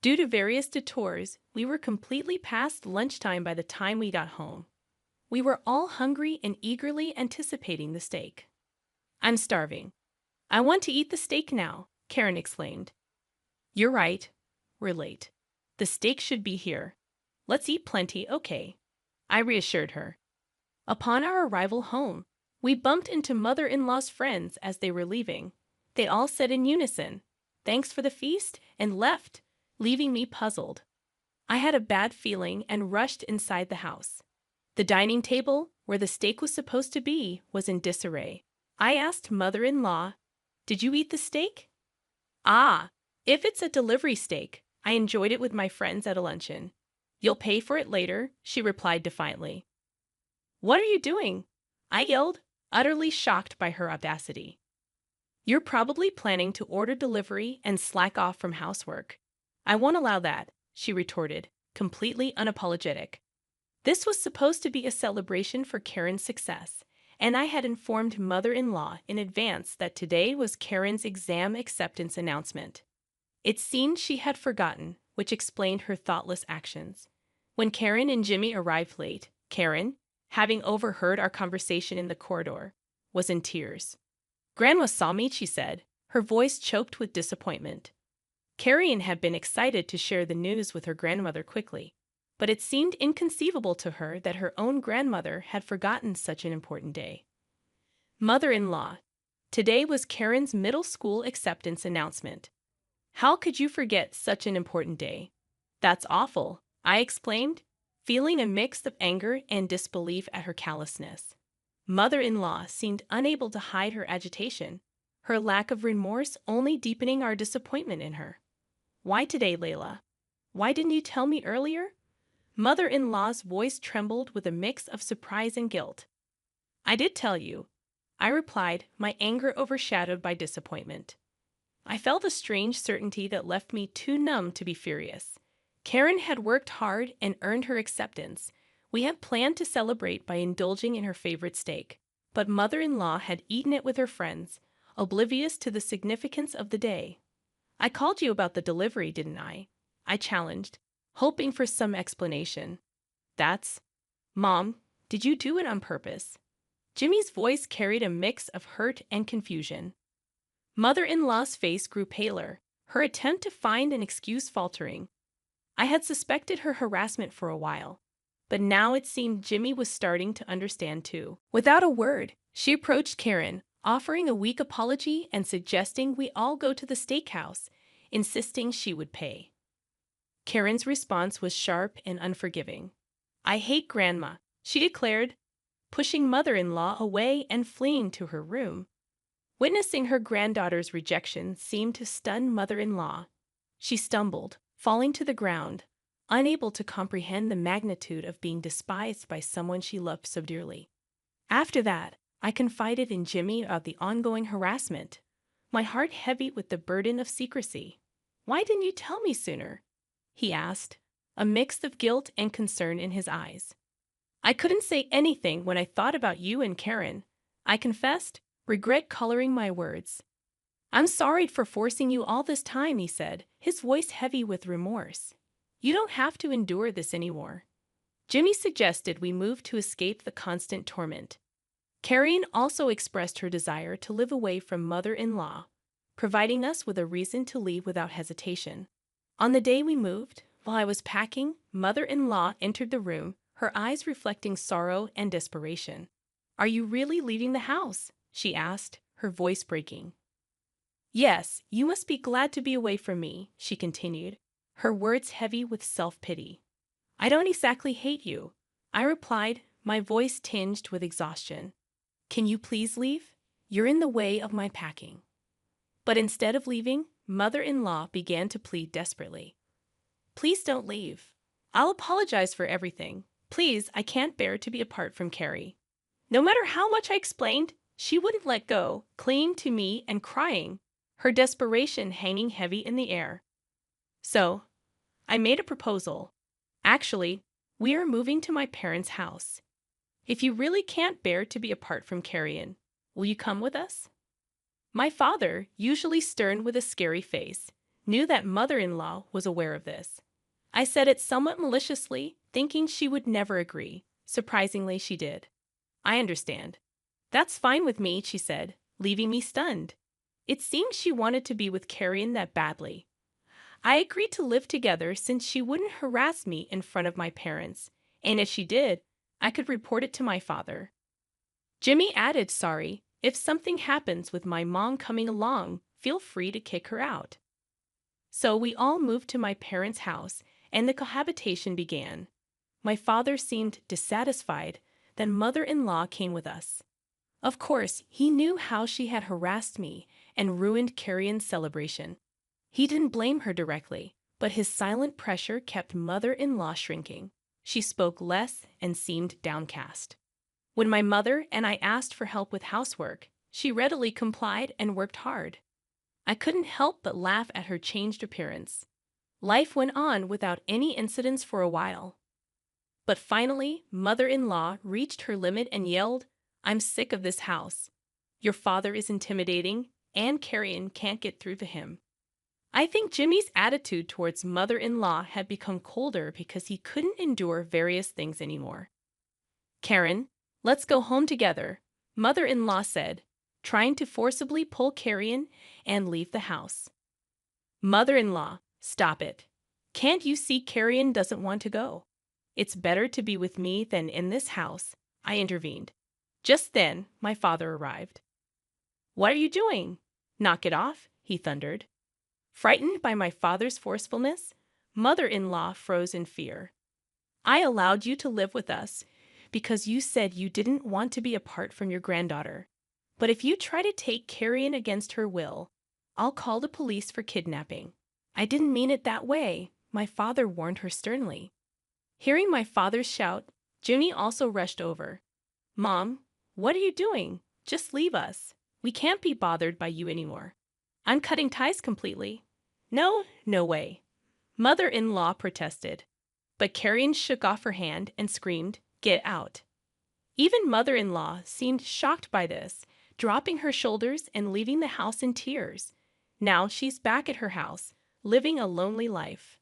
Due to various detours, we were completely past lunchtime by the time we got home. We were all hungry and eagerly anticipating the steak. "I'm starving. I want to eat the steak now," Karen exclaimed. "You're right. We're late. The steak should be here. Let's eat plenty, okay?" I reassured her. Upon our arrival home, we bumped into mother-in-law's friends as they were leaving. They all said in unison, "Thanks for the feast," and left, leaving me puzzled. I had a bad feeling and rushed inside the house. The dining table, where the steak was supposed to be, was in disarray. I asked mother-in-law, "Did you eat the steak?" "Ah, if it's a delivery steak, I enjoyed it with my friends at a luncheon. You'll pay for it later," she replied defiantly. "What are you doing?" I yelled, utterly shocked by her audacity. "You're probably planning to order delivery and slack off from housework. I won't allow that," she retorted, completely unapologetic. This was supposed to be a celebration for Karen's success, and I had informed mother-in-law in advance that today was Karen's exam acceptance announcement. It seemed she had forgotten, which explained her thoughtless actions. When Karen and Jimmy arrived late, Karen, having overheard our conversation in the corridor, was in tears. "Grandma saw me," she said, her voice choked with disappointment. Karen had been excited to share the news with her grandmother quickly, but it seemed inconceivable to her that her own grandmother had forgotten such an important day. "Mother-in-law, today was Karen's middle school acceptance announcement. How could you forget such an important day?" "That's awful," I exclaimed, feeling a mix of anger and disbelief at her callousness. Mother-in-law seemed unable to hide her agitation, her lack of remorse only deepening our disappointment in her. "Why today, Layla? Why didn't you tell me earlier?" Mother-in-law's voice trembled with a mix of surprise and guilt. "I did tell you," I replied, my anger overshadowed by disappointment. I felt a strange certainty that left me too numb to be furious. Karen had worked hard and earned her acceptance. We had planned to celebrate by indulging in her favorite steak, but mother-in-law had eaten it with her friends, oblivious to the significance of the day. "I called you about the delivery, didn't I?" I challenged, hoping for some explanation. Mom, did you do it on purpose?" Jimmy's voice carried a mix of hurt and confusion. Mother-in-law's face grew paler, her attempt to find an excuse faltering. I had suspected her harassment for a while, but now it seemed Jimmy was starting to understand too. Without a word, she approached Karen, offering a weak apology and suggesting we all go to the steakhouse, insisting she would pay. Karen's response was sharp and unforgiving. "I hate Grandma," she declared, pushing mother-in-law away and fleeing to her room. Witnessing her granddaughter's rejection seemed to stun mother-in-law. She stumbled, falling to the ground, unable to comprehend the magnitude of being despised by someone she loved so dearly. After that, I confided in Jimmy about the ongoing harassment, my heart heavy with the burden of secrecy. "Why didn't you tell me sooner?" he asked, a mix of guilt and concern in his eyes. "I couldn't say anything when I thought about you and Karen," I confessed, regret coloring my words. "I'm sorry for forcing you all this time," he said, his voice heavy with remorse. "You don't have to endure this anymore." Jimmy suggested we move to escape the constant torment. Karen also expressed her desire to live away from mother-in-law, providing us with a reason to leave without hesitation. On the day we moved, while I was packing, mother-in-law entered the room, her eyes reflecting sorrow and desperation. "Are you really leaving the house?" she asked, her voice breaking. "Yes, you must be glad to be away from me," she continued, her words heavy with self-pity. "I don't exactly hate you," I replied, my voice tinged with exhaustion. "Can you please leave? You're in the way of my packing." But instead of leaving, mother-in-law began to plead desperately. Please don't leave. I'll apologize for everything. Please, I can't bear to be apart from Carrie. No matter how much I explained, she wouldn't let go, clinging to me and crying, her desperation hanging heavy in the air. So, I made a proposal. Actually, we are moving to my parents' house. If you really can't bear to be apart from Carrion, will you come with us? My father, usually stern with a scary face, knew that mother-in-law was aware of this. I said it somewhat maliciously, thinking she would never agree. Surprisingly, she did. I understand. That's fine with me, she said, leaving me stunned. It seemed she wanted to be with Carrion that badly. I agreed to live together since she wouldn't harass me in front of my parents, and if she did, I could report it to my father. Jimmy added, sorry, if something happens with my mom coming along, feel free to kick her out. So we all moved to my parents' house, and the cohabitation began. My father seemed dissatisfied that mother-in-law came with us. Of course, he knew how she had harassed me and ruined Carrion's celebration. He didn't blame her directly, but his silent pressure kept mother-in-law shrinking. She spoke less and seemed downcast. When my mother and I asked for help with housework, she readily complied and worked hard. I couldn't help but laugh at her changed appearance. Life went on without any incidents for a while. But finally, mother-in-law reached her limit and yelled, I'm sick of this house. Your father is intimidating, and Carrion can't get through to him. I think Jimmy's attitude towards mother-in-law had become colder because he couldn't endure various things anymore. Karen, let's go home together, mother-in-law said, trying to forcibly pull Carrion and leave the house. Mother-in-law, stop it. Can't you see Carrion doesn't want to go? It's better to be with me than in this house, I intervened. Just then, my father arrived. What are you doing? Knock it off, he thundered. Frightened by my father's forcefulness, mother-in-law froze in fear. I allowed you to live with us because you said you didn't want to be apart from your granddaughter. But if you try to take Carrion against her will, I'll call the police for kidnapping. I didn't mean it that way, my father warned her sternly. Hearing my father's shout, Jimmy also rushed over. Mom, what are you doing? Just leave us. We can't be bothered by you anymore. I'm cutting ties completely. No way. Mother-in-law protested. But Carrion shook off her hand and screamed, Get out. Even mother-in-law seemed shocked by this, dropping her shoulders and leaving the house in tears. Now she's back at her house, living a lonely life.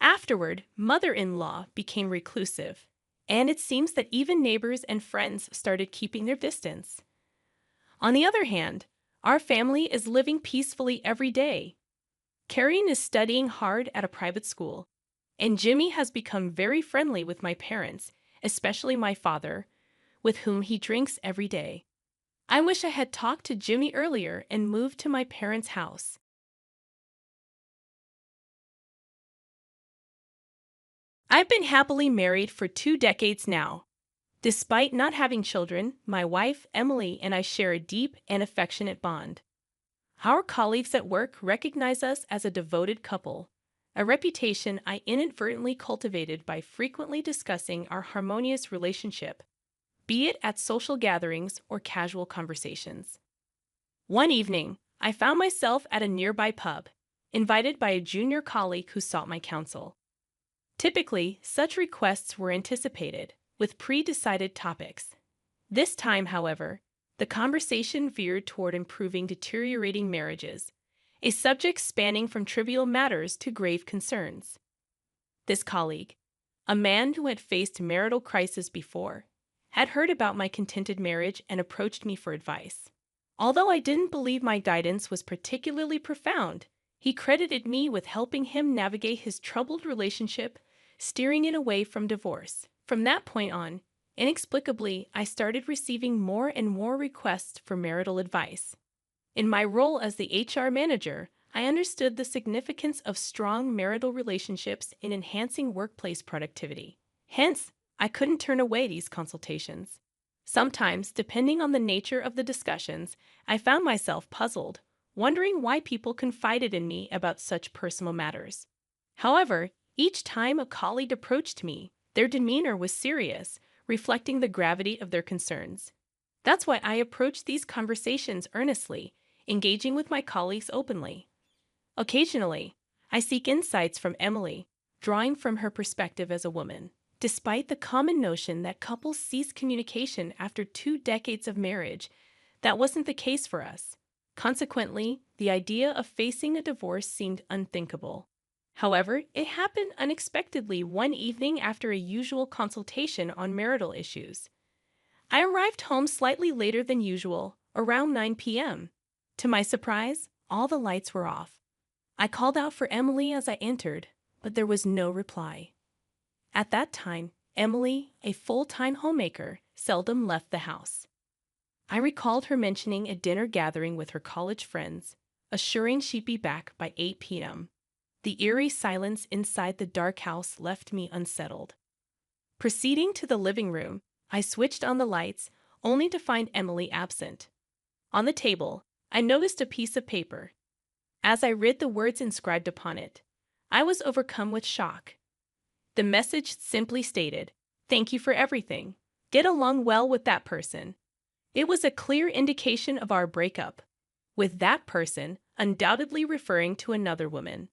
Afterward, mother-in-law became reclusive, and it seems that even neighbors and friends started keeping their distance. On the other hand, our family is living peacefully every day. Carrion is studying hard at a private school, and Jimmy has become very friendly with my parents, especially my father, with whom he drinks every day. I wish I had talked to Jimmy earlier and moved to my parents' house. I've been happily married for 2 decades now. Despite not having children, my wife, Emily, and I share a deep and affectionate bond. Our colleagues at work recognize us as a devoted couple, a reputation I inadvertently cultivated by frequently discussing our harmonious relationship, be it at social gatherings or casual conversations. One evening, I found myself at a nearby pub, invited by a junior colleague who sought my counsel. Typically, such requests were anticipated, with pre-decided topics. This time, however, the conversation veered toward improving deteriorating marriages, a subject spanning from trivial matters to grave concerns. This colleague, a man who had faced marital crisis before, had heard about my contented marriage and approached me for advice. Although I didn't believe my guidance was particularly profound, he credited me with helping him navigate his troubled relationship, steering it away from divorce. From that point on, inexplicably, I started receiving more and more requests for marital advice. In my role as the HR manager, I understood the significance of strong marital relationships in enhancing workplace productivity. Hence, I couldn't turn away these consultations. Sometimes, depending on the nature of the discussions, I found myself puzzled, wondering why people confided in me about such personal matters. However, Each time a colleague approached me, their demeanor was serious, reflecting the gravity of their concerns. That's why I approach these conversations earnestly, engaging with my colleagues openly. Occasionally, I seek insights from Emily, drawing from her perspective as a woman. Despite the common notion that couples cease communication after 2 decades of marriage, that wasn't the case for us. Consequently, the idea of facing a divorce seemed unthinkable. However, it happened unexpectedly one evening after a usual consultation on marital issues. I arrived home slightly later than usual, around 9 p.m. To my surprise, all the lights were off. I called out for Emily as I entered, but there was no reply. At that time, Emily, a full-time homemaker, seldom left the house. I recalled her mentioning a dinner gathering with her college friends, assuring she'd be back by 8 p.m. The eerie silence inside the dark house left me unsettled. Proceeding to the living room, I switched on the lights, only to find Emily absent. On the table, I noticed a piece of paper. As I read the words inscribed upon it, I was overcome with shock. The message simply stated, "Thank you for everything. Get along well with that person." It was a clear indication of our breakup, with that person undoubtedly referring to another woman.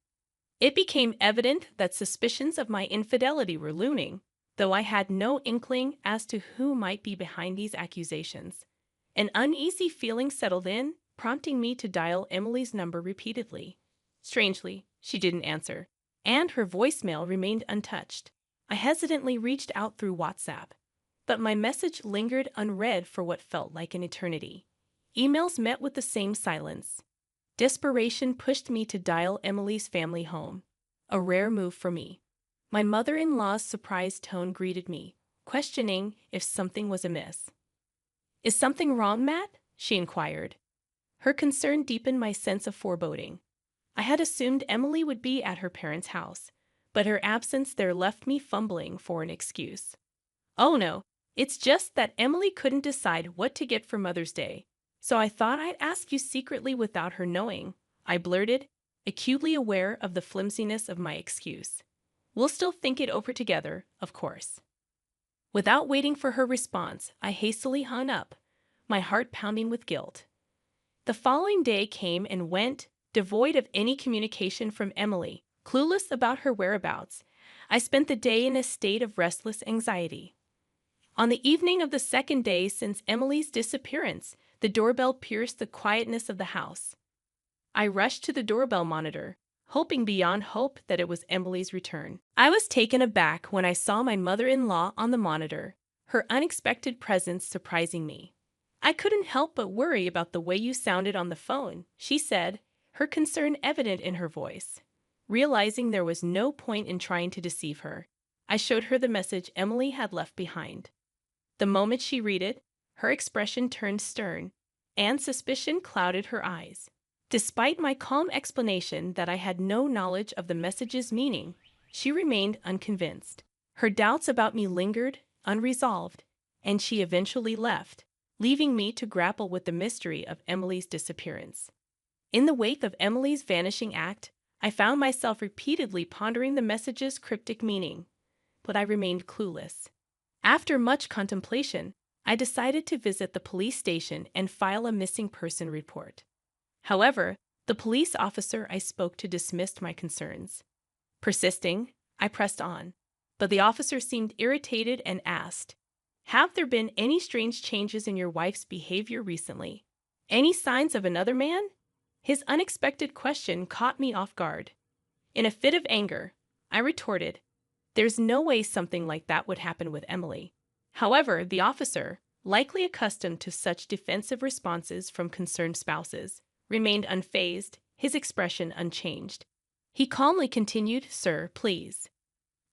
It became evident that suspicions of my infidelity were looming, though I had no inkling as to who might be behind these accusations. An uneasy feeling settled in, prompting me to dial Emily's number repeatedly. Strangely, she didn't answer, and her voicemail remained untouched. I hesitantly reached out through WhatsApp, but my message lingered unread for what felt like an eternity. Emails met with the same silence. Desperation pushed me to dial Emily's family home, a rare move for me. My mother-in-law's surprised tone greeted me, questioning if something was amiss. "Is something wrong, Matt?" she inquired. Her concern deepened my sense of foreboding. I had assumed Emily would be at her parents' house, but her absence there left me fumbling for an excuse. "Oh no, it's just that Emily couldn't decide what to get for Mother's Day, so I thought I'd ask you secretly without her knowing," I blurted, acutely aware of the flimsiness of my excuse. "We'll still think it over together, of course." Without waiting for her response, I hastily hung up, my heart pounding with guilt. The following day came and went, devoid of any communication from Emily. Clueless about her whereabouts, I spent the day in a state of restless anxiety. On the evening of the second day since Emily's disappearance, the doorbell pierced the quietness of the house. I rushed to the doorbell monitor, hoping beyond hope that it was Emily's return. I was taken aback when I saw my mother-in-law on the monitor, her unexpected presence surprising me. "I couldn't help but worry about the way you sounded on the phone," she said, her concern evident in her voice. Realizing there was no point in trying to deceive her, I showed her the message Emily had left behind. The moment she read it, her expression turned stern, and suspicion clouded her eyes. Despite my calm explanation that I had no knowledge of the message's meaning, she remained unconvinced. Her doubts about me lingered, unresolved, and she eventually left, leaving me to grapple with the mystery of Emily's disappearance. In the wake of Emily's vanishing act, I found myself repeatedly pondering the message's cryptic meaning, but I remained clueless. After much contemplation, I decided to visit the police station and file a missing person report. However, the police officer I spoke to dismissed my concerns. Persisting, I pressed on, but the officer seemed irritated and asked, "Have there been any strange changes in your wife's behavior recently? Any signs of another man?" His unexpected question caught me off guard. In a fit of anger, I retorted, "There's no way something like that would happen with Emily." However, the officer, likely accustomed to such defensive responses from concerned spouses, remained unfazed, his expression unchanged. He calmly continued, "Sir, please."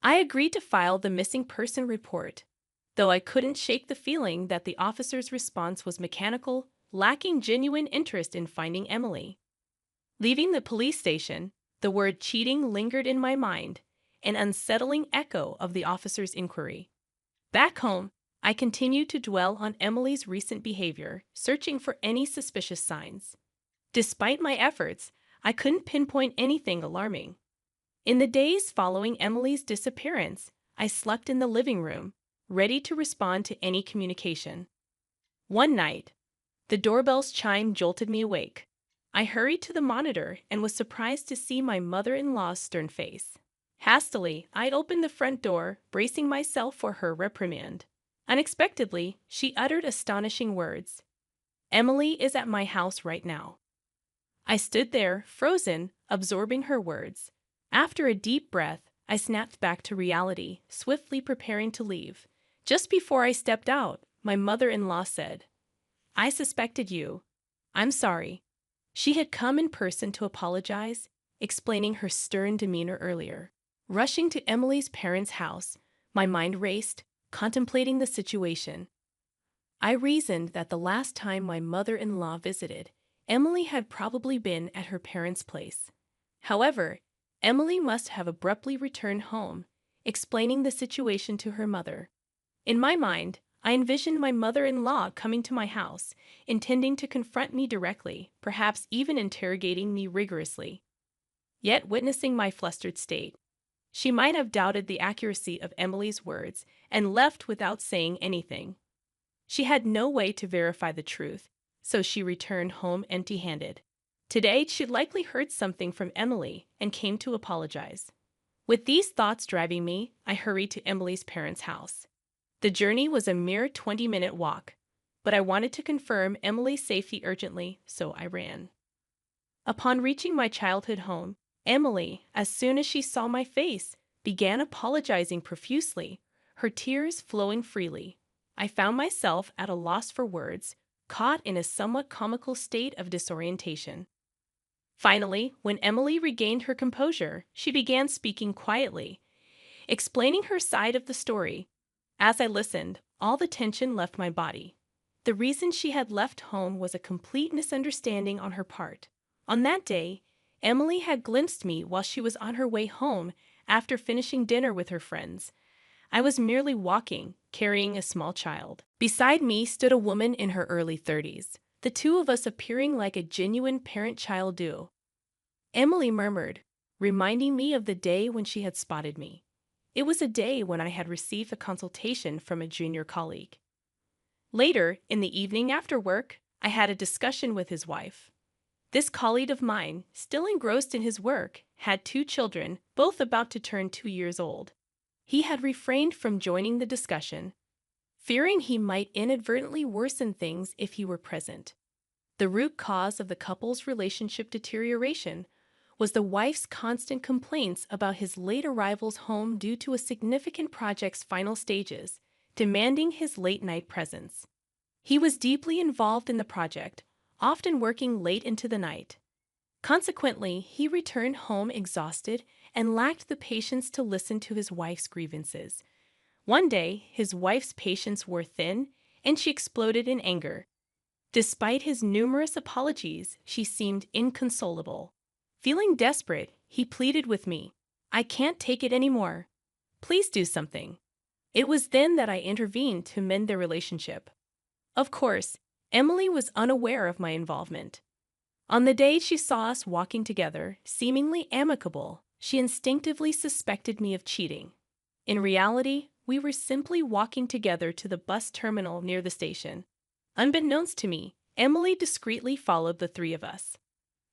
I agreed to file the missing person report, though I couldn't shake the feeling that the officer's response was mechanical, lacking genuine interest in finding Emily. Leaving the police station, the word cheating lingered in my mind, an unsettling echo of the officer's inquiry. Back home, I continued to dwell on Emily's recent behavior, searching for any suspicious signs. Despite my efforts, I couldn't pinpoint anything alarming. In the days following Emily's disappearance, I slept in the living room, ready to respond to any communication. One night, the doorbell's chime jolted me awake. I hurried to the monitor and was surprised to see my mother-in-law's stern face. Hastily, I opened the front door, bracing myself for her reprimand. Unexpectedly, she uttered astonishing words. "Emily is at my house right now." I stood there, frozen, absorbing her words. After a deep breath, I snapped back to reality, swiftly preparing to leave. Just before I stepped out, my mother-in-law said, "I suspected you. I'm sorry." She had come in person to apologize, explaining her stern demeanor earlier. Rushing to Emily's parents' house, my mind raced, contemplating the situation. I reasoned that the last time my mother-in-law visited, Emily had probably been at her parents' place. However, Emily must have abruptly returned home, explaining the situation to her mother. In my mind, I envisioned my mother-in-law coming to my house, intending to confront me directly, perhaps even interrogating me rigorously. Yet, witnessing my flustered state, she might have doubted the accuracy of Emily's words and left without saying anything. She had no way to verify the truth, so she returned home empty-handed. Today, she'd likely heard something from Emily and came to apologize. With these thoughts driving me, I hurried to Emily's parents' house. The journey was a mere 20-minute walk, but I wanted to confirm Emily's safety urgently, so I ran. Upon reaching my childhood home, Emily, as soon as she saw my face, began apologizing profusely, her tears flowing freely. I found myself at a loss for words, caught in a somewhat comical state of disorientation. Finally, when Emily regained her composure, she began speaking quietly, explaining her side of the story. As I listened, all the tension left my body. The reason she had left home was a complete misunderstanding on her part. On that day, Emily had glimpsed me while she was on her way home after finishing dinner with her friends. I was merely walking, carrying a small child. Beside me stood a woman in her early 30s, the two of us appearing like a genuine parent-child duo. Emily murmured, reminding me of the day when she had spotted me. It was a day when I had received a consultation from a junior colleague. Later, in the evening after work, I had a discussion with his wife. This colleague of mine, still engrossed in his work, had 2 children, both about to turn 2 years old. He had refrained from joining the discussion, fearing he might inadvertently worsen things if he were present. The root cause of the couple's relationship deterioration was the wife's constant complaints about his late arrivals home due to a significant project's final stages, demanding his late-night presence. He was deeply involved in the project, often working late into the night. Consequently, he returned home exhausted and lacked the patience to listen to his wife's grievances. One day, his wife's patience wore thin, and she exploded in anger. Despite his numerous apologies, she seemed inconsolable. Feeling desperate, he pleaded with me, "I can't take it anymore. Please do something." It was then that I intervened to mend their relationship. Of course, Emily was unaware of my involvement. On the day she saw us walking together, seemingly amicable, she instinctively suspected me of cheating. In reality, we were simply walking together to the bus terminal near the station. Unbeknownst to me, Emily discreetly followed the 3 of us.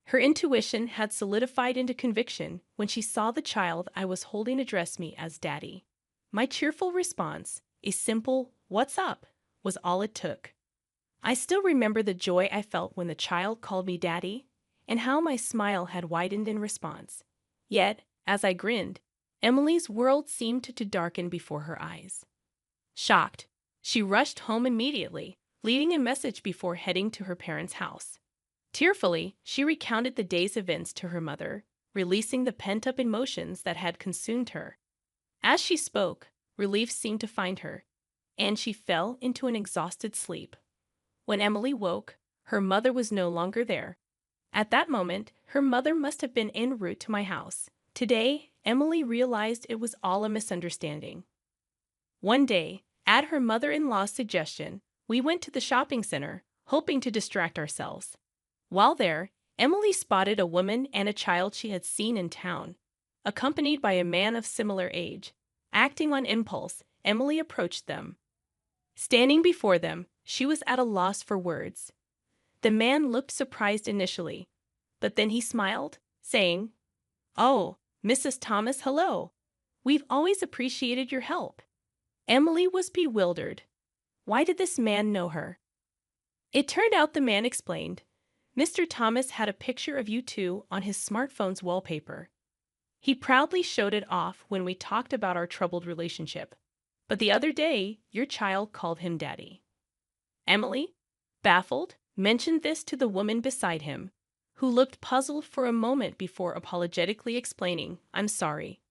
Her intuition had solidified into conviction when she saw the child I was holding address me as Daddy. My cheerful response, a simple, "What's up?" was all it took. I still remember the joy I felt when the child called me Daddy, and how my smile had widened in response. Yet, as I grinned, Emily's world seemed to darken before her eyes. Shocked, she rushed home immediately, leaving a message before heading to her parents' house. Tearfully, she recounted the day's events to her mother, releasing the pent-up emotions that had consumed her. As she spoke, relief seemed to find her, and she fell into an exhausted sleep. When Emily woke, her mother was no longer there. At that moment, her mother must have been en route to my house. Today, Emily realized it was all a misunderstanding. One day, at her mother-in-law's suggestion, we went to the shopping center, hoping to distract ourselves. While there, Emily spotted a woman and a child she had seen in town. accompanied by a man of similar age. Acting on impulse, Emily approached them. Standing before them, she was at a loss for words. The man looked surprised initially, but then he smiled, saying, "Oh, Mrs. Thomas, hello. We've always appreciated your help." Emily was bewildered. Why did this man know her? It turned out, the man explained, Mr. Thomas had a picture of you two on his smartphone's wallpaper. He proudly showed it off when we talked about our troubled relationship. But the other day, your child called him Daddy. Emily, baffled, mentioned this to the woman beside him, who looked puzzled for a moment before apologetically explaining, "I'm sorry.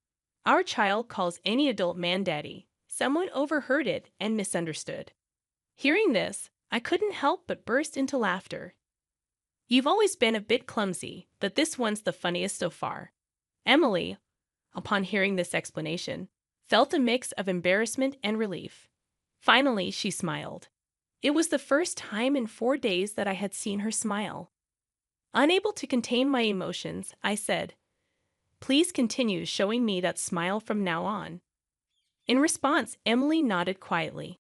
Our child calls any adult man Daddy. Someone overheard it and misunderstood." Hearing this, I couldn't help but burst into laughter. You've always been a bit clumsy, but this one's the funniest so far. Emily, upon hearing this explanation, felt a mix of embarrassment and relief. Finally, she smiled. It was the first time in 4 days that I had seen her smile. Unable to contain my emotions, I said, "Please continue showing me that smile from now on." In response, Emily nodded quietly.